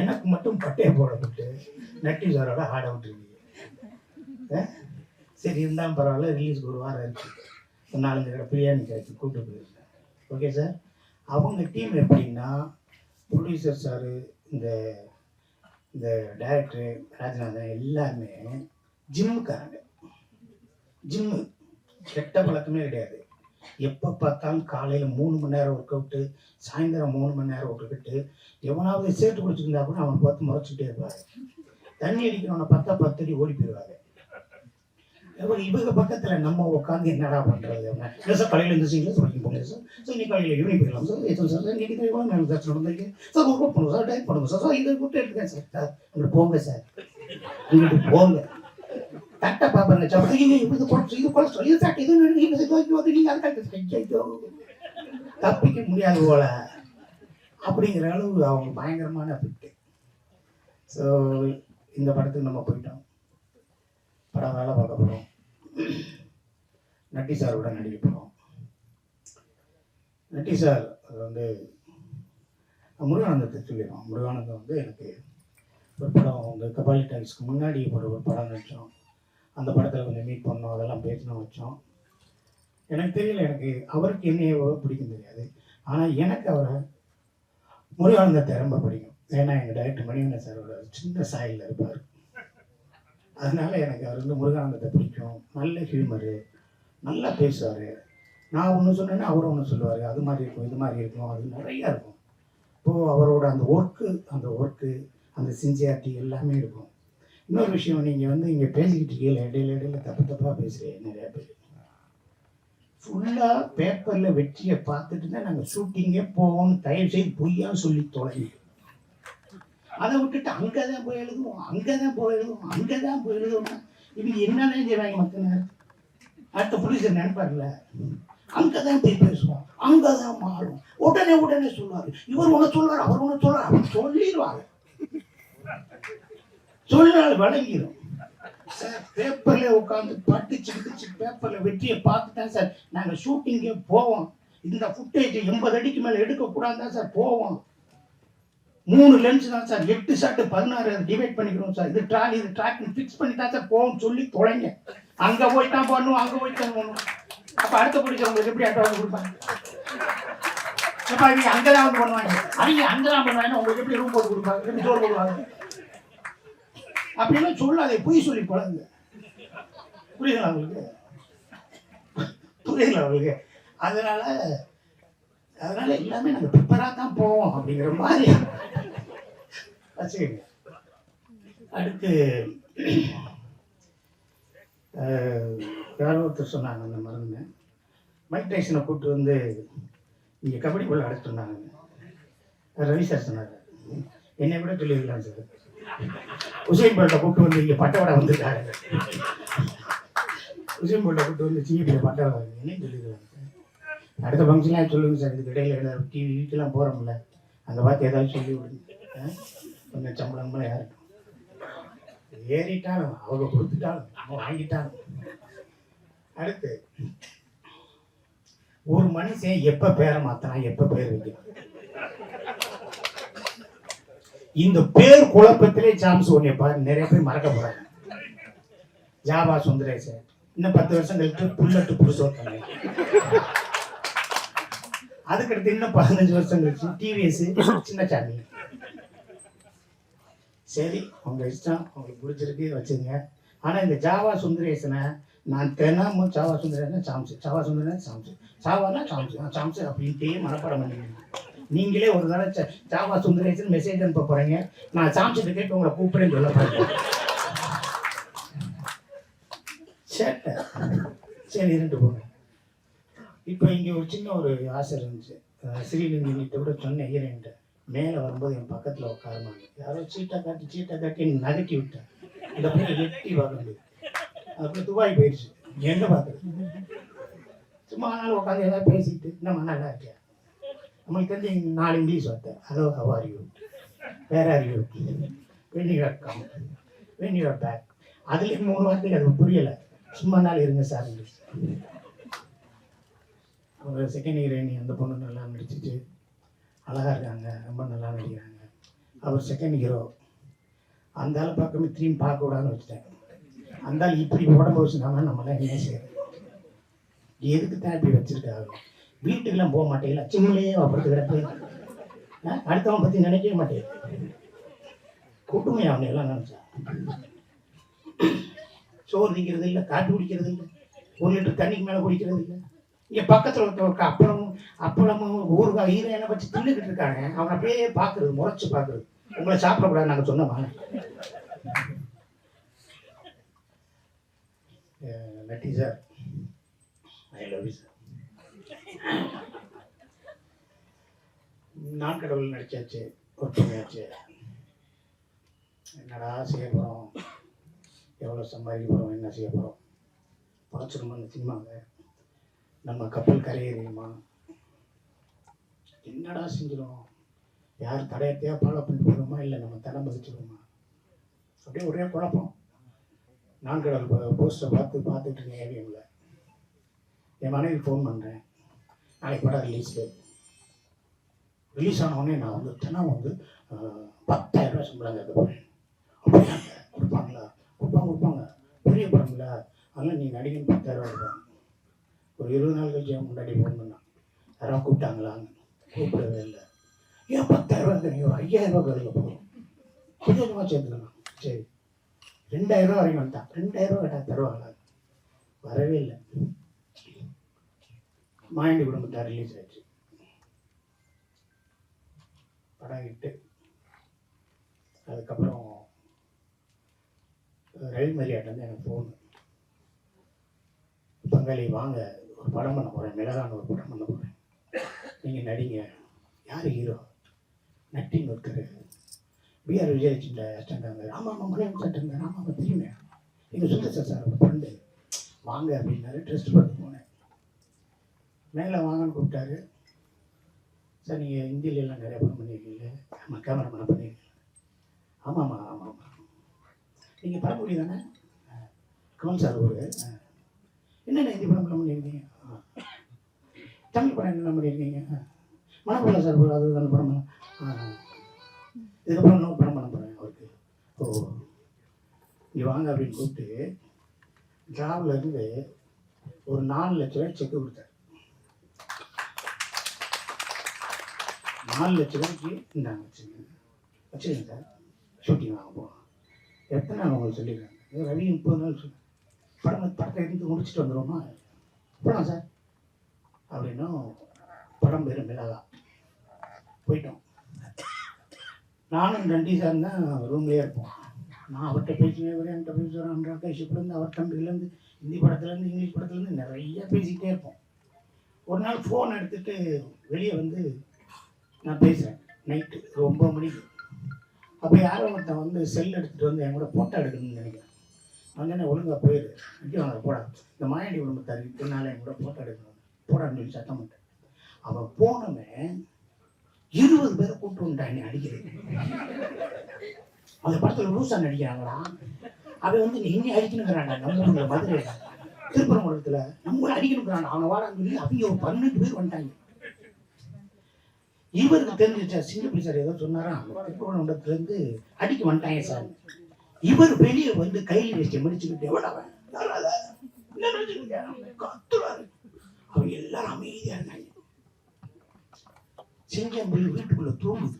எனக்கு மட்டும் பட்டையை போடப்பட்டு நட்டி சாரோட ஆட விட்டுருக்கீங்க. சரி இருந்தாலும் பரவாயில்ல, ரிலீஸ்க்கு ஒரு வாரம் இருக்குது, ஒரு 4-5 கடை பிரியாணி காய்ச்சி கூப்பிட்டு போயிருக்கேன். Okay sir. அவங்க டீம் எப்படின்னா, ப்ரொடியூசர் சாரு, இந்த இந்த டைரக்டரு ராஜநாதன் எல்லாருமே ஜிம்முக்காரங்க. ஜிம்மு கெட்ட பழக்கமே கிடையாது. எப்போ பார்த்தாலும் காலையில் 3 மணி நேரம் ஒர்க் அவுட்டு, சாயந்தரம் 3 மணி நேரம் ஒர்க் அவுட்டு. எவனாவது சேர்த்து குடிச்சிருந்தா கூட அவனை பார்த்து முறைச்சிட்டே இருப்பாங்க. தண்ணி அடிக்கிறவனை பார்த்தா 10 அடி ஓடி போயிடுவாங்க. இவங்க பக்கத்தில் நம்ம உட்காந்து என்னடா பண்ணுறது, இல்லை சார் காலையில் இந்த சீனில் படிக்க போங்க சார், ஸோ இன்னைக்கு காலையில் ஈவினிங் போயிடலாம் சார், எத்தனை சார் இன்னைக்கு எவ்வளோ நேரம் சார் நடந்திருக்கு சார், ஒர்க் பண்ணுங்க சார், டைப் பண்ணுங்க சார், சார் இதை கூப்பிட்டு எடுத்துக்கேன் சார், சார் அங்கிட்டு போங்க சார், அங்கிட்டு போங்க, கரெக்டாக பார்ப்பாங்க சார், இது குறைச்சி இது குறைச்சி இது ஃபேக்ட் இது நீங்கள் அதுக்காக தப்பிக்க முடியாது போல அப்படிங்கிற அளவு அவங்க பயங்கரமான ஃபிட்டு. ஸோ இந்த படத்துக்கு நம்ம போயிட்டோம், படம் வேலை பார்க்க போகிறோம், நட்டி சாரோட நடிக்க போகிறோம். நட்டி சார் அது வந்து முருகானந்தத்தை சொல்லிடுவோம். முருகானந்தம் வந்து எனக்கு ஒரு படம் வந்து கபாலி டைம்ஸ்க்கு முன்னாடி ஒரு படம் நடித்தோம், அந்த படத்தில் கொஞ்சம் மீட் பண்ணோம், அதெல்லாம் பேசணும் வச்சோம். எனக்கு தெரியல, எனக்கு அவருக்கு என்ன எவ்வளோ பிடிக்கும் தெரியாது, ஆனால் எனக்கு அவரை முருகானந்தத்தை ரொம்ப பிடிக்கும். ஏன்னா எங்கள் டைரக்டர் மணிவண்ணன் சாரோட சின்ன சாயலில் இருப்பார், அதனால எனக்கு அவர் வந்து முருகானந்தத்தை பிடிக்கும். நல்ல ஹியூமரு, நல்லா பேசுவார். நான் ஒன்று சொன்னேன்னா அவர் ஒன்று சொல்லுவார், அது மாதிரி இருக்கும் இது மாதிரி இருக்கும், அது நிறையா இருக்கும். இப்போது அவரோட அந்த ஒர்க்கு அந்த சின்சியாரிட்டி எல்லாமே இருக்கும். இன்னொரு விஷயம், நீங்கள் வந்து இங்கே பேசிக்கிட்டு இருக்கீங்களா, இடையில தப்பாக பேசுகிறேன். நிறையா பேர் ஃபுல்லாக பேப்பரில் வெற்றியை பார்த்துட்டு தான் நாங்கள் ஷூட்டிங்கே போவோம்னு தயவு செய்து பொய்யான்னு சொல்லி தொலைங்க. அதை விட்டுட்டு அங்கே தான் போய் எழுதுவோம், அங்கே தான் போய் எழுதுவோம்னா இவங்க என்னன்னே செய்வாங்க மக்கள். அடுத்த ப்ரொடியூசர் நினைப்பார்ல, அங்கே தான் போய் பேசுவோம், அங்கே தான் மாறும், உடனே சொல்லுவார், இவர் ஒன்று சொல்லுவார், அவர் ஒன்று சொல்லுவார், அப்படின்னு சொல்லிடுவாங்க. சொல்லினால் விளங்கிடும் சார். பேப்பரில் உட்காந்து படிச்சு பேப்பரில் வெற்றியை பார்த்து தான் சார் நாங்கள் ஷூட்டிங்கே போவோம். இந்த ஃபுட்டேஜ் 80 அடிக்கு மேலே எடுக்கக்கூடாது தான் சார் போவோம். 3 லென்ஸ் தான் சார், 8 ஷாட்டு 16 டிவைட் பண்ணிக்கிறோம் சார், இது ட்ராக்கிங் ஃபிக்ஸ் பண்ணி தான் சார் போவோம்னு சொல்லி தொலைங்க. அங்கே போய் தான் பண்ணுவோம், அங்கே போய் தான் பண்ணுவோம். அப்போ அடுத்த பிடிக்கிறவங்களுக்கு எப்படி அட்வான்ஸ் கொடுப்பாங்க? அவங்க அங்கே தான் வந்து பண்ணுவாங்க, அவங்க அங்கே தான் பண்ணுவாங்க, உங்களுக்கு எப்படி ரூம் போட்டு கொடுப்பாங்க, எப்படி சோறு போடுவாங்க அப்படின்லாம் சொல்லாதே, பொய் சொல்லி பழகுங்க. புரியுதுங்களா உங்களுக்கு? அதனால எல்லாமே நாங்கள் ப்ரிப்பராக தான் போவோம் அப்படிங்கிற மாதிரி வச்சுக்கோங்க. அடுத்து யாரோ ஒருத்தர் சொன்னாங்க, அந்த மருந்து மைக் டைசனை கூப்பிட்டு வந்து இங்கே கபடிக்குள்ள அடைச்சிட்டு இருந்தாங்க. ரவி சார் சொன்னார், என்னை விட சொல்லியிருக்கலாம் சார், உசைன் போல்ட்டை கூப்பிட்டு வந்து இங்கே பட்டவடை வந்திருக்காரு, உசைன் போல்ட்டை கூப்பிட்டு வந்து சிஎப்பியில் பட்டவடை என்னையும் சொல்லியிருக்காங்க சார். அடுத்த ஃபங்க்ஷன்லாம் சொல்லுங்கள் சார், இதுக்கு இடையில டிவி வீட்டுலாம் போகிறோம்ல, அங்கே பார்த்து ஏதாவது சொல்லி விடுங்க, கொஞ்சம் சம்பளம் யாருக்கும் ஏறிட்டாலும் அவங்க கொடுத்துட்டாலும் நம்ம வாங்கிட்டாலும். அடுத்து ஒரு மனுஷன் எப்போ பேரை மாற்றினா எப்போ பேர் வைக்கணும், இந்த பேர் குழப்பத்திலே சாம்ஸ் ஒன்றை பாரு நிறைய பேர் மறக்க போறாங்க. ஜாவா சுந்தரேசன் இன்னும் 10 வருஷம் கழிச்சு புல்லட்டு புருஷோத்தங்க, அதுக்கடுத்து இன்னும் 15 வருஷம் கழிச்சு டிவிஎஸ் சின்னசாமி. சரி உங்க இஷ்டம், உங்களுக்கு பிடிச்சிருக்கு வச்சுங்க. ஆனா இந்த ஜாவா சுந்தரேசனை நான் தினமும் ஜாவா சுந்தரேசன் சாம்ஸ், ஜாவா சுந்தரேசன் சாம்ஸ், சாவானா சாம்ஸ் சாம்ஸ் அப்படின்ட்டே மனப்பாடம் பண்ணிங்க. நீங்களே ஒரு தடவை ஜாவா சுந்தரேசன் மெசேஜ் அனுப்ப போறீங்க, நான் சாம்ஸ்கிட்ட கேட்டு உங்களை கூப்பிடுறேன்னு சொல்ல போறேன். சரி இருந்துட்டு போங்க. இப்போ இங்கே ஒரு சின்ன ஒரு ஆசை இருந்துச்சு, ஸ்ரீலிங்கிட்ட கூட சொன்னேன் ஹீரோயின்ட்ட, மேலே வரும்போது என் பக்கத்தில் உட்காருமாங்க. யாரோ சீட்டை காட்டி நகட்டி விட்டேன். அந்த பிள்ளை எட்டி பார்க்க முடியுது. அப்புறம் துபாய் போயிடுச்சு. எங்கே பார்க்குறது? சும்மா நாள் உட்காந்து ஏதாவது பேசிட்டு நம்ம நல்லா இருக்கியா, நம்மளுக்கு தெரிஞ்சு 4 இங்கிலீஷ் வார்த்தை. Hello, how are you, where are you, when you are come, when you are back. அதுலேயும் 3 வார்த்தைக்கு அது புரியலை. சும்மா நாள் இருங்க சார். இங்கிலீஷ். ஒரு செகண்ட் ஹீரோயினி அந்த பொண்ணு நல்லா நடிச்சிட்டு அழகாக இருக்காங்க, ரொம்ப நல்லா நடிக்கிறாங்க. அவர் செகண்ட் ஹீரோ. அந்த ஆள் பக்கமே திரும்பி பார்க்கக்கூடாதுன்னு வச்சுட்டேன். அந்த ஆள் இப்படி உடம்பு வச்சுருந்தாங்கன்னா நம்மளாம் என்ன செய்யறது? எதுக்கு தான் இப்படி வச்சுருக்காங்க? வீட்டுக்கெல்லாம் போக மாட்டேங்கல, சிம்மிலேயே வாப்படுத்து கிடப்பு. அடுத்தவன் பற்றி நினைக்கவே மாட்டேன். கூட்டுமையா அவனை எல்லாம் நினச்சா. சோறு திங்கிறது இல்லை, காட்டு குடிக்கிறது இல்லை, 1 லிட்டர் தண்ணிக்கு மேலே குடிக்கிறது இல்லை. இங்கே பக்கத்தில் ஒருத்தவங்க அப்பளமும் ஊறுகாய் ஹீரோயினை வச்சு தின்னுக்கிட்டு இருக்காங்க. அவங்க அப்படியே பார்க்குறது, முறைச்சி பார்க்குறது. உங்களை சாப்பிடக்கூடாது நாங்கள் சொன்னோமா? Natty sir, I love you sir. நான் கடவுள் நடிச்சாச்சு, ஒர்க் பண்ணியாச்சு. என்னடா செய்ய போகிறோம், எவ்வளோ சம்பாதிக்க போகிறோம், என்ன செய்ய போகிறோம்? பழச்சிருமா இந்த சினிமாவை? நம்ம கப்பல் கரையேறியுமா? என்னடா செஞ்சிடும்? யார் தடையத்தையாக ஃபாலோ பண்ணிட்டு போகிறோமா, இல்லை நம்ம தடை மதிச்சிடுவோமா? அப்படியே ஒரே குழப்பம். நான் கடவுள் போஸ்டரை பார்த்துட்டு இருக்கேன் ஏவிஎம்ல. என் மனைவி ஃபோன் பண்ணுறேன், நாளைக்கு படம் ரிலீஸ் ஆனவுடனே நான் வந்து தினம் வந்து 10,000 ரூபா சம்பளம் கேட்க போகிறேன். அப்படியாங்க? கொடுப்பாங்களா? கொடுப்பாங்க. பெரிய படம் இல்லை, அதெல்லாம் நீ நடிகன் 10,000 ரூபா கொடுப்பாங்க. ஒரு 20 நாள் கழிச்சு முன்னாடி ஃபோன் பண்ணான், யாராவது கூப்பிட்டாங்களான்னு. கூப்பிடவே இல்லை. ஏன் 10,000 ரூபா தெரியும், 5,000 ரூபா கடையில் போகிறோம், கொஞ்சமாக சேர்த்துக்கலாம். சரி, 2,000 ரூபா வரைக்கும் வந்துட்டான். 2,000 ரூபா கேட்டால் தருவாங்களா? வரவே இல்லை. மாயண்டி குடும்பத்தார் ரிலீஸ் ஆயிடுச்சு. படம் ஹிட்டு. அதுக்கப்புறம் ரவி மரியாட்டிலேருந்து எனக்கு ஃபோனு, பங்காளி வாங்க, ஒரு படம் பண்ண போகிறேன், மிளகான ஒரு படம் பண்ண போகிறேன், நீங்கள் நடிங்க. யார் ஹீரோ? நட்டின்னு ஒருத்தர், பிஆர் விஜயலட்சுமியில் அஸ்டண்டாங்க. ஆமாம் மலையம் சட்டங்க. ஆமாம் தெரியுமே, எங்கள் சுந்தர் சார் ஒரு ஃப்ரெண்டு, வாங்க அப்படின்னாரு. ட்ரெஸ்ட் பார்த்து போனேன். மேலே வாங்கன்னு கூப்பிட்டாரு. சார் நீங்கள் ஹிந்திலெலாம் நிறையா படம் பண்ணியிருக்கீங்க. ஆமாம், கேமராமேனை பண்ணியிருக்கீங்க. ஆமாம். நீங்கள் படமொழி தானே? கமல் சார் ஒரு என்னென்ன ஹிந்தி படம் பண்ணியிருக்கீங்க? தமிழ் படம் என்னென்ன பண்ணியிருக்கீங்க? மனப்படல சார் ஒரு அது அந்த படம். இதுக்கப்புறம் இன்னொரு படம் பண்ண போகிறேன் அவருக்கு. ஓ, நீ வாங்க அப்படின்னு கூப்பிட்டு ஜாப்லேருந்து ஒரு 4 லட்ச ரூபாய் செக்கு கொடுத்தாரு. 4 லட்ச ரூபாய்க்கு இந்தாங்க வச்சுருங்க சார், ஷூட்டிங் வாங்க போகலாம். எத்தனை நாள் உங்களுக்கு சொல்லியிருக்காங்க? ரவி 30 நாள் சொல்லி படத்தை எடுத்து முடிச்சுட்டு வந்துடுவோமா? போகலாம் சார் அப்படின்னும். படம் பேர் மிளகா. போயிட்டோம். நானும் நண்டி சார் தான் ரூம்லேயே இருப்போம். நான் அவர்கிட்ட பேசுவேன், என்கிட்ட பேசுகிறேன், ராகேஷ்லேருந்து, அவர் தம்பிலேருந்து, ஹிந்தி படத்துலேருந்து, இங்கிலீஷ் படத்துலேருந்து நிறைய பேசிக்கிட்டே இருப்போம். ஒரு நாள் ஃபோன் எடுத்துகிட்டு வெளியே வந்து நான் பேசுகிறேன் நைட்டு 9 மணிக்கு. அப்போ யாரும் ஒருத்தன் வந்து செல் எடுத்துகிட்டு வந்து என் கூட ஃபோட்டோ எடுக்கணும்னு நினைக்கிறேன். நான் ஒழுங்காக போயிடு, அடி வாங்க போடா, இந்த மாயண்டி குடும்பத்தார் இதனால என் கூட ஃபோட்டோ எடுக்கணும், போடான்னு சொல்லி சத்தம் பண்ணிட்டேன். அவன் போனவன் 20 பேரை கூப்பிட்டு வந்துட்டான் என்னை அடிக்கிறது. அந்த படத்தில் லூசா நடிக்கிறாங்களா? அவன் வந்து நீ இன்னும் அடிக்கணுங்கிறாங்க. நம்ம ஊரில் மதுரை திருப்பரங்குன்றத்தில் நம்மளை அடிக்கணுங்கிறாங்க. அவனை வாடான்னு சொல்லி அவங்க ஒரு 12 பேர் வந்துட்டாங்க. இவருக்கு தெரிஞ்சிச்சா, சிங்கப்பூர் சார் ஏதோ சொன்னாரா, திருப்பரங்குன்றத்துலேருந்து அடிக்க வந்துட்டாங்க சார். இவர் வெளியே வந்து கையில் வச்சு முடிச்சுக்கிட்டு எவ்வளவன் கத்துறாரு. அவங்க எல்லாரும் அமைதியா இருந்தாங்க. சிங்கம் போய் வீட்டுக்குள்ள தூங்குது,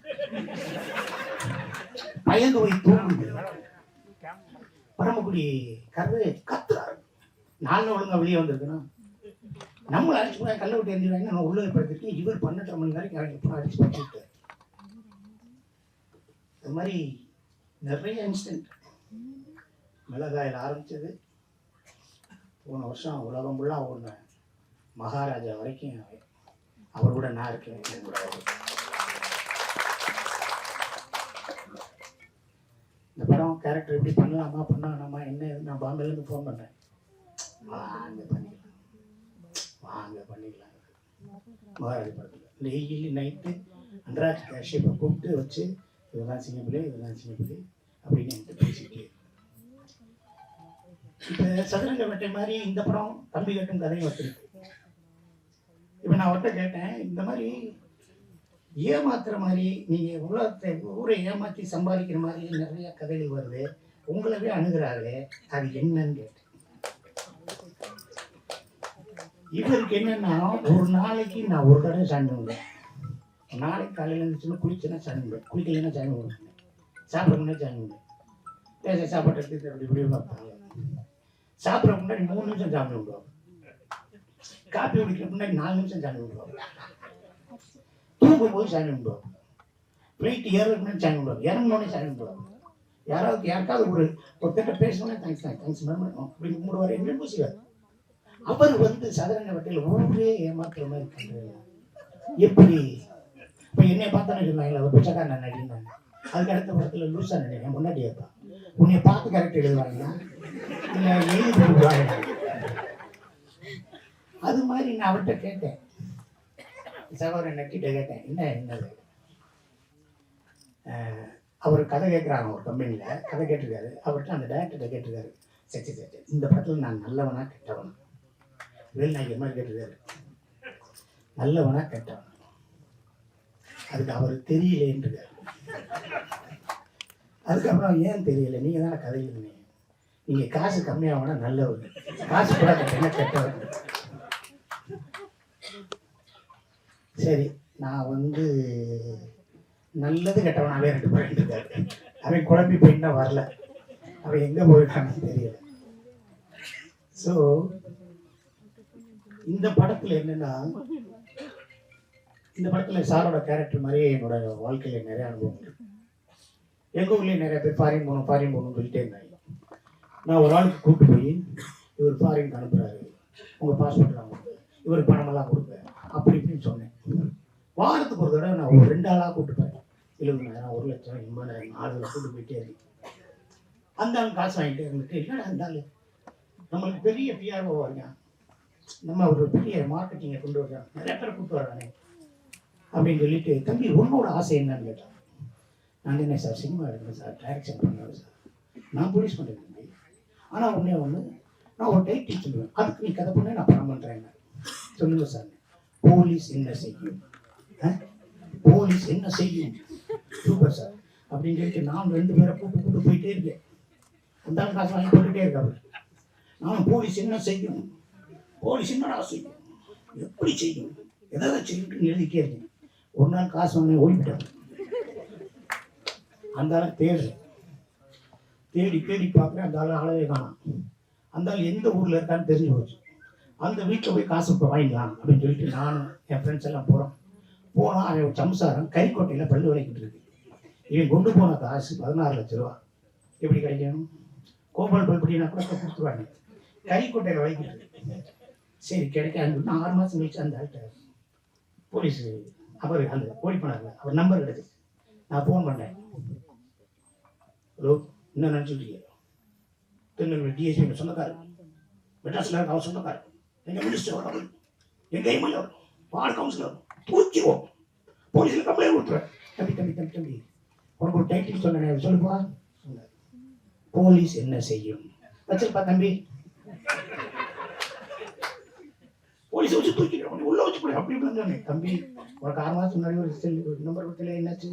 பயந்து போய் தூங்குது. பரமக்குடி கருவே கத்துறாரு. 4 ஒழுங்கா வெளியே வந்திருக்குன்னா நம்மளை அடிச்சு போய் கல்லை விட்டு எந்திரிவாங்க. நான் உள்ள படுத்துட்டு இவர் 12 மணி வரைக்கும் இறங்கி அடிச்சு படுத்துட்டு. அது மாதிரி நிறைய இன்சிடென்ட். மிளகாயில் ஆரம்பிச்சது போன வருஷம் உலகம் ஃபுல்லாக ஓடின மகாராஜா வரைக்கும் அவர் கூட நான் இருக்கேன். இந்த படம் கேரக்டர் எப்படி பண்ணலாமா பண்ணாமா என்ன நான் பாம்பேலேருந்து ஃபோன் பண்ணேன், வாங்க பண்ணிக்கலாம் மகாராஜ் படத்தில் டெய்லி நைட்டு அன்றாஜ் கஷ்யப்பை கூப்பிட்டு வச்சு இதெல்லாம் சிங்கப்பிள்ளை அப்படின்னு என்கிட்ட பேசிட்டு. இப்போ சதுரங்க வேட்டை மாதிரி இந்த படம் தம்பி கட்டும் கதையும் வச்சிருக்கு. இப்போ நான் அவர்கிட்ட கேட்டேன், இந்த மாதிரி ஏமாத்துற மாதிரி நீங்கள் உலகத்தை ஊரை ஏமாற்றி சம்பாதிக்கிற மாதிரி நிறைய கதைகள் வருது, உங்களவே அணுகிறார்களே அது என்னன்னு கேட்டேன். இவருக்கு என்னன்னா, ஒரு நாளைக்கு நான் ஒரு தடவை சாமி கும்பிடுவேன். நாளைக்கு காலையில் இருந்துச்சுன்னா குளிச்சுன்னா சாமி கும்பிடுவேன், குளிக்கலைன்னா சாமி கும்பிடுவேன், சாப்பிட முன்னாடி சாமி கும்பிடுவேன், பேச சாப்பாடு எடுத்து அப்படி இப்படி பார்ப்பாங்க. சாப்பிட்ற முன்னாடி 3 நிமிஷம் சாமி கும்பிடுவாங்க, காப்பி குடிக்கிற முன்னாடி 4 நிமிஷம் சாமி கும்பிடுவாங்க, தூங்கும்போது சாமி கும்பிடுவாங்க, ஃப்ளைட் ஏறதுக்கு முன்னாடி சாமி கும்பிடுவாங்க, இறங்கினோடனே சாமி கும்பிடுவாங்க. யாருக்காவது ஒருத்தட்ட பேசணும்னா தேங்க்ஸ் மேம் அப்படின்னு கும்பிடுவார். என்னன்னு செய்வார். அவர் வந்து சதுரங்க வட்டையில் ஊரே ஏமாத்துற மாதிரி பண்றாரு. எப்படி இப்போ என்னை பார்த்தானே சொன்னாங்களா ஒரு பிச்சைக்காரன் நடினாங்க, அதுக்கு அடுத்த படத்தில் லூசா நடிகை முன்னாடி இருப்பான், உன்னை பார்த்து கரெக்ட் எழுதுவாங்கன்னா இல்லை எழுதி கொடுக்குவாங்க. அது மாதிரி நான் அவர்கிட்ட கேட்டேன், சகோதரன் நக்கிட்ட கேட்டேன், என்னது அவர் கதை கேட்குறாங்க, ஒரு கம்பெனியில் கதை கேட்டிருக்காரு. அவர்கிட்ட அந்த டைரக்டர்கிட்ட கேட்டிருக்காரு, சரி இந்த படத்தில் நான் நல்லவனா கெட்டவனா, வேல்நாயகர் மாதிரி கேட்டிருக்காரு, நல்லவனா கெட்டவனா. அதுக்கு அவருக்கு தெரியலேன்றாரு. அதுக்கப்புறம் ஏன் தெரியல, நீங்கள் தானே கதை எழுதுனீங்க, நீங்கள் காசு கம்மியாகனா நல்லவர், காசு கூட கட்டினா கெட்டவர். சரி நான் வந்து நல்லது கெட்டவனாவே 2 பேர் இருக்காரு. அவன் குழம்பி போயின்னா வரல, அவன் எங்கே போயிட்டான்னு தெரியல. ஸோ இந்த படத்தில் என்னென்னா, இந்த படத்தில் சாரோட கேரக்டர் மாதிரியே என்னோட வாழ்க்கையில் நிறைய அனுபவம் இருக்கு. எங்கள் ஊர்லேயே நிறைய பேர் ஃபாரின் போகணும்னு சொல்லிட்டே இருந்தாங்க. நான் ஒரு ஆளுக்கு கூப்பிட்டு போய், இவர் ஃபாரினுக்கு அனுப்புகிறாரு, உங்கள் பாஸ்போர்ட் நான் கொடுப்பேன், இவருக்கு பணமெல்லாம் கொடுப்பேன் அப்படி இப்படின்னு சொன்னேன். வாரத்துக்கு ஒரு தடவை நான் ஒரு 2 ஆளாக கூப்பிட்டுப்பேன், 70,000 1 லட்சம் 80,000 ஆளுகளை கூட்டு போயிட்டே இருக்கு. அந்த ஆள் காசு வாங்கிட்டே இருந்துட்டு, இல்லைன்னா அந்த ஆள் நம்மளுக்கு பெரிய பிஆர்ஓ வாங்க, நம்ம ஒரு பெரிய மார்க்கெட்டிங்கை கொண்டு வர்றாங்க, நிறைய பேரை கூப்பிட்டு வர்றாங்க அப்படின்னு சொல்லிட்டு, தம்பி உன்னோட ஆசை என்னன்னு கேட்டான். நான் என்ன சார் சினிமா எடுக்கிறேன் சார், டைரக்ஷன் பண்ணுறேன் சார், நான் ப்ரொடியூஸ் பண்ணுறேன் தம்பி, ஆனால் ஒன்று நான் ஒரு டைட்டில் சொல்லுவேன், அதுக்கு நீ கதை பண்ண நான் பணம் பண்ணுறேன். சொல்லுங்கள் சார், போலீஸ் என்ன செய்யும், போலீஸ் என்ன செய்யும், சூப்பர் சார் அப்படின்னு சொல்லிட்டு நான் 2 பேரை கூப்பிட்டு போயிட்டே இருக்கேன். அந்த காசு வாங்கி போட்டுகிட்டே இருக்காரு. நானும் போலீஸ் என்ன செய்யும், போலீஸ் என்னடா செய்யும், எப்படி செய்யும், எதாவது செய்யுன்னு எழுதிட்டே இருக்கேன். ஒரு நாள் காசு வாங்க ஓடிவிட்டாங்க. அந்த ஆளை தேடி பார்க்குறேன், அந்த ஆள் ஆளவே காணாம். அந்த ஆள் எந்த ஊரில் இருக்கான்னு தெரிஞ்சு போச்சு. அந்த வீட்டில் போய் காசு இப்போ வாங்கிக்கலாம் அப்படின்னு சொல்லிட்டு நானும் என் ஃப்ரெண்ட்ஸ் எல்லாம் போனால் அவன் ஒரு சம்சாரம் கறிக்கோட்டையில் பல்லு விளைக்கிட்டு இருக்கு. இவன் கொண்டு போன காசு 16 லட்ச ரூபா. எப்படி கிடைக்கும், கோபால் பல்படினா கூட கொடுத்துருவாங்க, கறிக்கோட்டையில் விளைக்கிட்டு இருக்கு. சரி கிடைக்காது. 6 மாதம் கழிச்சு அந்த ஆள்கிட்ட போலீஸ் அவர் அந்த ஓடி போனார்ல, அவர் நம்பர் கிடைச்சிச்சு. நான் ஃபோன் பண்ணேன், ஹலோ என்ன நினச்சிட்டு திருநெல்வேலி டிஎஸ்பி சொந்தக்காரர், மெட்ராஸில் இருக்க அவர் சொந்தக்காரர், எங்கள் மினிஸ்டர் வரவர், எங்கள் எம்எல்ஏ வரும், வார்டு கவுன்சிலர் தூக்கிடுவோம், போலீஸில் கம்ப்ளைண்ட் கொடுத்துருவேன். தம்பி உனக்கு ஒரு டைட்டில் சொன்னேன் சொல்லுப்பா. சொன்னார், போலீஸ் என்ன செய்யும். வச்சிருப்பா தம்பி, போலீஸை வச்சு தூக்கிடுவோம், உள்ள வச்சு போய் அப்படி இப்படி தம்பி. உனக்கு 6 மாதத்துக்கு முன்னாடி ஒரு நம்பர் கொடுத்தல, என்னாச்சு,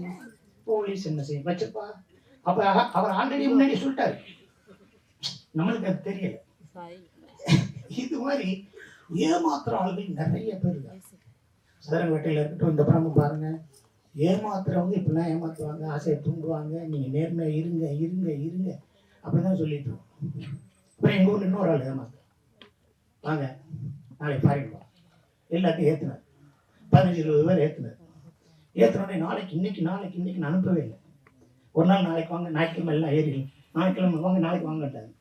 போலீஸ் என்ன செய்யும் வச்சிருப்பா. அப்போ அவர் ஆல்ரெடி முன்னாடி சொல்லிட்டாரு, நம்மளுக்கு அது தெரியல. இது மாதிரி ஏமாத்துற ஆளுகள் நிறைய பேர் இருக்காங்க. சதுரங்கவேட்டையில் இருக்கட்டும், இந்த படமும் பாருங்க, ஏமாத்துறவங்க இப்படிலாம் ஏமாத்துவாங்க, ஆசையை தூண்டுவாங்க, நீங்கள் நேர்மையாக இருங்க அப்படிதான் சொல்லிட்டு இருக்கோம். அப்புறம் எங்கள் ஊரில் இன்னொரு ஆள் ஏமாத்து, வாங்க நாளைக்கு பாருங்க, எல்லாத்தையும் ஏற்றுனார், 15-20 பேர் ஏற்றுனோடனே நாளைக்கு நான் அனுப்பவே இல்லை. ஒரு நாள் நாளைக்கு வாங்க, ஞாயிற்றுக்கிழமை எல்லாம் ஏறிடும், ஞாயிற்றுக்கிழமை வாங்க நாளைக்கு வாங்கட்டாங்க,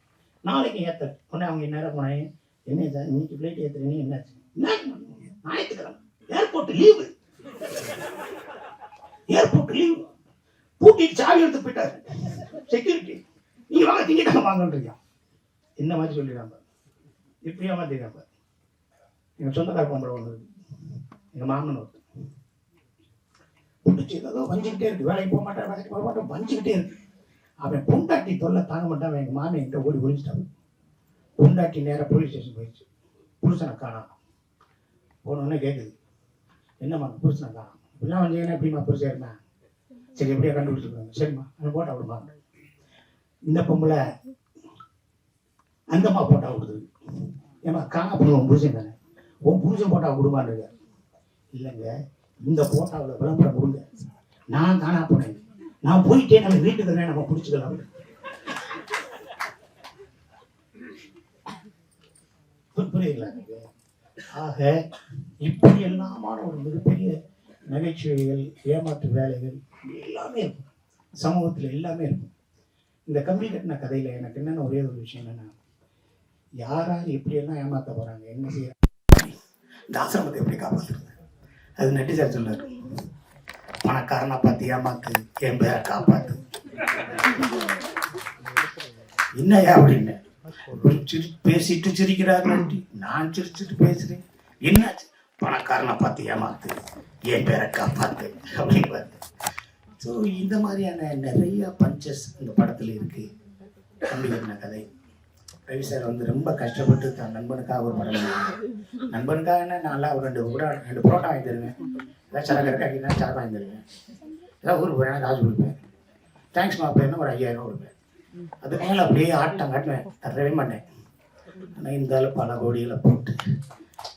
நாளைக்கு ஏற்ற உடனே அவங்க நேரம் போனாங்க, என்ன சார் இன்னைக்கு ஃப்ளைட் ஏற்றுறீங்க, என்னாச்சு, ஞாயிற்றுக்கிழமை ஏர்போர்ட் லீவு பூட்டிட்டு சாவி எடுத்து போயிட்டாரு செக்யூரிட்டி. ஏமாற்றி சொல்லிடுறாங்க, இப்படி ஏமாத்திருக்காங்க. எங்கள் சொந்தக்கார பொம்பளை ஒன்று இருக்கு, எங்கள் மாமன் ஒருத்தர் பிடிச்சி ஏதோ வஞ்சிக்கிட்டே இருக்கு, வேலைக்கு போக மாட்டேன் வேலைக்கு போக மாட்டேன் வஞ்சிக்கிட்டே இருக்கு. அவன் பொண்டாட்டி தொல்லை தாங்க மாட்டான், அவன் எங்கள் மாமன் என்கிட்ட ஓடி ஒழிஞ்சிட்டாங்க. பொண்டாட்டி நேராக போலீஸ் ஸ்டேஷன் போயிடுச்சு, புருஷனை காணாம். போனோடனே கேட்குது, என்னம்மா புருஷனை காணாம், இப்படிலாம் வந்தீங்கன்னா எப்படிம்மா புருஷன் இருந்தான், சரி எப்படியா கண்டுபிடிச்சிருக்காங்க, சரிம்மா அவன் போட்டா விடுமா. இந்த பொம்பளை அந்தம்மா போட்டா விடுது, ஏமா காணா போன உன் புருஷன் தானே, உன் புருஷன் போட்டா விடுமான்னு. இல்லைங்க, இந்த போட்டாவில் விளம்பரம் கொடுங்க, நான் காணா போனேன், நான் போயிட்டே நம்ம வீட்டுக்கு தானே நம்ம பிடிச்சிக்கலாம். புரியுங்களா? ஆக இப்படி எல்லாமான ஒரு மிகப்பெரிய நகைச்சுவைகள், ஏமாற்று வேலைகள் எல்லாமே இருக்கும், சமூகத்தில் எல்லாமே இருக்கும். இந்த கம்பி கட்டின கதையில் எனக்கு என்னென்ன ஒரே ஒரு விஷயம் என்னென்னா, யார் யார் எப்படியெல்லாம் ஏமாற்ற போகிறாங்க, என்ன செய்யறாங்க, இந்த ஆசிரமத்தை எப்படி காப்பாற்றுறது, அது நட்டி சார் சொல்லார். பணக்காரனா பார்த்து ஏமாத்து, என் பேரை காப்பாத்து. என்னையா அப்படின்னு பேசிட்டு சிரிக்கிறார் நட்டி, நான் சிரிச்சுட்டு பேசுறேன், என்னாச்சு, பணக்காரனை பார்த்து ஏமாத்து, என் பேரை காப்பாத்து அப்படின்னு. ஸோ இந்த மாதிரியான நிறைய பஞ்சஸ் இந்த படத்தில் இருக்கு. கம்பி கட்டின கதை. ரவி சார் வந்து ரொம்ப கஷ்டப்பட்டு தான் நண்பனுக்காக ஒரு படம் பண்ணாங்க. நண்பனுக்காக என்ன, நல்லா ஒரு ரெண்டு புரோட்டா வாங்கி தருவேன், ஏதாவது சரக்கு இருக்கா அப்படின்னா சரக்கு வாங்கி தருவேன், ஏதாவது ஊருக்கு போகிறேன் காசு கொடுப்பேன், தேங்க்ஸ் மாப்பிள்ளைன்னா ஒரு 5000 கொடுப்பேன். அதுக்கு மேலே அப்படியே ஆட்டம் காட்டுவேன், தரவே மாட்டேன். ஆனால் இந்த ஆள் பல கோடிகளை போட்டு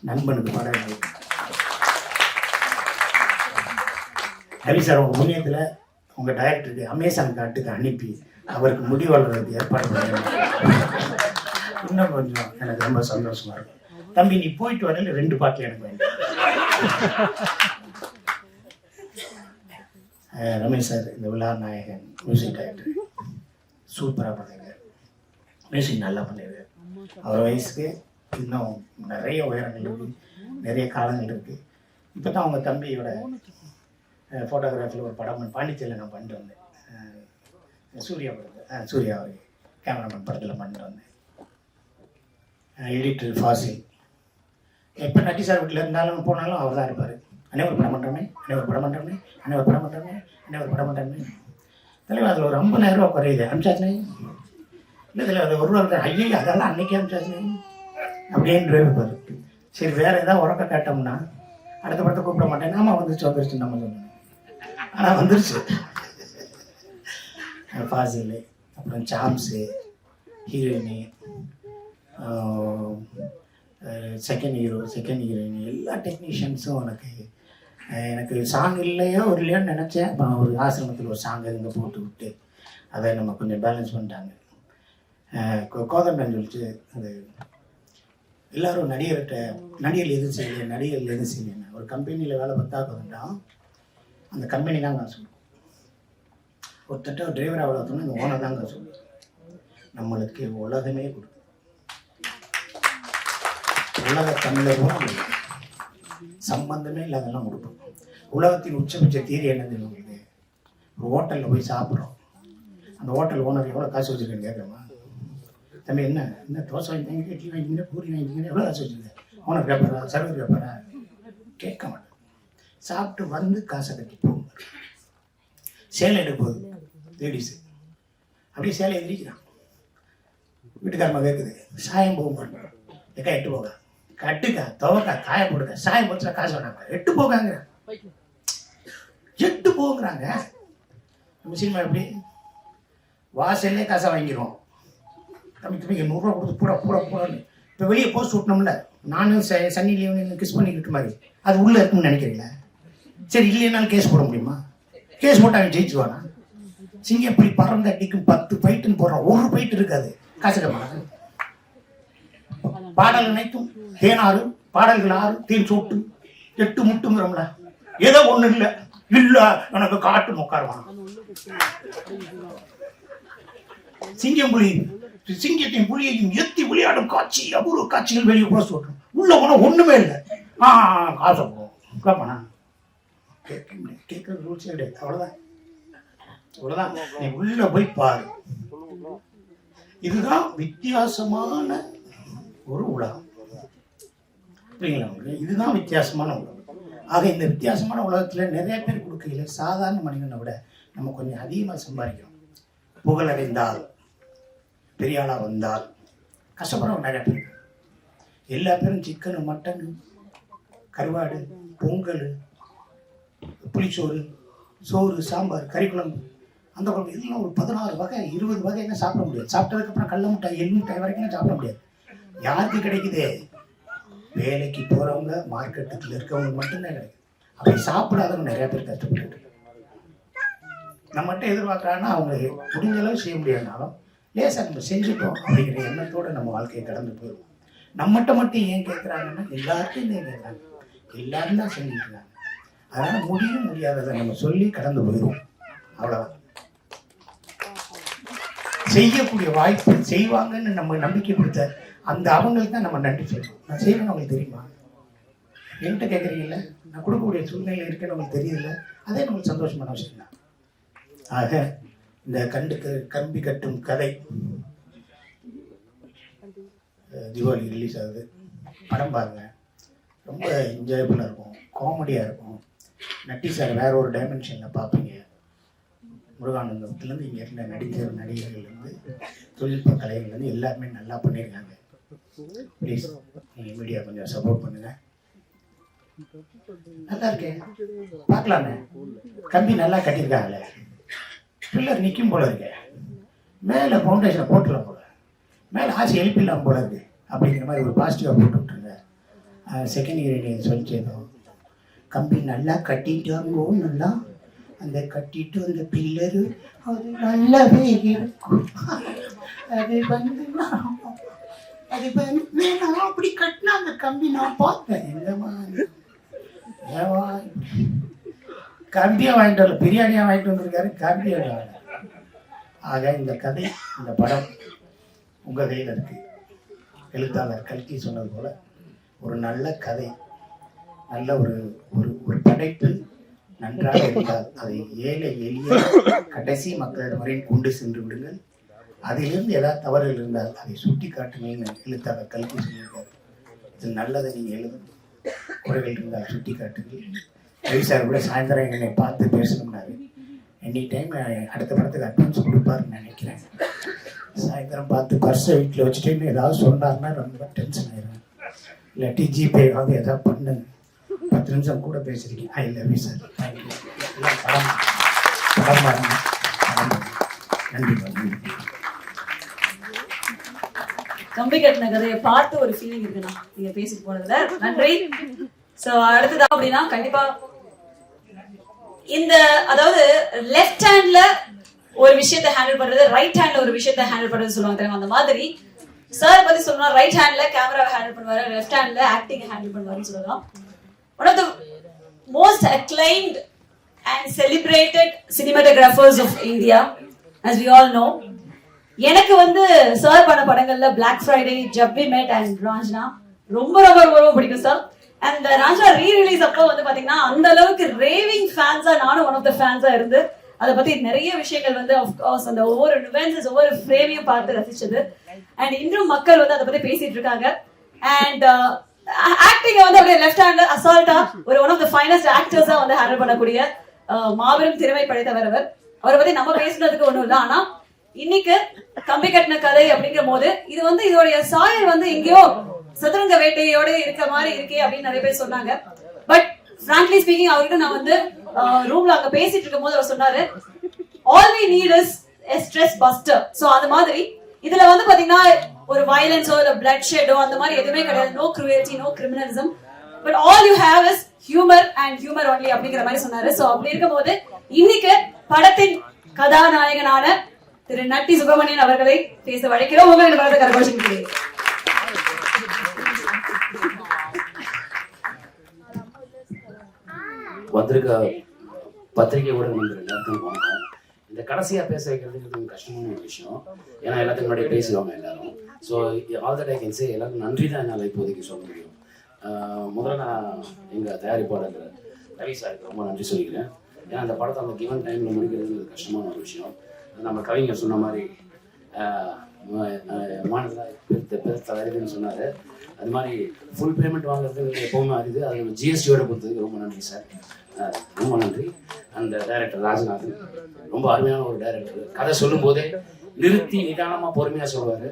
நண்பனுக்கு படம். ரவி சார் உங்கள் முன்னியத்தில் உங்கள் டைரக்டருக்கு அமேசான் காட்டுக்கு அனுப்பி அவருக்கு முடி வளர்றதுக்கு ஏற்பாடு பண்ணுங்க. இன்னும் கொஞ்சம் எனக்கு ரொம்ப சந்தோஷமா இருக்கும். தம்பி நீ போயிட்டு வரல 2 பாட்டு எனக்கு வேணும். ரமேஷ் சார் இந்த விழா நாயகன், மியூசிக் டைரக்டர், சூப்பராக பண்ணுங்க, மியூசிக் நல்லா பண்ணிடுங்க. அவர் வயசுக்கு இன்னும் நிறைய உயரங்கள் இருக்கு, நிறைய காலங்கள் இருக்கு. இப்போ தான் அவங்க தம்பியோட ஃபோட்டோகிராஃபியில் ஒரு படம் பாண்டிச்சேரியில் நான் பண்ணிட்டு வந்தேன். சூர்யா படத்தில், சூர்யா அவர் கேமராமேன் படத்தில் பண்ணிட்டு வந்தேன். எடிட்டர் ஃபாசில். எப்போ நட்டி சார் வீட்டில் இருந்தாலும் போனாலும் அவர் தான் இருப்பார். அன்னை ஒரு படம் பண்ணுறோமே, அன்னை ஒரு படம் பண்ணுறோமே, அன்னை ஒரு படம் பண்ணுறோமே, அன்னை ஒரு படம் பண்ணுறோமே. தலைவர் அதில் ஒரு 50,000 ரூபா குறையுது, அனுப்பிச்சாச்சுனே. இல்லை இதில் அது ஒரு ரூபா ஐயோ அதெல்லாம் அன்னைக்கே அனுப்பிச்சாச்சுனே அப்படின்னு இருப்பார். சரி வேறு ஏதாவது உறக்க கேட்டோம்னா அடுத்த படத்தை கூப்பிட மாட்டேன், நாம வந்துருச்சு நம்ம சொன்னோம், ஆனால் வந்துருச்சு. ஃபாசில், அப்புறம் சாம்ஸு, ஹீரோயினி, செகண்ட் ஹீரோ, செகண்ட் ஹீரோயின், எல்லா டெக்னீஷியன்ஸும் எனக்கு சாங் இல்லையோ ஒரு இல்லையோன்னு நினச்சேன். அப்புறம் ஒரு ஆசிரமத்தில் ஒரு சாங் இங்கே போட்டு விட்டு அதை நம்ம கொஞ்சம் பேலன்ஸ் பண்ணிட்டாங்க. கோதண்டன் சொல்லிச்சு, அது எல்லோரும் நடிகர் எதுவும் செய்யலை, நடிகர்கள் எதுவும் செய்யலைன்னு. ஒரு கம்பெனியில் வேலை பார்த்தா கோதண்டம், அந்த கம்பெனி தான் காசு சொல்லுவோம். ஒருத்தட்ட ஒரு டிரைவராக வளர்த்தோம்னா இந்த ஓனர் தான் காசு சொல்லுவோம். நம்மளுக்கு உலகமே கொடுக்கும், உலக தமிழரும் சம்பந்தமே இல்லாதெல்லாம் கொடுப்போம். உலகத்தின் உச்சபட்ச தீரி என்னது உங்களுக்கு, ஒரு ஹோட்டலில் போய் சாப்பிட்றோம், அந்த ஹோட்டல் ஓனர் எவ்வளோ காசு வச்சுருக்கேன்னு கேட்குறோமா, தம்பி என்ன தோசை வாங்கிங்க, இட்லி வாங்கிங்க, பூரி வாங்கிங்க, எவ்வளோ காசு வச்சுருக்கேன், ஓனர் கேட்பாரா, சர்வர் கேட்பாரா, கேட்க மாட்டேன். சாப்பிட்டு வந்து காசை கட்டி போகும். சேலை எடுக்க போகுது லேடிஸு, அப்படியே சேலை எதிரிக்கிறான். வீட்டுக்காரமா கேட்குது, சாயம் போக மாட்டேன், எக்கா எட்டு போக, கட்டுக்கா துவக்கா காய போடுங்க, சாயம் போச்சுனா காசு வேணாங்க, எட்டு போகாங்க, எட்டு போங்கிறாங்க. நம்ம சினிமா எப்படி வாசல்லே காசை வாங்கிடுவோம். தம்பி 100 ரூபா கொடுத்து பூரா. இப்போ வெளியே போஸ்ட் விட்டோம்ல, நானும் சன்னி லியோன் கிஸ் பண்ணிக்கிட்டு மாதிரி, அது உள்ளே இருக்குன்னு நினைக்கிறீங்களா? சரி இல்லைனாலும் கேஸ் போட முடியுமா? கேஸ் போட்டு அவன் ஜெயிச்சுவானா? சிங்கம் எப்படி பறந்த அடிக்கும் 10 ஃபைட்டுன்னு போடுறான், ஒரு ஃபைட் இருக்காது, காசு கேட்பாங்க. பாடல் அனைத்தும் தேனாறு, பாடல்கள் 6 தேன் சோட்டு 8 முட்டுங்கிறோம்ல, ஏதோ ஒண்ணு இல்ல எனக்கு காட்டு உட்காருவான். சிங்கத்தையும் புலியையும் எத்தி விளையாடும் காட்சி, அபூர்வ காட்சிகள் வெளியே போட சொல்றோம். உள்ள போனா ஒண்ணுமே இல்லை, காசை போகும் கேட்பானா? கேட்கறது ரூல்ஸே கிடையாது. அவ்வளவுதான். நீ உள்ள போய் பாரு, இதுதான் வித்தியாசமான ஒரு உலகம். புரியுங்களா உங்களுக்கு? இதுதான் வித்தியாசமான உலகம். ஆக இந்த வித்தியாசமான உலகத்தில் நிறைய பேர் கொடுக்கையில் சாதாரண மனிதனை விட நம்ம கொஞ்சம் அதிகமாக சம்பாதிக்கிறோம். புகழடைந்தால், பெரிய ஆளாக வந்தால் கஷ்டப்படுறவங்க நிறைய பேர். எல்லா பேரும் சிக்கனு, மட்டனு, கருவாடு, பொங்கல், புளிச்சோறு, சோறு, சாம்பார், கறி குழம்பு, அந்த குழம்பு இதெல்லாம் ஒரு 16 வகை 20 வகை என்ன சாப்பிட முடியாது. சாப்பிட்டதுக்கப்புறம் கடல மிட்டாய், எள்ளு மிட்டாய் வரைக்கும் சாப்பிட முடியாது. யாருக்கு கிடைக்குது? வேலைக்கு போகிறவங்க, மார்க்கெட்டுக்குள்ள இருக்கவங்க மட்டும்தான் கிடைக்குது. அப்படி சாப்பிடாதவங்க நிறைய பேர் கஷ்டப்பட்டு நம்மகிட்ட எதிர்பார்க்குறாங்கன்னா அவங்க முடிஞ்ச அளவு செய்ய முடியாதுனாலும் லேசாக நம்ம செஞ்சுட்டோம் அப்படிங்கிற எண்ணத்தோடு நம்ம வாழ்க்கையை கடந்து போயிடுவோம். நம்மகிட்ட மட்டும் ஏன் கேட்குறாங்கன்னா எல்லாருக்கும் ஏன் கேட்குறாங்க, எல்லாரும் தான் செஞ்சுட்டு இருக்காங்க. அதனால் முடியும் முடியாததை நம்ம சொல்லி கடந்து போயிடுவோம். அவ்வளோதான். செய்யக்கூடிய வாய்ப்பு செய்வாங்கன்னு நம்ம நம்பிக்கை கொடுத்த அந்த அவங்களுக்கு தான் நம்ம நன்றி சொல்லணும். நான் செய்வேன்னு அவங்களுக்கு தெரியுமா? என்கிட்ட கேட்குறீங்கல்ல, நான் கொடுக்கக்கூடிய சூழ்நிலை இருக்குன்னு உங்களுக்கு தெரியல, அதே நம்மளுக்கு சந்தோஷமான விஷயம் தான். ஆக இந்த கம்பி கட்டும் கதை தீபாவளி ரிலீஸ் ஆகுது. படம் பாருங்க, ரொம்ப என்ஜாயபுளாக இருக்கும், காமெடியாக இருக்கும். நட்டி சார் வேற ஒரு டைமென்ஷனில் பார்ப்பீங்க. முருகானந்தத்துலேருந்து இங்கே இருந்த நடிகர்கள்லேருந்து தொழில்நுட்ப கலைகள்லேருந்து எல்லாருமே நல்லா பண்ணியிருக்காங்க. ப்ளீஸ் நீங்கள் மீடியா கொஞ்சம் சப்போர்ட் பண்ணுங்கள். நல்லா இருக்கேன், பார்க்கலாமே. கம்பி நல்லா கட்டியிருக்காங்களே, பில்லர் நிற்கும் போல இருக்கு, மேலே ஃபவுண்டேஷனை போட்டுலாம் போல, மேலே ஆசை எழுப்பிடலாம் போல இருக்கு அப்படிங்கிற மாதிரி ஒரு பாசிட்டிவாக போட்டு விட்டுருங்க. செகண்ட் ஹீரோயின் சொல்லிச்சேதோ, கம்பி நல்லா கட்டிட்டாங்கோ, நல்லா அந்த கட்டிட்டு அந்த பில்லரு அது நல்லாவே இருக்கும். அது வந்து நான் அப்படி கட்டினா அந்த கம்பி நான் பார்த்தேன். ஏவா கம்பியை வாங்கிட்டு வரல, பிரியாணியாக வாங்கிட்டு வந்திருக்காரு, கம்பியை வாங்க. ஆக இந்த கதை, இந்த படம் உங்கள் கையில் இருக்கு. எழுத்தாளர் கல்கி சொன்னது போல ஒரு நல்ல கதை, நல்ல ஒரு ஒரு படைப்பு நன்றாக இருந்தால் அதை ஏழை எளிய கடைசி மக்களிடம் வரை கொண்டு சென்று விடுங்கள். அதிலிருந்து ஏதாவது தவறுகள் இருந்தால் அதை சுட்டி காட்டுங்கன்னு எழுத்தாளர் கல்கி சொல்லியிருக்காரு. இது நல்லதை நீங்கள் எழுதணும், குறைகள் இருந்தால் சுட்டி காட்டுங்கள். ரவி சார் கூட சாயந்தரம் என்னை பார்த்து பேசணும்னாரு. எனி டைம் அடுத்த படத்துக்கு அட்வான்ஸ் கொடுப்பாருன்னு நினைக்கிறேன். சாயந்தரம் பார்த்து பர்ஸை வீட்டில் வச்சுட்டு ஏதாவது சொன்னார்னா ரொம்ப டென்ஷன் ஆயிடுவேன். இல்லாட்டி ஜிபே ஏதாவது பண்ணுங்க. 10 நிமிஷம் கூட பேசுறீங்க. ஐ லவ் யூ சார். தேங்க்யூ. நன்றி. கம்பி கட்டின கதையை பார்த்து ஒரு ஃபீலிங் இருக்குண்ணா நீங்க பேசிட்டு போனதுல. நன்றி. சோ அடுத்ததா அப்படின்னா கண்டிப்பா இந்த அதாவது லெஃப்ட் ஹேண்ட்ல ஒரு விஷயத்தை ஹேண்டில் பண்றது, ரைட் ஹேண்ட்ல ஒரு விஷயத்தை ஹேண்டில் பண்றது சொல்லுவாங்க தெரியுமா? அந்த மாதிரி சார் பத்தி சொல்லணும்னா ரைட் ஹேண்ட்ல கேமராவை ஹேண்டில் பண்ணுவாரு, லெஃப்ட் ஹேண்ட்ல ஆக்டிங் ஹேண்டில் பண்ணுவாருன்னு சொல்லலாம். One of the most acclaimed and celebrated cinematographers of India, as we all know. எனக்கு வந்து சார் பண்ண படங்கள்ல Black Friday, Jab We Met and Raanjhanaa ரொம்ப ரொம்ப ரொம்ப பிடிக்கும் சார். அந்த ராஞ்சனா ரீ-ரிலீஸ் அப்போ வந்து பாத்தீங்கன்னா அந்த அளவுக்கு ரேவிங் ஃபேன்ஸா நானும் ஒன் ஆஃப் த ஃபேன்ஸா இருந்து அதை பத்தி நிறைய விஷயங்கள் வந்து ஆஃப்கோர்ஸ் அந்த ஒவ்வொரு நியூவன்சஸ் ஒவ்வொரு ஃப்ரேமையும் பார்த்து ரசிச்சது. அண்ட் இன்றும் மக்கள் வந்து அதை பத்தி பேசிட்டு இருக்காங்க. அண்ட் ஆக்டிங் வந்து அப்படியே லெஃப்ட் ஹேண்ட்ல அசால்ட்டா ஒரு ஒன் ஆஃப் த ஃபைனஸ்ட் ஆக்டர்ஸா வந்து ஹேண்டில் பண்ணக்கூடிய மாபெரும் திறமை படைத்தவர் அவர். அவரை பத்தி நம்ம பேசுறதுக்கு ஒண்ணும் இல்லை. ஆனா இன்னைக்கு கம்பி கட்டின கதை அப்படிங்கிற போது இது வந்து இதோடைய சாயல் வந்து எங்கேயோ சதுரங்க வேட்டையோட இருக்க மாதிரி இருக்கே அப்படின்னு நிறைய பேர் சொன்னாங்க. பட் frankly speaking அவர்கிட்ட நான் வந்து ரூம்ல அங்க பேசிட்டு இருக்கும் போது அவர் சொன்னாரு, all we need is a stress buster. So அந்த மாதிரி இதுல வந்து பாத்தீங்கன்னா ஒரு வயலன்ஸோ இல்ல பிளட் ஷெட்டோ அந்த மாதிரி எதுவுமே கிடையாது. No cruelty, no criminalism, but all you have is humor and humor only அப்படிங்கிற மாதிரி சொன்னாரு. சோ அப்படி இருக்கும் போது இன்னைக்கு படத்தின் கதாநாயகனான திரு நட்டி சுப்பிரமணியன் அவர்களை பேச வழைக்கிறோம். உங்களுக்கு படத்தை கரகோஷம் வந்திருக்க பத்திரிகை ஊடகம் எல்லாத்துக்கும் வணக்கம். இந்த கடைசியா பேச வைக்கிறது கொஞ்சம் கஷ்டமான ஒரு விஷயம். ஏன்னா எல்லாத்துக்கும் முன்னாடி பேசுவாங்க எல்லாரும். So all that I can say எல்லாருக்கும் நன்றி தான் என்னால் இப்போதைக்கு சொல்ல முடியும். முதல்ல நான் எங்கள் தயாரிப்பாளர் ரவி சாருக்கு ரொம்ப நன்றி சொல்லிக்கிறேன். ஏன்னா அந்த படத்தை அந்த கிவன் டைமில் முடிக்கிறது கஷ்டமான ஒரு விஷயம். நம்ம கவிஞர் சொன்ன மாதிரி தலைவர்னு சொன்னார். அது மாதிரி ஃபுல் பேமெண்ட் வாங்குறது எப்போவுமே அறியுது. அது ஜிஎஸ்டியோட கொடுத்ததுக்கு ரொம்ப நன்றி சார், ரொம்ப நன்றி. அந்த டைரக்டர் ராஜநாதன் ரொம்ப அருமையான ஒரு டைரக்டர். கதை சொல்லும் போதே நிறுத்தி நிதானமாக பொறுமையாக சொல்லுவார்.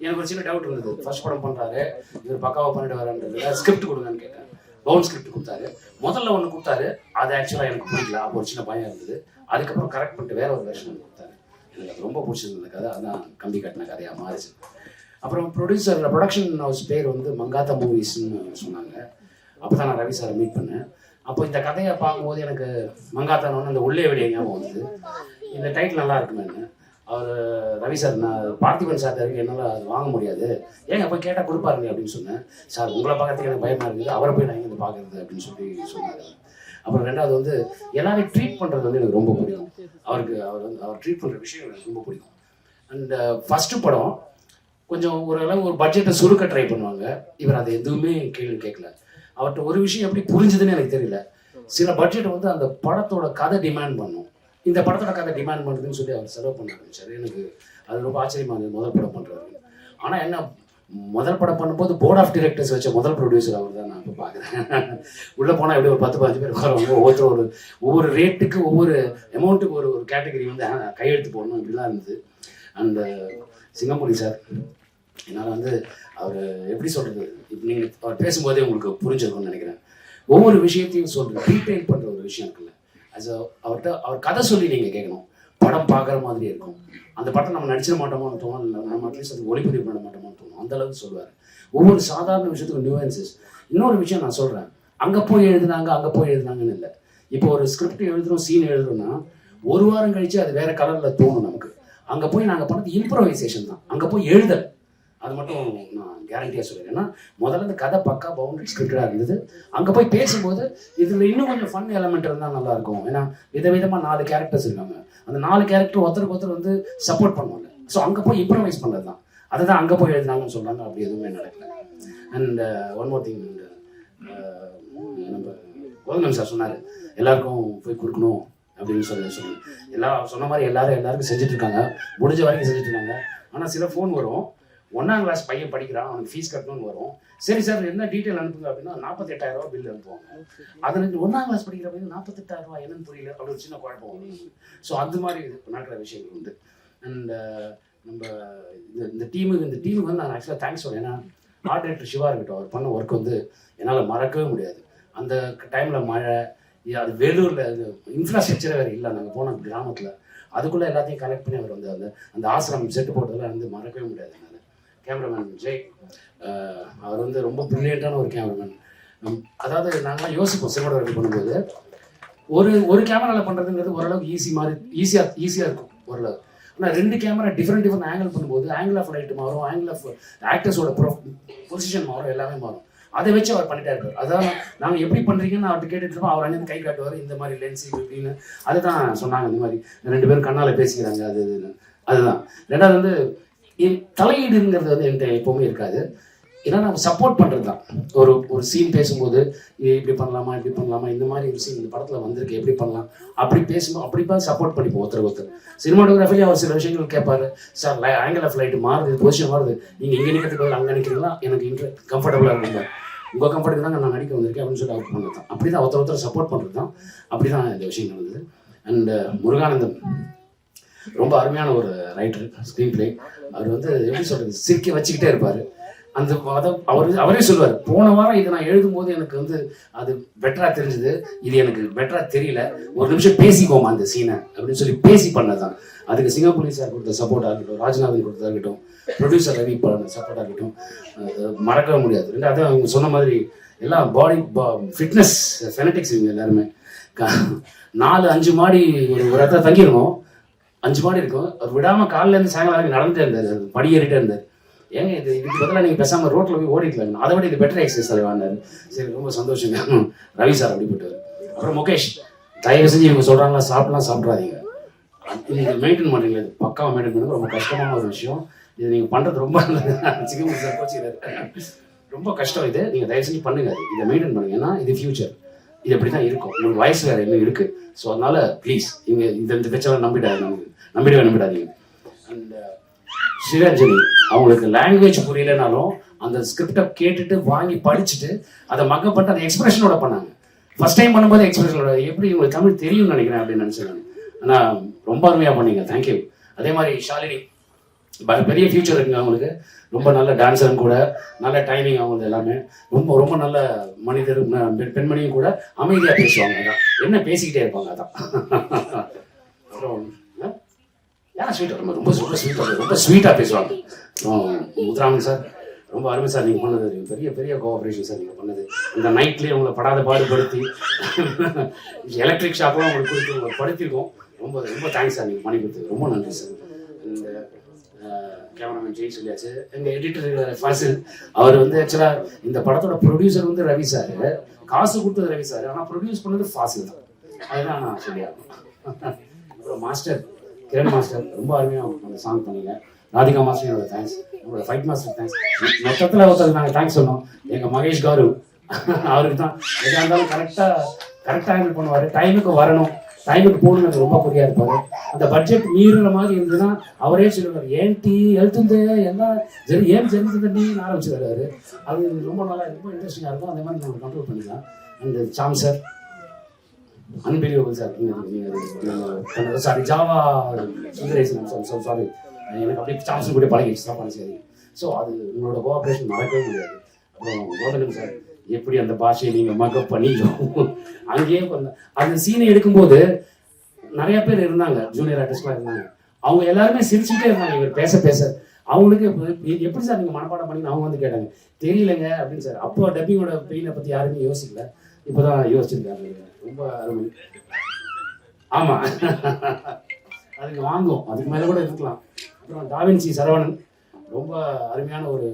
எனக்கு ஒரு சின்ன டவுட் இருந்தது, ஃபர்ஸ்ட் படம் பண்ணுறாரு இவர் பக்காவாக பண்ணிட்டு வரன்றதுல ஸ்கிரிப்ட் கொடுங்கன்னு கேட்டேன். பவுன் ஸ்கிரிப்ட் கொடுத்தாரு. முதல்ல ஒன்று கொடுத்தாரு, அது ஆக்சுவலாக எனக்கு பிடிக்கல, அப்போ ஒரு சின்ன பயம் இருந்தது. அதுக்கப்புறம் கரெக்ட் பண்ணிட்டு வேற ஒரு வெர்ஷன் கொடுத்தாரு. எனக்கு அது ரொம்ப பிடிச்சிருந்த கதை, அதான் கம்பி கட்டின கதையாக மாறிச்சு. அப்புறம் ப்ரொடக்ஷன் ஹவுஸ் பேர் வந்து மங்காத்தா மூவிஸ்ன்னு சொன்னாங்க. அப்போ தான் நான் ரவி சாரை மீட் பண்ணேன். அப்போ இந்த கதையை பார்க்கும்போது எனக்கு மங்காத்தானோன்னு அந்த உள்ளே வெளியே ஞாபகம் வந்தது. இந்த டைட்டில் நல்லா இருக்குமேன்னு அவர் ரவி சார், நான் பார்த்திபன் சார் இருக்கு, என்னால் அது வாங்க முடியாது, ஏங்க போய் கேட்டால் கொடுப்பாருங்க அப்படின்னு சொன்னேன். சார் உங்களை பார்க்கறதுக்கு எனக்கு பயமாக இருக்குது, அவரை போய் நான் இங்கே பார்க்குறது அப்படின்னு சொல்லி சொன்னார். அப்புறம் ரெண்டாவது வந்து எல்லாரையும் ட்ரீட் பண்ணுறது வந்து எனக்கு ரொம்ப பிடிக்கும். அவர் ட்ரீட் பண்ணுற விஷயம் எனக்கு ரொம்ப பிடிக்கும். அண்ட் ஃபஸ்ட்டு படம் கொஞ்சம் ஓரளவு ஒரு பட்ஜெட்டை சுருக்க ட்ரை பண்ணுவாங்க. இவர் அதை எதுவுமே கேள்வி கேட்கல. அவர்கிட்ட ஒரு விஷயம் எப்படி புரிஞ்சுதுன்னு எனக்கு தெரியல. சில பட்ஜெட்டை வந்து அந்த படத்தோட கதை டிமாண்ட் பண்ணும், இந்த படத்தோட கதை டிமாண்ட் பண்ணுறதுன்னு சொல்லி அவர் செலவு பண்ண ஆரம்பிச்சார். எனக்கு அது ரொம்ப ஆச்சரியமாக இருந்தது முதல் படம் பண்ணுறாரு. ஆனால் என்ன, முதல் படம் பண்ணும்போது போர்ட் ஆஃப் டிரெக்டர்ஸ் வச்ச முதல் ப்ரொடியூசர் அவர் தான் நான் இப்போ பார்க்குறேன். உள்ளே போனால் எப்படி ஒரு 10-15 பேர் உட்காருவாங்க. ஒவ்வொருத்தரும் ஒவ்வொரு ரேட்டுக்கு ஒவ்வொரு அமௌண்ட்டுக்கு ஒரு கேட்டகரி வந்து கையெழுத்து போடணும், இப்படிலாம் இருந்தது. அந்த சிங்கம்புலி சார், என்னால் வந்து அவர் எப்படி சொல்கிறது, இப்போ நீங்கள் அவர் பேசும்போதே உங்களுக்கு புரிஞ்சிருக்கும்னு நினைக்கிறேன். ஒவ்வொரு விஷயத்தையும் சொல்கிற டீட்டெயில் பண்ணுற ஒரு விஷயம் இருக்குல்ல, அவர் கதை சொல்லி நீங்கள் கேட்கணும், படம் பார்க்குற மாதிரி இருக்கும். அந்த படம் நம்ம நடிச்சிட மாட்டோமோன்னு தோணும், நம்ம அட்லீஸ்ட் அது ஒளிப்பதிவு பண்ண மாட்டோமோன்னு தோணும், அந்த அளவுக்கு சொல்லுவார். ஒவ்வொரு சாதாரண விஷயத்துக்கும் நியூவன்சஸ். இன்னொரு விஷயம் நான் சொல்கிறேன், அங்கே போய் எழுதுனாங்கன்னு இல்லை. இப்போ ஒரு ஸ்கிரிப்ட் எழுதுகிறோம், சீன் எழுதுறோம்னா ஒரு வாரம் கழிச்சு அது வேற கலரில் தோணும் நமக்கு. அங்கே போய் நாங்கள் பண்ணது இம்ப்ரோவைசேஷன் தான், அங்கே போய் எழுதல். அது மட்டும் நான் கேரண்டியாக சொல்லுறேன். ஏன்னா முதல்ல இந்த கதை பக்கா பவுண்டரி ஸ்கிரிப்டாக இருந்தது. அங்கே போய் பேசும்போது இதில் இன்னும் கொஞ்சம் ஃபன் எலமெண்ட் இருந்தால் நல்லாயிருக்கும். ஏன்னா விதவிதமாக 4 கேரக்டர்ஸ் இருக்காங்க, அந்த 4 கேரக்டர் ஒருத்தருக்கு வந்து சப்போர்ட் பண்ணுவாங்க. ஸோ அங்கே போய் இம்ப்ரோவைஸ் பண்ணுறது தான், அதுதான் அங்கே போய் எழுதினாங்கன்னு சொல்கிறாங்க. அப்படி எதுவுமே நடக்கல. அண்ட் ஒன் மோர் திங், நம்ம கோவிந்தன் சார் சொன்னார் எல்லாருக்கும் போய் கொடுக்கணும் அப்படின்னு சொல்லி எல்லாம் சொன்ன மாதிரி எல்லாருக்கும் செஞ்சுட்டு இருக்காங்க, முடிஞ்ச வரைக்கும் செஞ்சுட்டு இருக்காங்க. ஆனால் சில ஃபோன் வரும், 1ஆம் கிளாஸ் பையன் படிக்கிறான், அவனுக்கு ஃபீஸ் கட்டணும்னு வரும். சரி சார் என்ன டீட்டெயில் அனுப்புங்க அப்படின்னா 48,000 ரூபா பில் அனுப்புவாங்க. அதில் 1ஆம் கிளாஸ் படிக்கிற பையன் 48,000 ரூபா என்னன்னு புரியல, அப்படி ஒரு சின்ன குழப்பம் வரும். ஸோ அந்த மாதிரி நடக்கிற விஷயங்கள் உண்டு. அண்ட் நம்ம இந்த டீமுக்கு வந்து நான் ஆக்சுவலாக தேங்க்ஸ் சொல்றேன். ஏன்னா ஆர்ட் டைரக்டர் சிவா இருக்கட்டும், அவர் பண்ண ஒர்க் வந்து என்னால் மறக்கவே முடியாது. அந்த டைமில் மழை, அது வேலூரில் இன்ஃப்ராஸ்ட்ரக்சரே வேறு இல்லை, நாங்கள் போன கிராமத்தில் அதுக்குள்ளே எல்லாத்தையும் கலெக்ட் பண்ணி அவர் வந்து அந்த ஆசிரமம் செட்டு போட்டதெல்லாம் வந்து மறக்கவே முடியாது. என்னால் கேமராமேன் ஜெய், அவர் வந்து ரொம்ப ப்ரில்லியண்ட்டான ஒரு கேமராமேன். அதாவது நாங்களாம் யோசிப்போம் சினிமாட்டோகிராஃபி பண்ணும்போது ஒரு கேமராவில் பண்ணுறதுங்கிறது ஓரளவுக்கு ஈஸியாக இருக்கும் ஓரளவு. ஆனால் 2 கேமரா டிஃப்ரெண்ட் ஆங்கிள் பண்ணும்போது ஆங்கிள் ஆஃப் லைட் மாறும், ஆங்கிள் ஆஃப் ஆக்டர்ஸோட பொசிஷன் மாறும், எல்லாமே மாறும். அதை வச்சு அவர் பண்ணிட்டே இருக்கார். அதான் நாங்கள் எப்படி பண்ணுறீங்கன்னு அவர்கிட்ட கேட்டுட்டு இருப்போம். அவர் அங்கே கை காட்டுவார், இந்த மாதிரி லென்ஸ் இப்படின்னு. அதுதான் சொன்னாங்க, இந்த மாதிரி 2 பேரும் கண்ணால் பேசிக்கிறாங்க, அதுதான். ரெண்டாவது வந்து தலையீடுங்கிறது வந்து என்கிட்ட எப்பவுமே இருக்காது. ஏன்னா நம்ம சப்போர்ட் பண்ணுறது தான். ஒரு சீன் பேசும்போது இப்படி பண்ணலாமா, இந்த மாதிரி ஒரு சீன் இந்த படத்தில் வந்திருக்கு, எப்படி பண்ணலாம், அப்படி பேசும்போது அப்படிப்பா சப்போர்ட் பண்ணிப்போம் ஒருத்தர். சினிமாட்டோகிராஃபிலேயே அவர் சில விஷயங்கள் கேட்பாரு, சார் ஆங்கிள் ஆஃப் லைட் மாறுது, பொசிஷன் மாறுது, நீங்கள் இங்கே நிற்கிறதுக்கு பதில் அங்கே நிற்கிறீங்களா, எனக்கு கம்ஃபர்டபுளாக இருக்குங்க, உங்கள் கம்ஃபர்ட்டுக்கு தான் நான் நடிக்க வந்திருக்கேன் அப்படின்னு சொல்லி அவுட் பண்ணது தான். அப்படி தான் ஒருத்தர் சப்போர்ட் பண்ணுறது தான். அப்படி தான் இந்த விஷயம் நடந்தது. அண்ட் முருகானந்தம் ரொம்ப அருமையான ஒரு ரைட்டர், ஸ்க்ரீன் பிளே. அவர் வந்து எப்படி சொல்கிறது, சிரிக்க வச்சுக்கிட்டே இருப்பார். அந்த அவரே சொல்லுவார், போன வாரம் இதை நான் எழுதும் போது எனக்கு வந்து அது பெட்டராக தெரிஞ்சுது, இது எனக்கு பெட்டராக தெரியல, ஒரு நிமிஷம் பேசிக்கோமா அந்த சீனை அப்படின்னு சொல்லி பேசி பண்ணதான். அதுக்கு சிங்கம்புலி சார் கொடுத்த சப்போர்ட்டாக இருக்கட்டும், ராஜநாதன் கொடுத்ததாக இருக்கட்டும், ப்ரொடியூசர் ரவி சப்போர்ட்டாக இருக்கட்டும், மறக்கவே முடியாது. ரெண்டாவது அவங்க சொன்ன மாதிரி எல்லாம் பாடி ஃபிட்னஸ் ஃபெனட்டிக்ஸ் இவங்க எல்லாருமே. 4-5 மாடி ஒரு இடத்துல தங்கியிருக்கோம், 5 மாடி இருக்கும். அவர் விடாமல் காலிலேருந்து சாயங்காலம் வரைக்கும் நடந்துட்டே இருந்தார், படியேறிட்டே இருந்தார். ஏங்க இதுக்கு பதிலாக நீங்கள் பேசாமல் ரோட்டில் போய் ஓடிக்கலாம், அதை விட இது பெட்டர் எக்ஸசைஸ் அதை வாங்கினார். சரி ரொம்ப சந்தோஷங்க ரவி சார் அப்படிப்பட்டவர். அப்புறம் முகேஷ், தயவு செஞ்சு இவங்க சொல்கிறாங்களா சாப்பிட்றாதீங்க, நீங்கள் மெயின்டைன் பண்ணுறீங்களா, இது பக்காவாக மெயின்டைன் பண்ணுறது ரொம்ப கஷ்டமான ஒரு விஷயம். இது நீங்கள் பண்ணுறது ரொம்ப சிங்கம்புலி சார் கோச்சிக்கிறார், ரொம்ப கஷ்டம். இது நீங்கள் தயவு செஞ்சு பண்ணுங்க, இதை மெயின்டைன் பண்ணுங்க, ஏன்னா இது ஃபியூச்சர், இது அப்படி தான் இருக்கும், உங்களுக்கு வயசு வேறு இன்னும் இருக்குது. ஸோ அதனால் ப்ளீஸ் இங்கே இந்த பேச்செல்லாம் நம்பிடாதீங்க. அண்ட் ஸ்ரீரஞ்சனி, அவங்களுக்கு லாங்குவேஜ் புரியலனாலும் அந்த ஸ்கிரிப்டை கேட்டுட்டு வாங்கி படிச்சுட்டு அதை மக்கப்பட்டு அந்த எக்ஸ்பிரஷனோட பண்ணாங்க. ஃபர்ஸ்ட் டைம் பண்ணும்போது எக்ஸ்பிரஷனோட எப்படி உங்களுக்கு தமிழ் தெரியும்னு நினைக்கிறேன் அப்படின்னு நினச்சிருக்காங்க. ஆனால் ரொம்ப அருமையாக பண்ணீங்க, தேங்க்யூ. அதே மாதிரி ஷாலினி, பெரிய ஃபியூச்சர் இருக்குங்க அவங்களுக்கு. ரொம்ப நல்ல டான்ஸரும் கூட, நல்ல டைமிங் அவங்களுக்கு எல்லாமே. ரொம்ப ரொம்ப நல்ல மனிதர், பெண்மணியும் கூட அமைதியாக பேசுவாங்க. அதான் என்ன பேசிக்கிட்டே இருப்பாங்க. அதான் அப்புறம் ஏன்னா ஸ்வீட்டாக ரொம்ப ரொம்ப ஸ்வீட்டாக பேசுவாங்க. முத்துராமன் சார், ரொம்ப அருமை சார் நீங்கள் பண்ணது. பெரிய பெரிய கோஆப்ரேஷன் சார் நீங்கள் பண்ணது. இந்த நைட்லேயே உங்களை படாத பாடுபடுத்தி எலக்ட்ரிக் ஷாப்லாம் உங்களுக்கு கொடுத்து உங்களை படுத்திருக்கோம். ரொம்ப ரொம்ப தேங்க்ஸ் சார் நீங்கள் பண்ணி கொடுத்தது. ரொம்ப நன்றி சார். இந்த கேமராமேன் ஜெய் சொல்லியாச்சு. எங்கள் எடிட்டர் ஃபாசில், அவர் வந்து ஆக்சுவலாக இந்த படத்தோட ப்ரொடியூசர் வந்து ரவி சார், காசு கொடுத்தது ரவி சார், ஆனால் ப்ரொடியூஸ் பண்ணது ஃபாசில் தான். அதுதான் நான் சொல்லியாகணும். அப்புறம் மாஸ்டர் கிரண் மாஸ்டர், ரொம்ப அருமையாக அந்த சாங் பண்ணீங்க. ராதிகா மாஸ்டர் என்னோட தேங்க்ஸ். நம்மளோட ஃபைட் மாஸ்டர் தேங்க்ஸ். மொத்தத்தில் ஒருத்தர் நாங்கள் தேங்க்ஸ் சொன்னோம். எங்கள் மகேஷ் காரு, அவருக்கு தான் எதாக இருந்தாலும் கரெக்டாக ஹேண்டில் பண்ணுவார். டைமுக்கு வரணும், டைமுக்கு போகணும்னு எனக்கு ரொம்ப குறியாக இருப்பார். அந்த பட்ஜெட் மீறுற மாதிரி இருந்ததுன்னா அவரே சொல்லுவார், ஏன் டீ எழுத்துந்து எல்லாம் சரி ஏன் தெரிஞ்சுன்னு ஆரம்பிச்சுருக்காரு. அது ரொம்ப நல்லா ரொம்ப இன்ட்ரெஸ்டிங்காக இருக்கும். அதே மாதிரி நம்ம கண்ட்ரோல் பண்ணிக்கலாம். அந்த சாம் சார் அன்பிலியபிள் சார். நீங்கள் சாரி ஜாவா சுந்தரேசன் சாரி, எனக்கு அப்படியே சாம்ஸ் கூட பழகிடுச்சு தான் பண்ண. சரி, ஸோ அது உங்களோட கோஆப்ரேஷன் மறக்கவே முடியாது. அப்புறம் கோதனம் சார், எப்படி அந்த பாஷையை நீங்கள் மக்கப் பண்ணி அங்கேயே அந்த சீனை எடுக்கும்போது நிறைய பேர் இருந்தாங்க, ஜூனியர் ஆர்டிஸ்ட்லாம் இருந்தாங்க. அவங்க எல்லாருமே சிரிச்சுட்டே இருந்தாங்க இவர் பேச பேச. அவங்களுக்கு எப்படி சார் நீங்கள் மனப்பாடம் பண்ணி அவங்க வந்து கேட்டாங்க, தெரியலங்க அப்படின்னு சார். அப்போ டப்பிங்கோட பெயினை பற்றி யாருமே யோசிக்கல, இப்போதான் யோசிச்சிருக்காங்க. ரொம்ப அருமை. ஆமாம், அதுக்கு வாங்கும், அதுக்கு மேலே கூட இருக்கலாம். அப்புறம் டாவின்சி சரவணன், ரொம்ப அருமையான ஒரு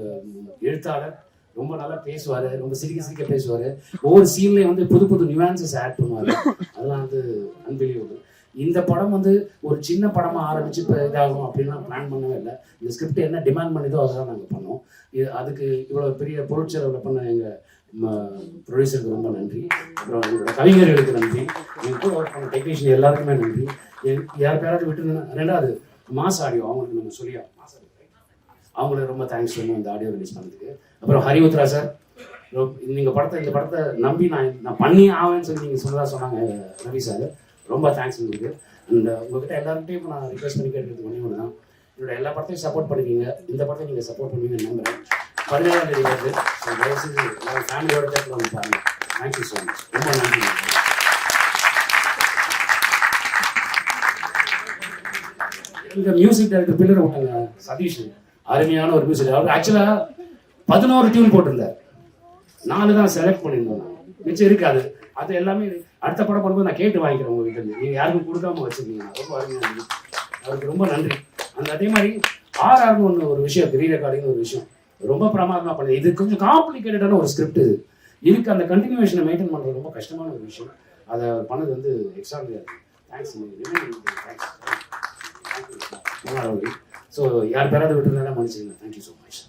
எழுத்தாளர். ரொம்ப நல்லா பேசுவார், ரொம்ப சிரிக்க பேசுவார். ஒவ்வொரு சீன்லேயும் வந்து புது புது நியூவான்சஸ் ஆட் பண்ணுவார். அதெல்லாம் வந்து அன்பிலியபிள். இந்த படம் வந்து ஒரு சின்ன படமாக ஆரம்பித்து இப்போ இதாகும் அப்படின்லாம் பிளான் பண்ணவே இல்லை. இந்த ஸ்கிரிப்ட் என்ன டிமாண்ட் பண்ணிதோ அதெல்லாம் நாங்கள் பண்ணோம். அதுக்கு இவ்வளோ பெரிய பொருட்செலவில் பண்ண எங்கள் ப்ரொடியூசருக்கு ரொம்ப நன்றி. அப்புறம் எங்களோட கவிஞர்களுக்கு நன்றி. எங்கள் கூட ஒர்க் பண்ண டெக்னீஷியன் எல்லாருக்குமே நன்றி. யார் பேராவது விட்டுருந்தேன்னா, ரெண்டாவது மாஸ் ஆடியோ அவங்களுக்கு நம்ம சொல்லியா அவங்களுக்கு ரொம்ப தேங்க்ஸ் சொல்லணும் இந்த ஆடியோ ரிலீஸ் பண்ணதுக்கு. அப்புறம் ஹரி உத்ரா சார், இந்த படத்தை நம்பி நான் பண்ணி ஆவேன்னு சொல்லி நீங்கள் சொன்னாங்க ரவி சார். ரொம்ப தேங்க்ஸ் உங்களுக்கு. அண்ட் உங்கள்கிட்ட எல்லார்கிட்டையும் நான் ரிக்வெஸ்ட் பண்ணி கேட்கறது ஒன்று தான், என்னோட எல்லா படத்தையும் சப்போர்ட் பண்ணிக்கிங்க. இந்த படத்தை நீங்கள் சப்போர்ட் பண்ணுவீங்கன்னு நம்புகிறேன். 17ஆம் தேதி வருது. தயவுசெய்து எல்லாரும் ஃபேமிலியோட தேட்டரில் வந்து பாருங்கள். Thank you so much. ரொம்ப நன்றி. இந்த மியூசிக் டைரக்டர் பில்லர் விட்டாங்க சதீஷ், அருமையான ஒரு மியூசிக். அவர் ஆக்சுவலாக 11 டியூன் போட்டிருந்தார். 4 தான் செலக்ட் பண்ணியிருந்தோம். மிச்சம் இருக்காது. அது எல்லாமே அடுத்த படம் பண்ணும்போது நான் கேட்டு வாங்கிக்கிறேன் உங்க வீட்டில். நீங்கள் யாருக்கும் கொடுக்காம வச்சுருக்கீங்க. ரொம்ப அருமையாக அவருக்கு ரொம்ப நன்றி. அதே மாதிரி ஆர்ஆர்னு ஒன்று ஒரு விஷயம், ரீ ரெக்கார்டிங்னு ஒரு விஷயம் ரொம்ப பிரமாதமாக பண்ணுது. இது கொஞ்சம் காம்ப்ளிகேட்டடான ஒரு ஸ்கிரிப்ட். இதுக்கு அந்த கண்டினியூஷனை மெயின்டைன் பண்ணுறது ரொம்ப கஷ்டமான ஒரு விஷயம். அதை பண்ணது வந்து எக்ஸ்ட்ராடினரி. தேங்க்ஸ். ஸோ யார் பேராவது விட்டுருந்தா மன்னிச்சுங்க. Thank you so much.